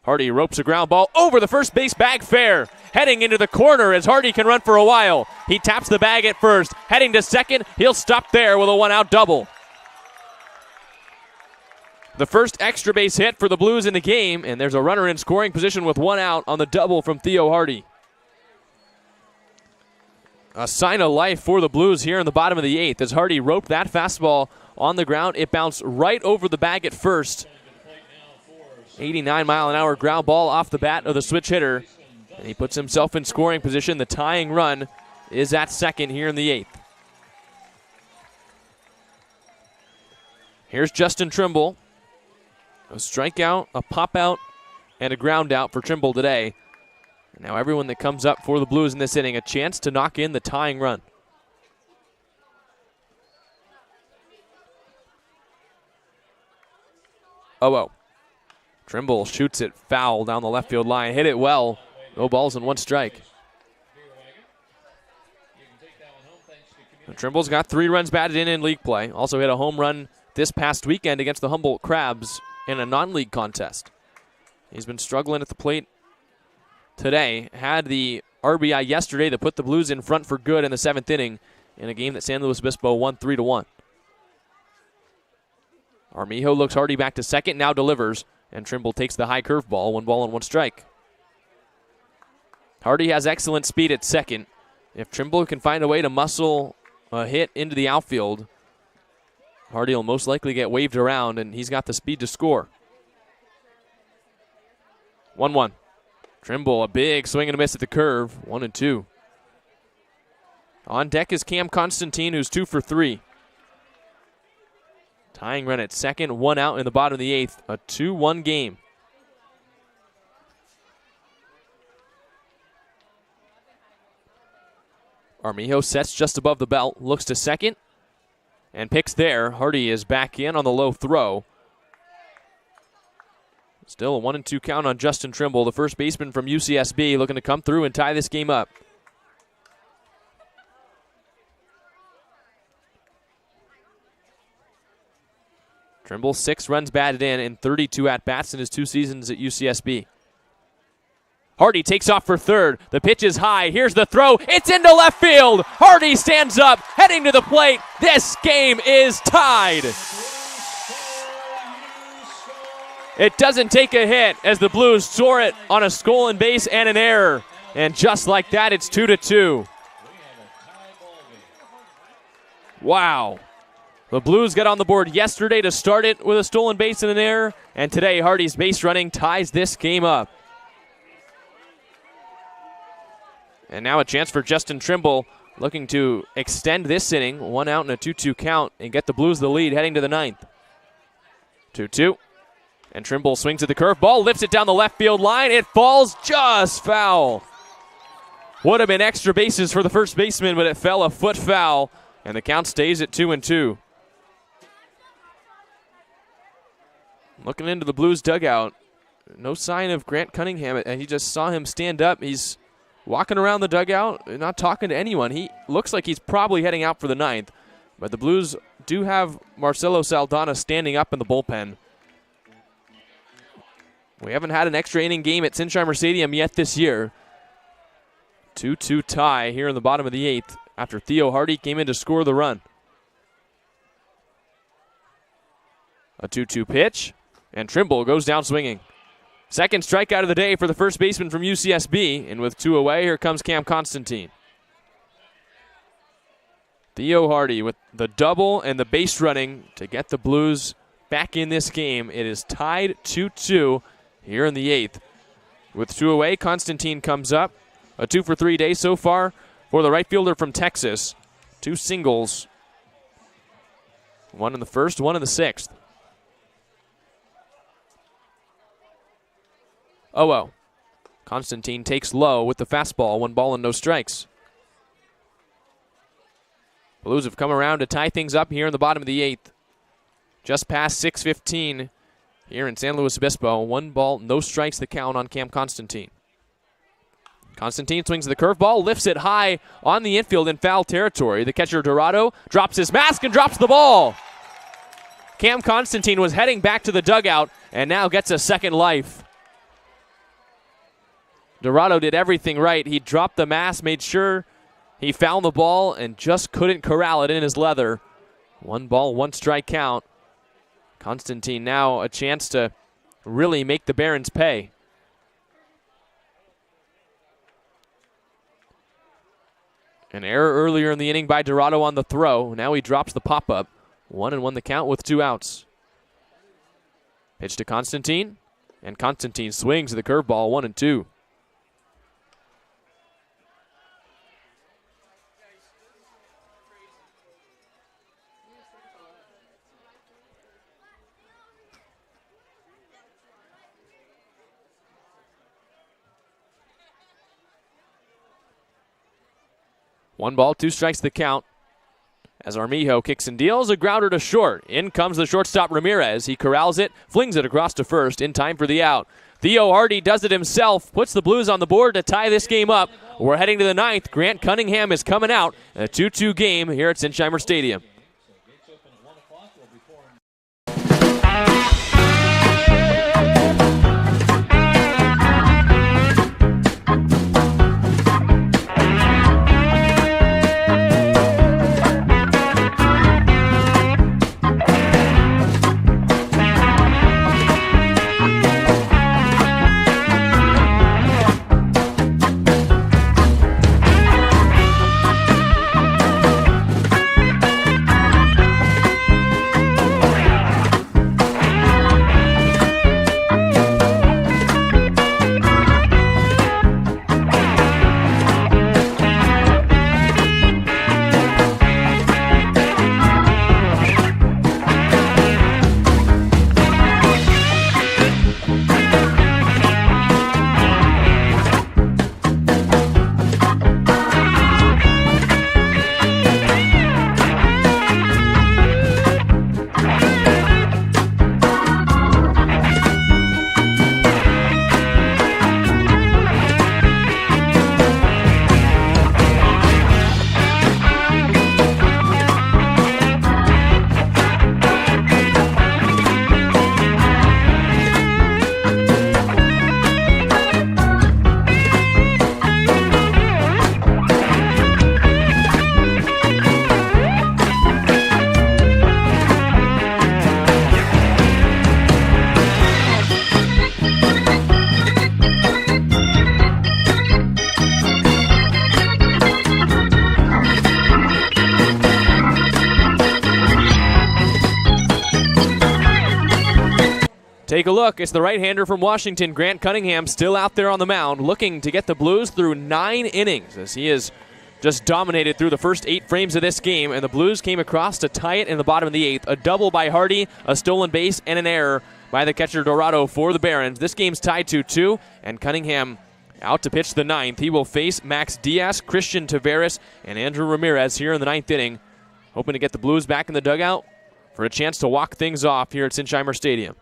Hardy ropes a ground ball over the first base bag fair. Heading into the corner as Hardy can run for a while. He taps the bag at first. Heading to second. He'll stop there with a 1-out double. The first extra base hit for the Blues in the game, and there's a runner in scoring position with 1 out on the double from Theo Hardy. A sign of life for the Blues here in the bottom of the 8th as Hardy roped that fastball on the ground. It bounced right over the bag at first. 89-mile-an-hour ground ball off the bat of the switch hitter, and he puts himself in scoring position. The tying run is at second here in the 8th. Here's Justin Trimble. A strikeout, a pop-out, and a ground out for Trimble today. And now everyone that comes up for the Blues in this inning, a chance to knock in the tying run. Oh. Trimble shoots it foul down the left field line. Hit it well. No balls and 1 strike. Trimble's got 3 runs batted in league play. Also hit a home run this past weekend against the Humboldt Crabs in a non-league contest. He's been struggling at the plate today. Had the RBI yesterday that put the Blues in front for good in the 7th inning in a game that San Luis Obispo won 3-1. Armijo looks Hardy back to second, now delivers, and Trimble takes the high curveball, 1 ball and 1 strike. Hardy has excellent speed at second. If Trimble can find a way to muscle a hit into the outfield, Hardy will most likely get waved around, and he's got the speed to score. 1-1. Trimble, a big swing and a miss at the curve, 1-2. On deck is Cam Constantine, who's 2 for 3. Tying run at second, 1 out in the bottom of the 8th, a 2-1 game. Armijo sets just above the belt, looks to second, and picks there. Hardy is back in on the low throw. Still a 1-2 count on Justin Trimble, the first baseman from UCSB, looking to come through and tie this game up. Trimble 6 runs batted in 32 at-bats in his 2 seasons at UCSB. Hardy takes off for third. The pitch is high. Here's the throw. It's into left field. Hardy stands up, heading to the plate. This game is tied. It doesn't take a hit as the Blues soar it on a stolen base and an error. And just like that, it's 2-2. Wow. The Blues got on the board yesterday to start it with a stolen base and an error. And today, Hardy's base running ties this game up. And now a chance for Justin Trimble, looking to extend this inning, 1 out and a 2-2 count, and get the Blues the lead heading to the 9th. 2-2. And Trimble swings at the curveball, lifts it down the left field line. It falls just foul. Would have been extra bases for the first baseman, but it fell a foot foul, and the count stays at 2-2. Looking into the Blues dugout, no sign of Grant Cunningham. He just saw him stand up. He's walking around the dugout, not talking to anyone. He looks like he's probably heading out for the 9th, but the Blues do have Marcelo Saldana standing up in the bullpen. We haven't had an extra inning game at Sinsheimer Stadium yet this year. 2-2 tie here in the bottom of the 8th after Theo Hardy came in to score the run. A 2-2 pitch, and Trimble goes down swinging. Second strikeout of the day for the first baseman from UCSB, and with 2 away, here comes Cam Constantine. Theo Hardy with the double and the base running to get the Blues back in this game. It is tied 2-2 here in the 8th. With 2 away, Constantine comes up. A 2 for 3 day so far for the right fielder from Texas. 2 singles. 1 in the first, 1 in the 6th. Oh. Constantine takes low with the fastball, 1 ball and no strikes. Blues have come around to tie things up here in the bottom of the 8th. Just past 6:15 here in San Luis Obispo. 1 ball, no strikes the count on Cam Constantine. Constantine swings the curveball, lifts it high on the infield in foul territory. The catcher, Dorado, drops his mask and drops the ball. Cam Constantine was heading back to the dugout and now gets a second life. Dorado did everything right. He dropped the mask, made sure he found the ball, and just couldn't corral it in his leather. 1 ball, 1 strike count. Constantine now a chance to really make the Barons pay. An error earlier in the inning by Dorado on the throw. Now he drops the pop-up. 1-1 the count with 2 outs. Pitch to Constantine, and Constantine swings the curveball, 1-2. One ball, 2 strikes the count. As Armijo kicks and deals, a grounder to short. In comes the shortstop Ramirez. He corrals it, flings it across to first in time for the out. Theo Hardy does it himself, puts the Blues on the board to tie this game up. We're heading to the 9th. Grant Cunningham is coming out. A 2-2 game here at Sinsheimer Stadium. Take a look. It's the right-hander from Washington, Grant Cunningham, still out there on the mound, looking to get the Blues through 9 innings as he has just dominated through the first 8 frames of this game, and the Blues came across to tie it in the bottom of the 8th. A double by Hardy, a stolen base, and an error by the catcher Dorado for the Barons. This game's tied 2-2, and Cunningham out to pitch the 9th. He will face Max Diaz, Christian Taveras, and Andrew Ramirez here in the 9th inning, hoping to get the Blues back in the dugout for a chance to walk things off here at Sinsheimer Stadium.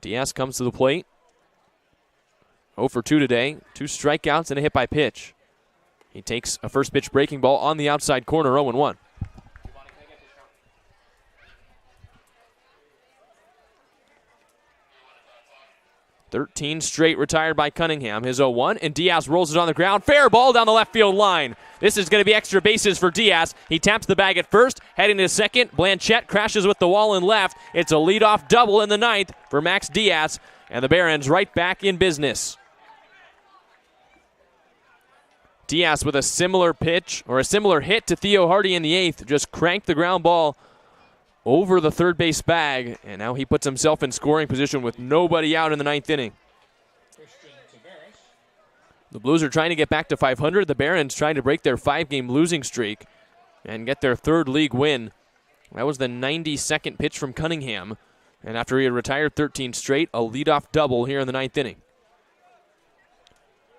Diaz comes to the plate. 0 for 2 today. 2 strikeouts and a hit by pitch. He takes a first pitch breaking ball on the outside corner, 0-1. 13 straight retired by Cunningham. His 0-1, and Diaz rolls it on the ground. Fair ball down the left field line. This is going to be extra bases for Diaz. He taps the bag at first, heading to second. Blanchette crashes with the wall in left. It's a leadoff double in the 9th for Max Diaz, and the Barons right back in business. Diaz with a similar pitch, or a similar hit to Theo Hardy in the 8th, just cranked the ground ball over the third base bag, and now he puts himself in scoring position with nobody out in the 9th inning. The Blues are trying to get back to 500. The Barons trying to break their 5-game losing streak and get their 3rd league win. That was the 92nd pitch from Cunningham, and after he had retired 13 straight, a leadoff double here in the 9th inning.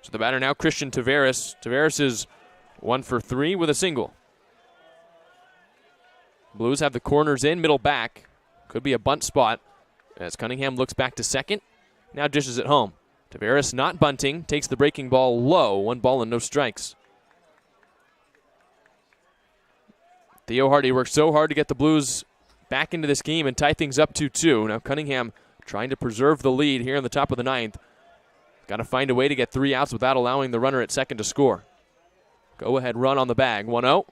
So the batter now, Christian Taveras. Taveras is 1 for 3 with a single. Blues have the corners in, middle back. Could be a bunt spot as Cunningham looks back to second. Now dishes it home. Taveras not bunting, takes the breaking ball low. 1 ball and no strikes. Theo Hardy worked so hard to get the Blues back into this game and tie things up 2-2. Now Cunningham trying to preserve the lead here in the top of the 9th. Got to find a way to get 3 outs without allowing the runner at second to score. Go-ahead run on the bag, 1-0.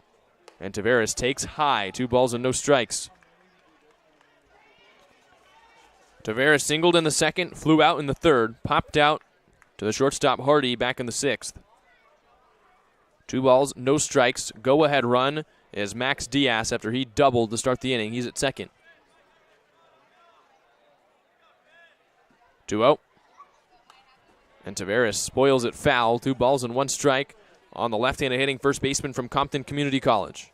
And Taveras takes high, 2 balls and no strikes. Taveras singled in the second, flew out in the third, popped out to the shortstop Hardy back in the 6th. 2 balls, no strikes. Go-ahead run is Max Diaz after he doubled to start the inning. He's at second. 2-0. And Taveras spoils it foul. 2 balls and 1 strike on the left-handed hitting first baseman from Compton Community College.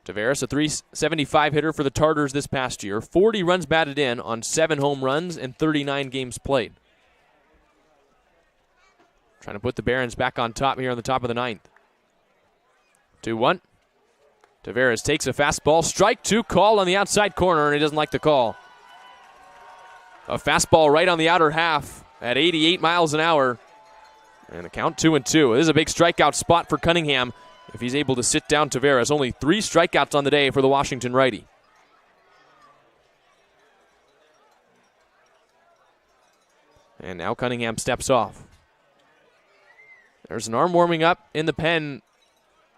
Taveras, a .375 hitter for the Tartars this past year. 40 runs batted in on 7 home runs and 39 games played. Trying to put the Barons back on top here on the top of the 9th. 2-1. Taveras takes a fastball. Strike 2 call on the outside corner, and he doesn't like the call. A fastball right on the outer half at 88 miles an hour. And the count 2-2. This is a big strikeout spot for Cunningham if he's able to sit down Taveras. Only 3 strikeouts on the day for the Washington righty. And now Cunningham steps off. There's an arm warming up in the pen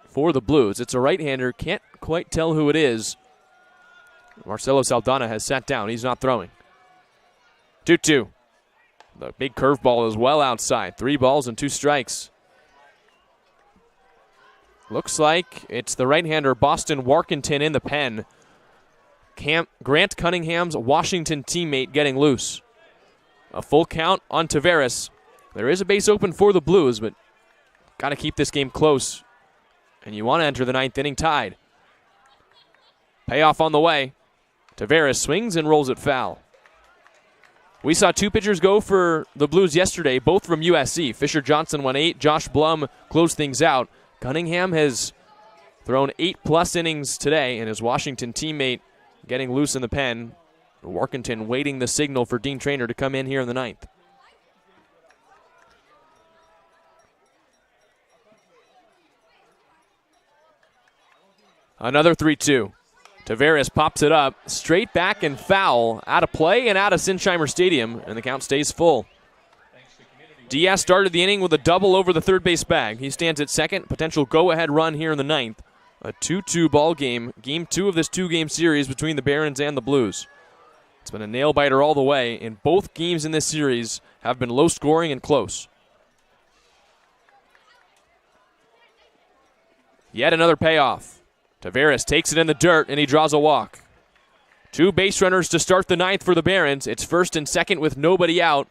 for the Blues. It's a right-hander. Can't quite tell who it is. Marcelo Saldana has sat down. He's not throwing. 2-2. The big curveball is well outside. 3 balls and 2 strikes. Looks like it's the right-hander Boston Warkentin in the pen. Grant Cunningham's Washington teammate getting loose. A full count on Taveras. There is a base open for the Blues, but got to keep this game close. And you want to enter the 9th inning tied. Payoff on the way. Taveras swings and rolls it foul. We saw 2 pitchers go for the Blues yesterday, both from USC. Fisher Johnson went 8. Josh Blum closed things out. Cunningham has thrown 8+ innings today, and his Washington teammate getting loose in the pen. Warkentin waiting the signal for Dean Traynor to come in here in the 9th. Another 3-2. Taveras pops it up, straight back and foul, out of play and out of Sinsheimer Stadium, and the count stays full. Diaz started the inning with a double over the third base bag. He stands at second, potential go-ahead run here in the 9th. A 2-2 ball game, game 2 of this 2-game series between the Barons and the Blues. It's been a nail-biter all the way, and both games in this series have been low-scoring and close. Yet another payoff. Taveras takes it in the dirt, and he draws a walk. 2 base runners to start the 9th for the Barons. It's first and second with nobody out.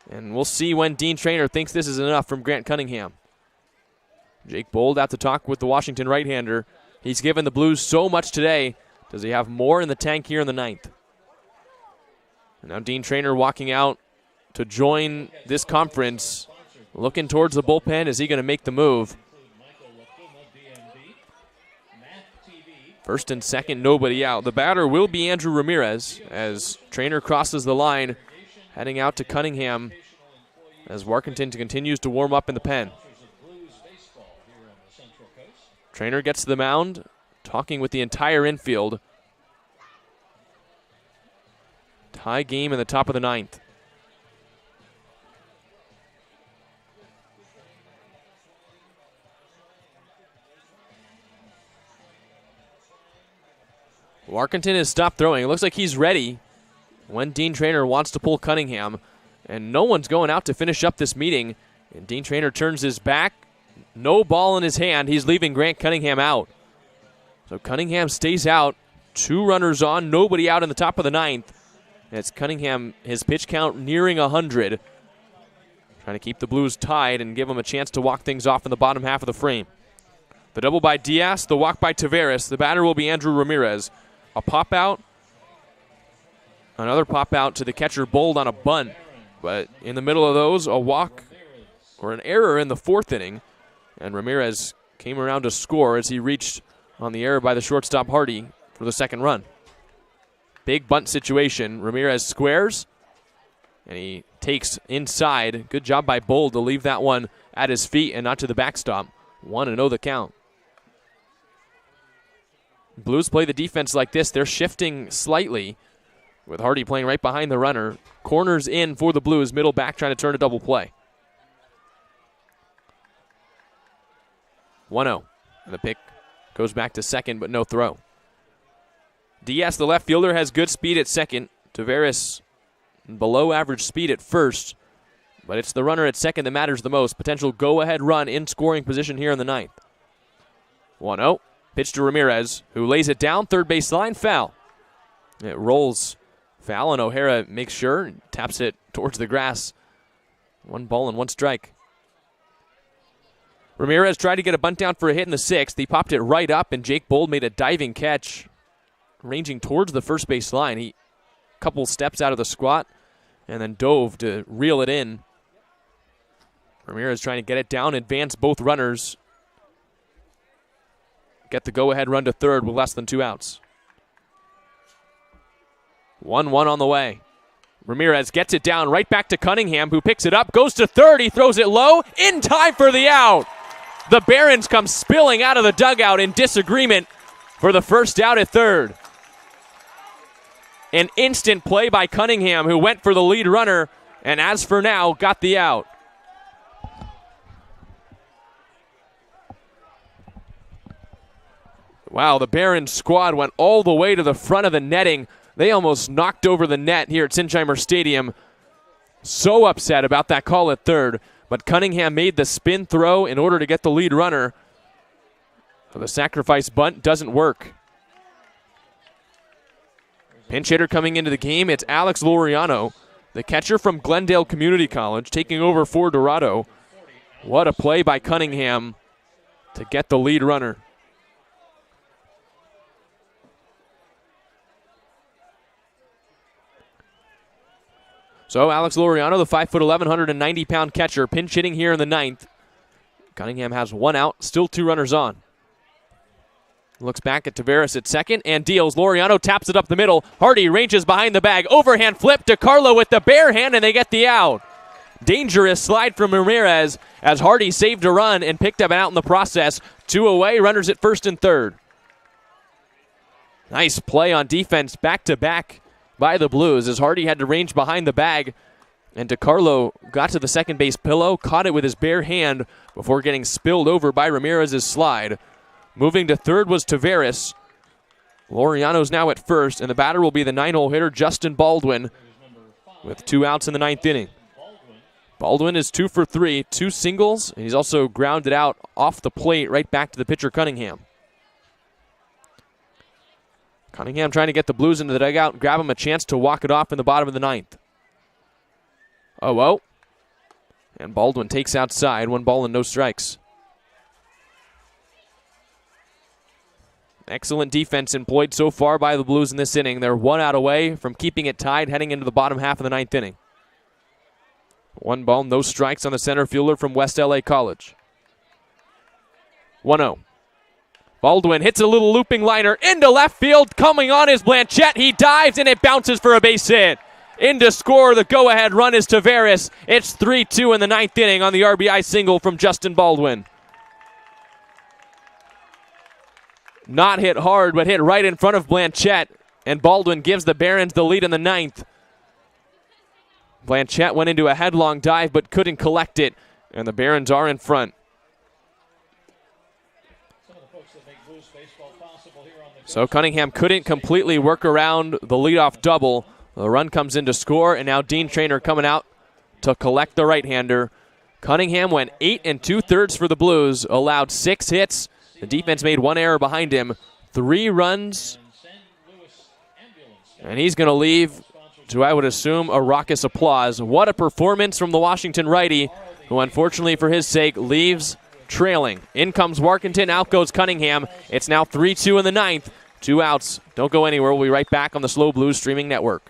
And we'll see when Dean Traynor thinks this is enough from Grant Cunningham. Jake Bold out to talk with the Washington right-hander. He's given the Blues so much today. Does he have more in the tank here in the 9th? And now Dean Traynor walking out to join this conference. Looking towards the bullpen. Is he going to make the move? First and second, nobody out. The batter will be Andrew Ramirez as Traynor crosses the line, heading out to Cunningham as Warkentin continues to warm up in the pen. Traynor gets to the mound, talking with the entire infield. Tie game in the top of the 9th. Warkentin has stopped throwing. It looks like he's ready when Dean Traynor wants to pull Cunningham. And no one's going out to finish up this meeting. And Dean Traynor turns his back. No ball in his hand. He's leaving Grant Cunningham out. So Cunningham stays out. 2 runners on, nobody out in the top of the 9th. And it's Cunningham, his pitch count nearing 100. Trying to keep the Blues tied and give them a chance to walk things off in the bottom half of the frame. The double by Diaz, the walk by Taveras. The batter will be Andrew Ramirez. A pop out. Another pop out to the catcher Bold on a bunt. But in the middle of those, a walk or an error in the 4th inning, and Ramirez came around to score as he reached on the error by the shortstop Hardy for the 2nd run. Big bunt situation. Ramirez squares, and he takes inside. Good job by Bold to leave that one at his feet and not to the backstop. 1-0 the count. Blues play the defense like this. They're shifting slightly with Hardy playing right behind the runner. Corners in for the Blues. Middle back trying to turn a double play. 1-0. And the pick goes back to second, but no throw. Diaz, the left fielder, has good speed at second. Taveras, below average speed at first. But it's the runner at second that matters the most. Potential go-ahead run in scoring position here in the 9th. 1-0. Pitch to Ramirez, who lays it down. Third base line, foul. It rolls foul, and O'Hara makes sure, taps it towards the grass. 1 ball and 1 strike. Ramirez tried to get a bunt down for a hit in the 6th. He popped it right up, and Jake Bold made a diving catch, ranging towards the first base line. He couple steps out of the squat and then dove to reel it in. Ramirez trying to get it down, advance both runners. Get the go-ahead run to third with less than 2 outs. 1-1 on the way. Ramirez gets it down right back to Cunningham, who picks it up, goes to third. He throws it low in time for the out. The Barons come spilling out of the dugout in disagreement for the first out at third. An instant play by Cunningham, who went for the lead runner, and as for now, got the out. Wow, the Barons squad went all the way to the front of the netting. They almost knocked over the net here at Sinsheimer Stadium. So upset about that call at third, but Cunningham made the spin throw in order to get the lead runner. The sacrifice bunt doesn't work. Pinch hitter coming into the game, it's Alex Laureano, the catcher from Glendale Community College, taking over for Dorado. What a play by Cunningham to get the lead runner. So Alex Laureano, the 5'11", 190-pound catcher, pinch hitting here in the 9th. Cunningham has 1 out, still 2 runners on. Looks back at Taveras at second and deals. Laureano taps it up the middle. Hardy ranges behind the bag. Overhand flip to Carlo with the bare hand, and they get the out. Dangerous slide from Ramirez as Hardy saved a run and picked up an out in the process. 2 away, runners at first and third. Nice play on defense, back-to-back by the Blues as Hardy had to range behind the bag, and DeCarlo got to the second base pillow, caught it with his bare hand before getting spilled over by Ramirez's slide. Moving to third was Taveras. Laureano's now at first, and the batter will be the 9-hole hitter Justin Baldwin with 2 outs in the 9th inning. Baldwin is 2 for 3, 2 singles, and he's also grounded out off the plate right back to the pitcher Cunningham. Cunningham trying to get the Blues into the dugout and grab him a chance to walk it off in the bottom of the 9th. 0-0. And Baldwin takes outside, 1 ball and no strikes. Excellent defense employed so far by the Blues in this inning. They're 1 out away from keeping it tied heading into the bottom half of the 9th inning. 1 ball, no strikes on the center fielder from West LA College. 1-0. Baldwin hits a little looping liner into left field. Coming on is Blanchette. He dives and it bounces for a base hit. In to score, the go-ahead run is Taveras. It's 3-2 in the 9th inning on the RBI single from Justin Baldwin. Not hit hard, but hit right in front of Blanchette. And Baldwin gives the Barons the lead in the 9th. Blanchette went into a headlong dive but couldn't collect it. And the Barons are in front. So Cunningham couldn't completely work around the leadoff double. The run comes in to score, and now Dean Traynor coming out to collect the right-hander. Cunningham went 8 2/3 for the Blues, allowed 6 hits. The defense made 1 error behind him, 3 runs, and he's going to leave to, I would assume, a raucous applause. What a performance from the Washington righty, who unfortunately for his sake leaves trailing. In comes Warkentin, out goes Cunningham. It's now 3-2 in the 9th. 2 outs. Don't go anywhere. We'll be right back on the SLO Blues streaming network.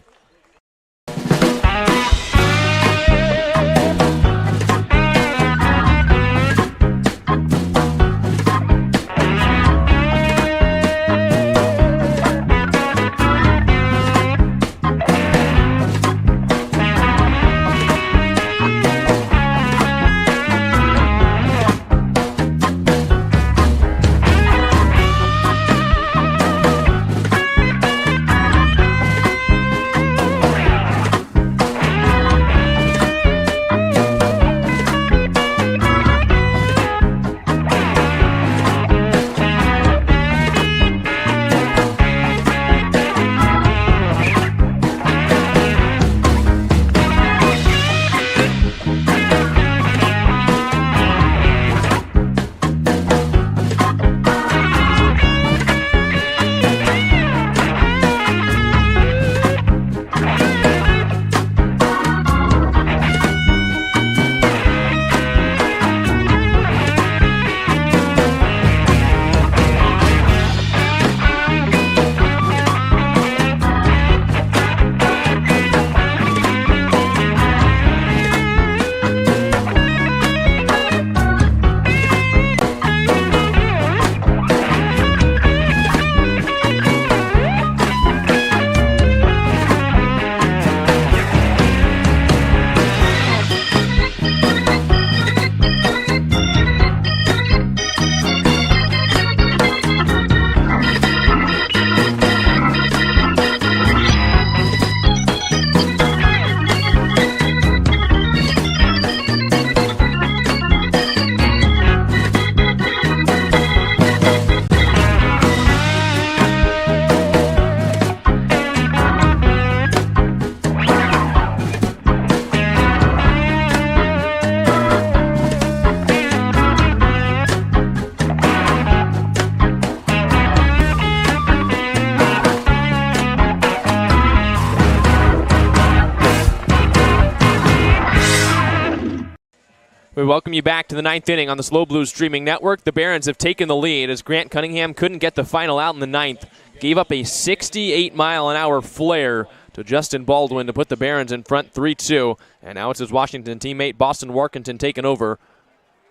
We welcome you back to the 9th inning on the SLO Blues streaming network. The Barons have taken the lead as Grant Cunningham couldn't get the final out in the 9th. Gave up a 68-mile-an-hour flare to Justin Baldwin to put the Barons in front 3-2. And now it's his Washington teammate Boston Warkentin taking over.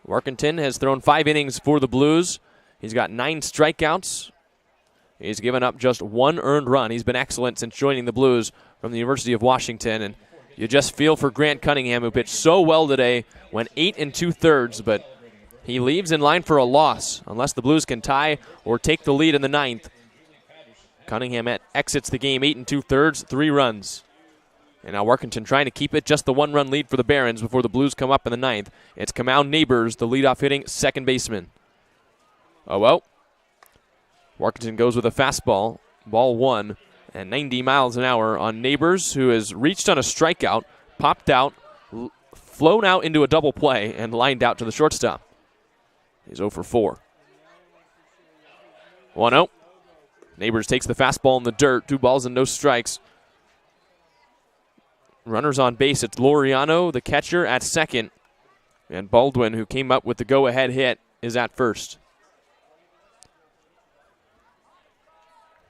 Warkentin has thrown 5 innings for the Blues. He's got 9 strikeouts. He's given up just 1 earned run. He's been excellent since joining the Blues from the University of Washington. And you just feel for Grant Cunningham, who pitched so well today, went 8 2/3, but he leaves in line for a loss unless the Blues can tie or take the lead in the 9th. Cunningham exits the game 8 2/3, 3 runs. And now Warkentin trying to keep it just the 1-run lead for the Barons before the Blues come up in the 9th. It's Kamau Neighbors, the leadoff hitting second baseman. Oh well. Warkentin goes with a fastball, ball 1. And 90 miles an hour on Neighbors, who has reached on a strikeout, popped out, flown out into a double play, and lined out to the shortstop. He's 0 for 4. 1-0. Neighbors takes the fastball in the dirt, 2 balls and no strikes. Runners on base, it's Laureano, the catcher, at second. And Baldwin, who came up with the go-ahead hit, is at first.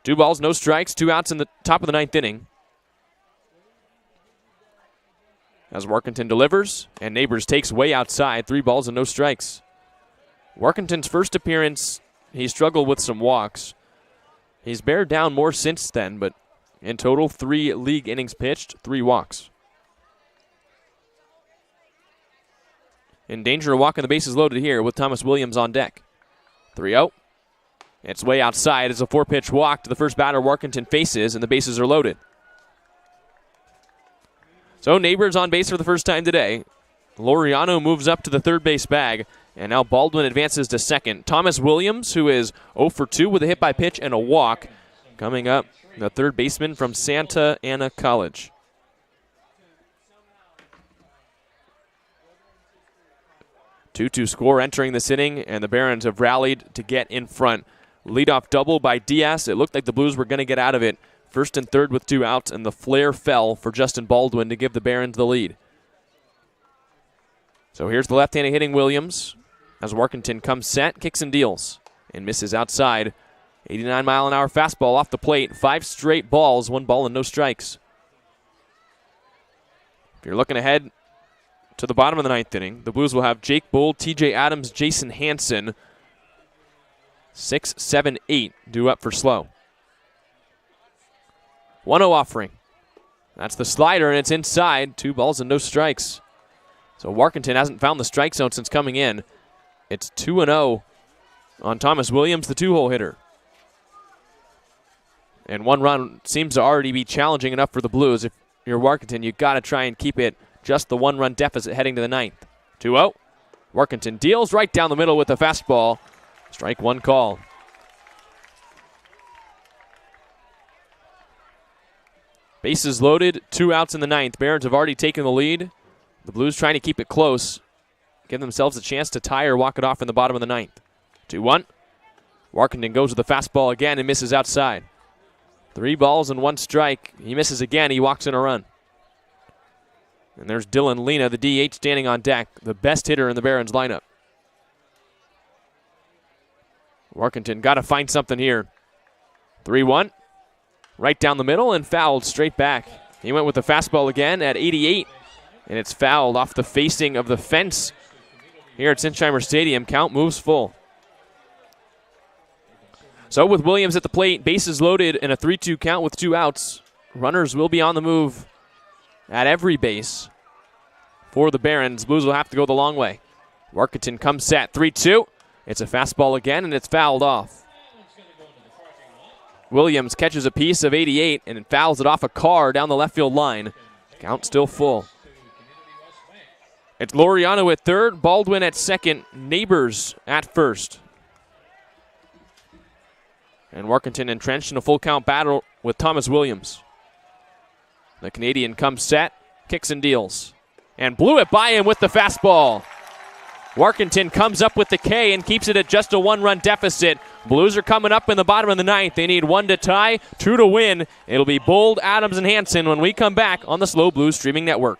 2 balls, no strikes, 2 outs in the top of the 9th inning. As Warkentin delivers, and Neighbors takes way outside, 3 balls and no strikes. Warkentin's first appearance, he struggled with some walks. He's bared down more since then, but in total, 3 league innings pitched, 3 walks. In danger of walking the bases loaded here with Thomas Williams on deck. 3-0. It's way outside. It's a 4-pitch walk to the first batter Warkentin faces, and the bases are loaded. So Neighbors on base for the first time today. Laureano moves up to the third base bag, and now Baldwin advances to second. Thomas Williams, who is 0 for 2 with a hit by pitch and a walk, coming up, the third baseman from Santa Ana College. Two-two score entering this inning, and the Barons have rallied to get in front. Leadoff double by Diaz. It looked like the Blues were going to get out of it. First and third with 2 outs, and the flare fell for Justin Baldwin to give the Barons the lead. So here's the left-handed hitting Williams as Warkentin comes set, kicks and deals, and misses outside. 89-mile-an-hour fastball off the plate. 5 straight balls, 1 ball and no strikes. If you're looking ahead to the bottom of the 9th inning, the Blues will have Jake Bull, TJ Adams, Jason Hansen. 6, 7, 8 due up for SLO. 1-0 offering. That's the slider, and it's inside. 2 balls and no strikes. So Warkentin hasn't found the strike zone since coming in. It's 2-0 on Thomas Williams, the 2-hole hitter. And 1 run seems to already be challenging enough for the Blues. If you're Warkentin, you've got to try and keep it just the 1-run deficit heading to the 9th. 2-0. Warkentin deals right down the middle with a fastball. Strike 1 call. Bases loaded, 2 outs in the 9th. Barons have already taken the lead. The Blues trying to keep it close, give themselves a chance to tie or walk it off in the bottom of the 9th. 2-1. Warkentin goes with the fastball again and misses outside. 3 balls and 1 strike. He misses again. He walks in a run. And there's Dylan Lena, the DH, standing on deck, the best hitter in the Barons lineup. Warkentin got to find something here. 3-1. Right down the middle and fouled straight back. He went with the fastball again at 88, and it's fouled off the facing of the fence here at Sinsheimer Stadium. Count moves full. So with Williams at the plate, bases loaded, and a 3-2 count with 2 outs, runners will be on the move at every base for the Barons. Blues will have to go the long way. Warkentin comes set, 3-2. It's a fastball again, and it's fouled off. Williams catches a piece of 88 and fouls it off a car down the left field line. Count still full. It's Laureano at third, Baldwin at second, Neighbors at first. And Warkentin entrenched in a full count battle with Thomas Williams. The Canadian comes set, kicks and deals, and blew it by him with the fastball. Warkentin comes up with the K and keeps it at just a 1-run deficit. Blues are coming up in the bottom of the 9th. They need 1 to tie, 2 to win. It'll be Bold, Adams, and Hansen when we come back on the SLO Blues streaming network.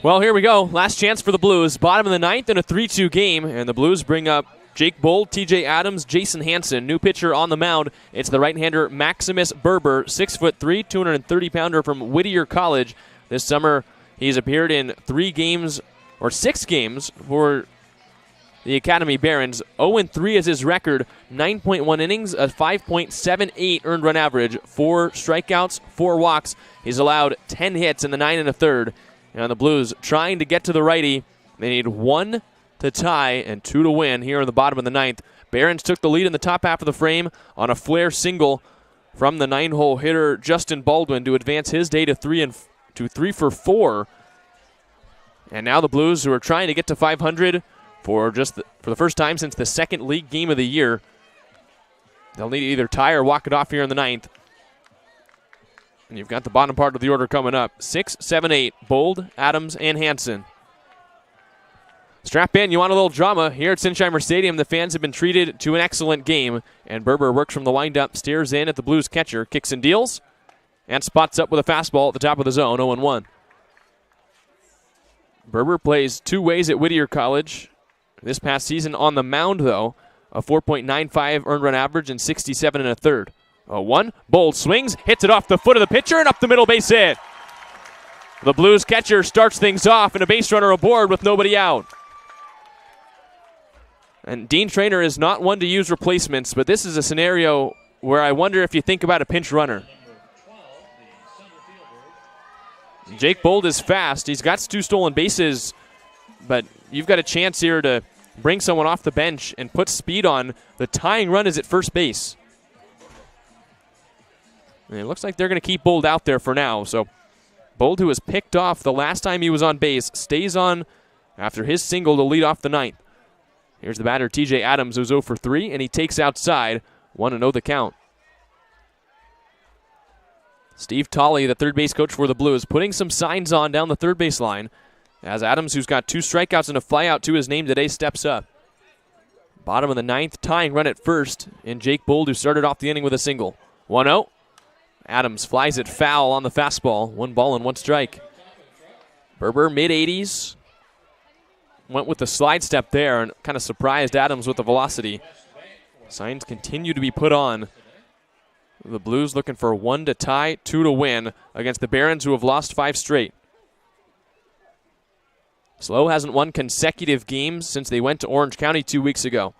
Well, here we go. Last chance for the Blues. Bottom of the ninth in a 3-2 game, and the Blues bring up Jake Bold, TJ Adams, Jason Hansen. New pitcher on the mound. It's the right-hander Maximus Berber, 6'3", 230-pounder from Whittier College. This summer, he's appeared in 6 games for the Academy Barons. 0-3 is his record. 9.1 innings, a 5.78 earned run average, 4 strikeouts, 4 walks. He's allowed 10 hits in the 9 1/3. And the Blues trying to get to the righty. They need 1 to tie and 2 to win here in the bottom of the ninth. Barons took the lead in the top half of the frame on a flare single from the 9-hole hitter Justin Baldwin to advance his day to 3 for 4. And now the Blues, who are trying to get to 500 for the first time since the second league game of the year, they'll need to either tie or walk it off here in the ninth. And you've got the bottom part of the order coming up. 6, 7, 8, Bold, Adams, and Hansen. Strap in, you want a little drama. Here at Sinsheimer Stadium, the fans have been treated to an excellent game. And Berber works from the windup, stares in at the Blues catcher, kicks and deals, and spots up with a fastball at the top of the zone, 0-1. Berber plays 2 ways at Whittier College this past season. On the mound, though, a 4.95 earned run average and 67 1/3. 0-1. Bold swings, hits it off the foot of the pitcher, and up the middle, base hit. The Blues catcher starts things off, and a base runner aboard with nobody out. And Dean Traynor is not one to use replacements, but this is a scenario where I wonder if you think about a pinch runner. Jake Bold is fast. He's got 2 stolen bases, but you've got a chance here to bring someone off the bench and put speed on. The tying run is at first base. And it looks like they're going to keep Bold out there for now. So Bold, who was picked off the last time he was on base, stays on after his single to lead off the ninth. Here's the batter, TJ Adams, who's 0 for 3, and he takes outside. 1-0 the count. Steve Tolley, the third base coach for the Blues, putting some signs on down the third base line as Adams, who's got 2 strikeouts and a flyout to his name today, steps up. Bottom of the ninth, tying run at first, and Jake Bold, who started off the inning with a single. 1-0. Adams flies it foul on the fastball. 1 ball and 1 strike. Berber, mid-80s. Went with the slide step there and kind of surprised Adams with the velocity. Signs continue to be put on. The Blues looking for 1 to tie, 2 to win against the Barons, who have lost 5 straight. SLO hasn't won consecutive games since they went to Orange County 2 weeks ago.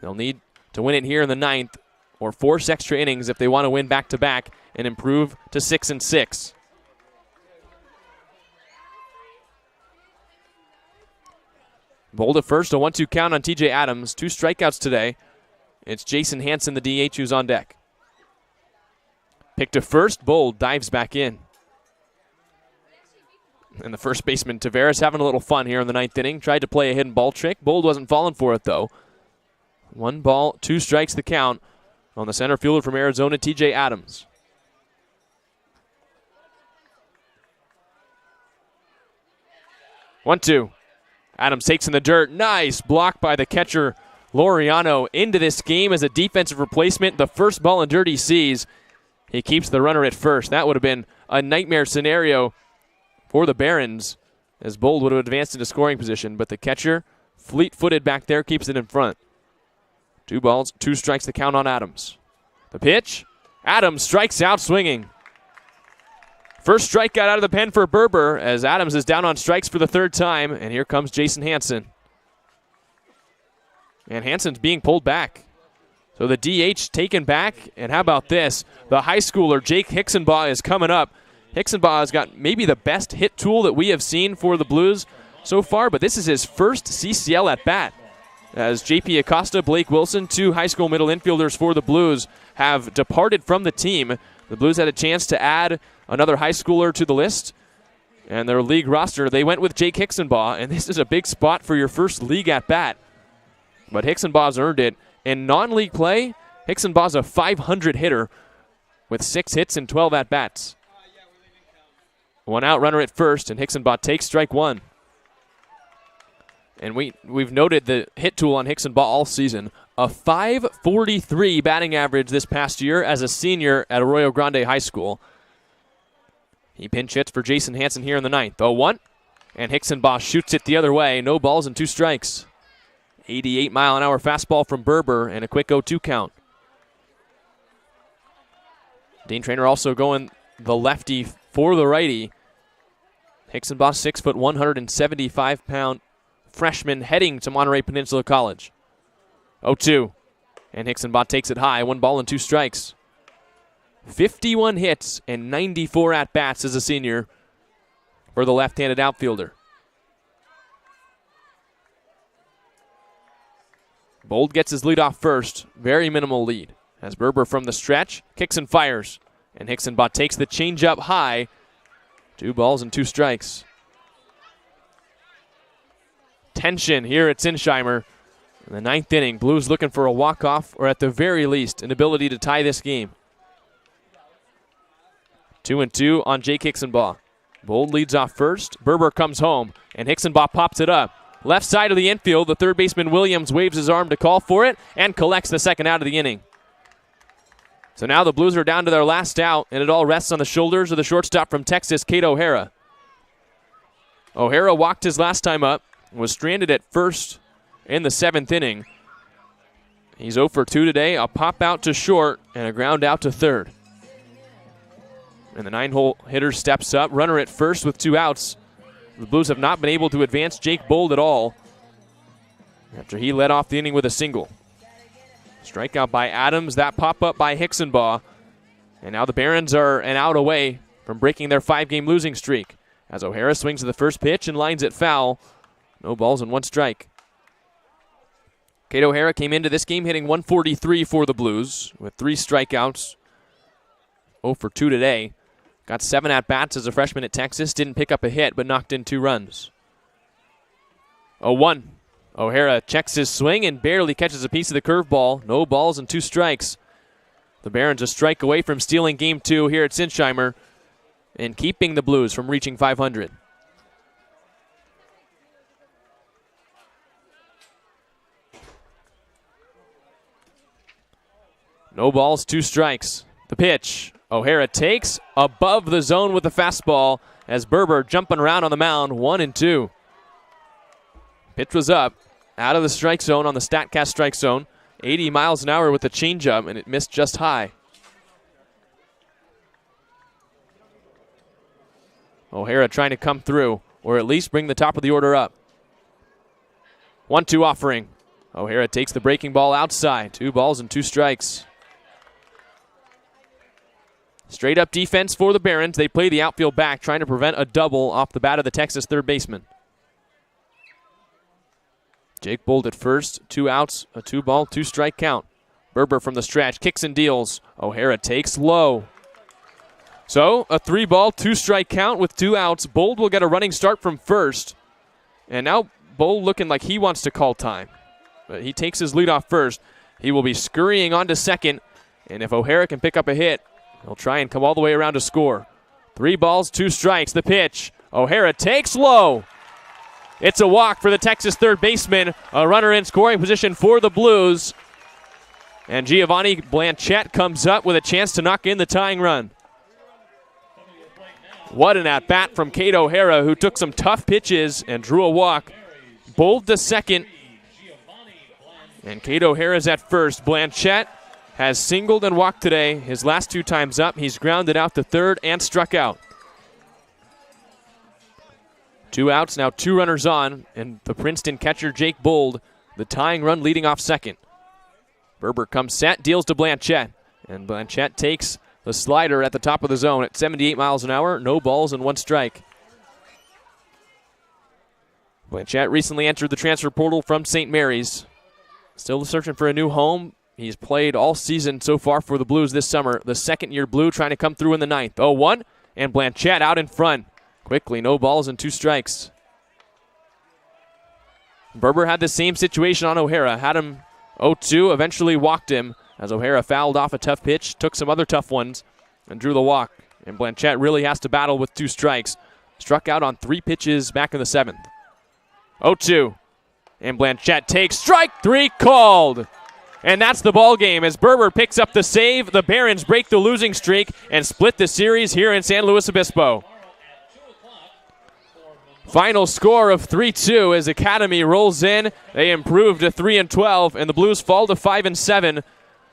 They'll need to win it here in the ninth or force extra innings if they want to win back-to-back and improve to 6-6. Bold at first, a 1-2 count on TJ Adams. 2 strikeouts today. It's Jason Hansen, the DH, who's on deck. Picked to first, Bold dives back in. And the first baseman, Tavares, having a little fun here in the ninth inning. Tried to play a hidden ball trick. Bold wasn't falling for it, though. 1 ball, 2 strikes the count on the center fielder from Arizona, TJ Adams. One, 2. Adams takes in the dirt. Nice block by the catcher, Laureano, into this game as a defensive replacement. The first ball in dirt he sees. He keeps the runner at first. That would have been a nightmare scenario for the Barons, as Bold would have advanced into scoring position. But the catcher, fleet-footed back there, keeps it in front. 2 balls, 2 strikes the count on Adams. The pitch. Adams strikes out swinging. First strikeout out of the pen for Berber as Adams is down on strikes for the 3rd time. And here comes Jason Hansen. And Hansen's being pulled back. So the DH taken back. And how about this? The high schooler, Jake Hicksonbaugh, is coming up. Hicksonbaugh has got maybe the best hit tool that we have seen for the Blues so far. But this is his first CCL at bat. As J.P. Acosta, Blake Wilson, 2 high school middle infielders for the Blues, have departed from the team. The Blues had a chance to add another high schooler to the list. And their league roster, they went with Jake Hicksonbaugh, and this is a big spot for your first league at-bat. But Hicksonbaugh's earned it. In non-league play, Hicksonbaugh's a 500 hitter with 6 hits and 12 at-bats. 1 out runner at first, and Hicksonbaugh takes strike 1. And we've noted the hit tool on Hicksonbaugh all season. A .543 batting average this past year as a senior at Arroyo Grande High School. He pinch hits for Jason Hansen here in the ninth. 0-1. And Hickson-Boss shoots it the other way. No balls and 2 strikes. 88-mile-an-hour fastball from Berber and a quick 0-2 count. Dean Traynor also going the lefty for the righty. Hickson-Boss, 6 foot, 175-pound freshman heading to Monterey Peninsula College. 0-2. And Hickson-Boss takes it high. 1 ball and 2 strikes. 51 hits and 94 at-bats as a senior for the left-handed outfielder. Bold gets his lead off first. Very minimal lead. As Berber from the stretch kicks and fires. And Hickson-Boss takes the changeup high. 2 balls and 2 strikes. Tension here at Sinsheimer. In the 9th inning, Blues looking for a walk-off or at the very least an ability to tie this game. 2-2 on Jake Hickson-Boss. Bold leads off first. Berber comes home, and Hickson-Boss pops it up. Left side of the infield, the third baseman Williams waves his arm to call for it and collects the second out of the inning. So now the Blues are down to their last out, and it all rests on the shoulders of the shortstop from Texas, Cade O'Hara. O'Hara walked his last time up, was stranded at first in the 7th inning. He's 0 for 2 today, a pop out to short and a ground out to third. And the 9-hole hitter steps up, runner at first with 2 outs. The Blues have not been able to advance Jake Bold at all after he led off the inning with a single. Strikeout by Adams, that pop-up by Hickson-Boss. And now the Barons are an out away from breaking their 5-game losing streak as O'Hara swings to the first pitch and lines it foul. No balls and 1 strike. Cade O'Hara came into this game hitting .143 for the Blues with 3 strikeouts. 0 for 2 today. Got 7 at-bats as a freshman at Texas. Didn't pick up a hit, but knocked in 2 runs. 0-1. O'Hara checks his swing and barely catches a piece of the curveball. No balls and 2 strikes. The Barons a strike away from stealing Game 2 here at Sinsheimer and keeping the Blues from reaching 500. No balls, 2 strikes. The pitch. O'Hara takes above the zone with the fastball as Berber jumping around on the mound, 1-2. Pitch was up, out of the strike zone on the StatCast strike zone. 80 miles an hour with the changeup, and it missed just high. O'Hara trying to come through, or at least bring the top of the order up. 1-2 offering. O'Hara takes the breaking ball outside. 2 balls and 2 strikes. Straight up defense for the Barons. They play the outfield back, trying to prevent a double off the bat of the Texas third baseman. Jake Bold at first, 2 outs, a 2-ball, 2-strike count. Berber from the stretch, kicks and deals. O'Hara takes low. So a 3-ball, 2-strike count with 2 outs. Bold will get a running start from first. And now Bold looking like he wants to call time. But he takes his lead off first. He will be scurrying on to second. And if O'Hara can pick up a hit, he'll try and come all the way around to score. 3 balls, 2 strikes. The pitch. O'Hara takes low. It's a walk for the Texas third baseman. A runner in scoring position for the Blues. And Giovanni Blanchette comes up with a chance to knock in the tying run. What an at-bat from Cade O'Hara, who took some tough pitches and drew a walk. Bold to second. And Cade O'Hara's at first. Blanchette has singled and walked today. His last 2 times up, he's grounded out to third and struck out. 2 outs, now 2 runners on, and the Princeton catcher Jake Bold, the tying run leading off second. Berber comes set, deals to Blanchette, and Blanchette takes the slider at the top of the zone at 78 miles an hour, no balls and 1 strike. Blanchette recently entered the transfer portal from St. Mary's. Still searching for a new home. He's played all season so far for the Blues this summer. The second-year Blue trying to come through in the 9th. 0-1, and Blanchette out in front. Quickly, no balls and 2 strikes. Berber had the same situation on O'Hara. Had him 0-2, eventually walked him as O'Hara fouled off a tough pitch, took some other tough ones, and drew the walk. And Blanchette really has to battle with 2 strikes. Struck out on 3 pitches back in the 7th. 0-2, and Blanchette takes strike 3 called. And that's the ball game as Berber picks up the save. The Barons break the losing streak and split the series here in San Luis Obispo. Final score of 3-2 as Academy rolls in. They improve to 3-12, and the Blues fall to 5-7.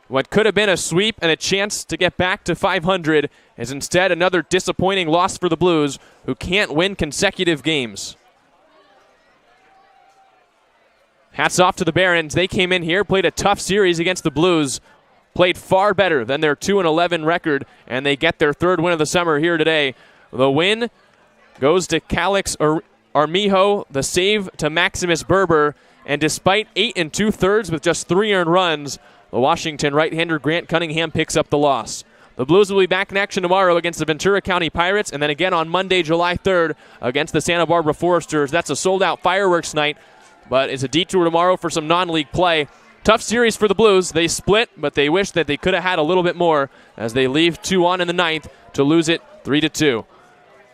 What could have been a sweep and a chance to get back to 500 is instead another disappointing loss for the Blues, who can't win consecutive games. Hats off to the Barons. They came in here, played a tough series against the Blues, played far better than their 2-11 record, and they get their third win of the summer here today. The win goes to Calix Armijo, the save to Maximus Berber, and despite 8 2/3 with just 3 earned runs, the Washington right-hander Grant Cunningham picks up the loss. The Blues will be back in action tomorrow against the Ventura County Pirates, and then again on Monday, July 3rd, against the Santa Barbara Foresters. That's a sold-out fireworks night, but it's a detour tomorrow for some non-league play. Tough series for the Blues. They split, but they wish that they could have had a little bit more as they leave 2 on in the ninth to lose it 3-2.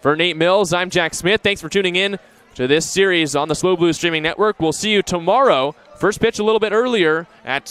For Nate Mills, I'm Jack Smith. Thanks for tuning in to this series on the SLO Blues Streaming Network. We'll see you tomorrow. First pitch a little bit earlier at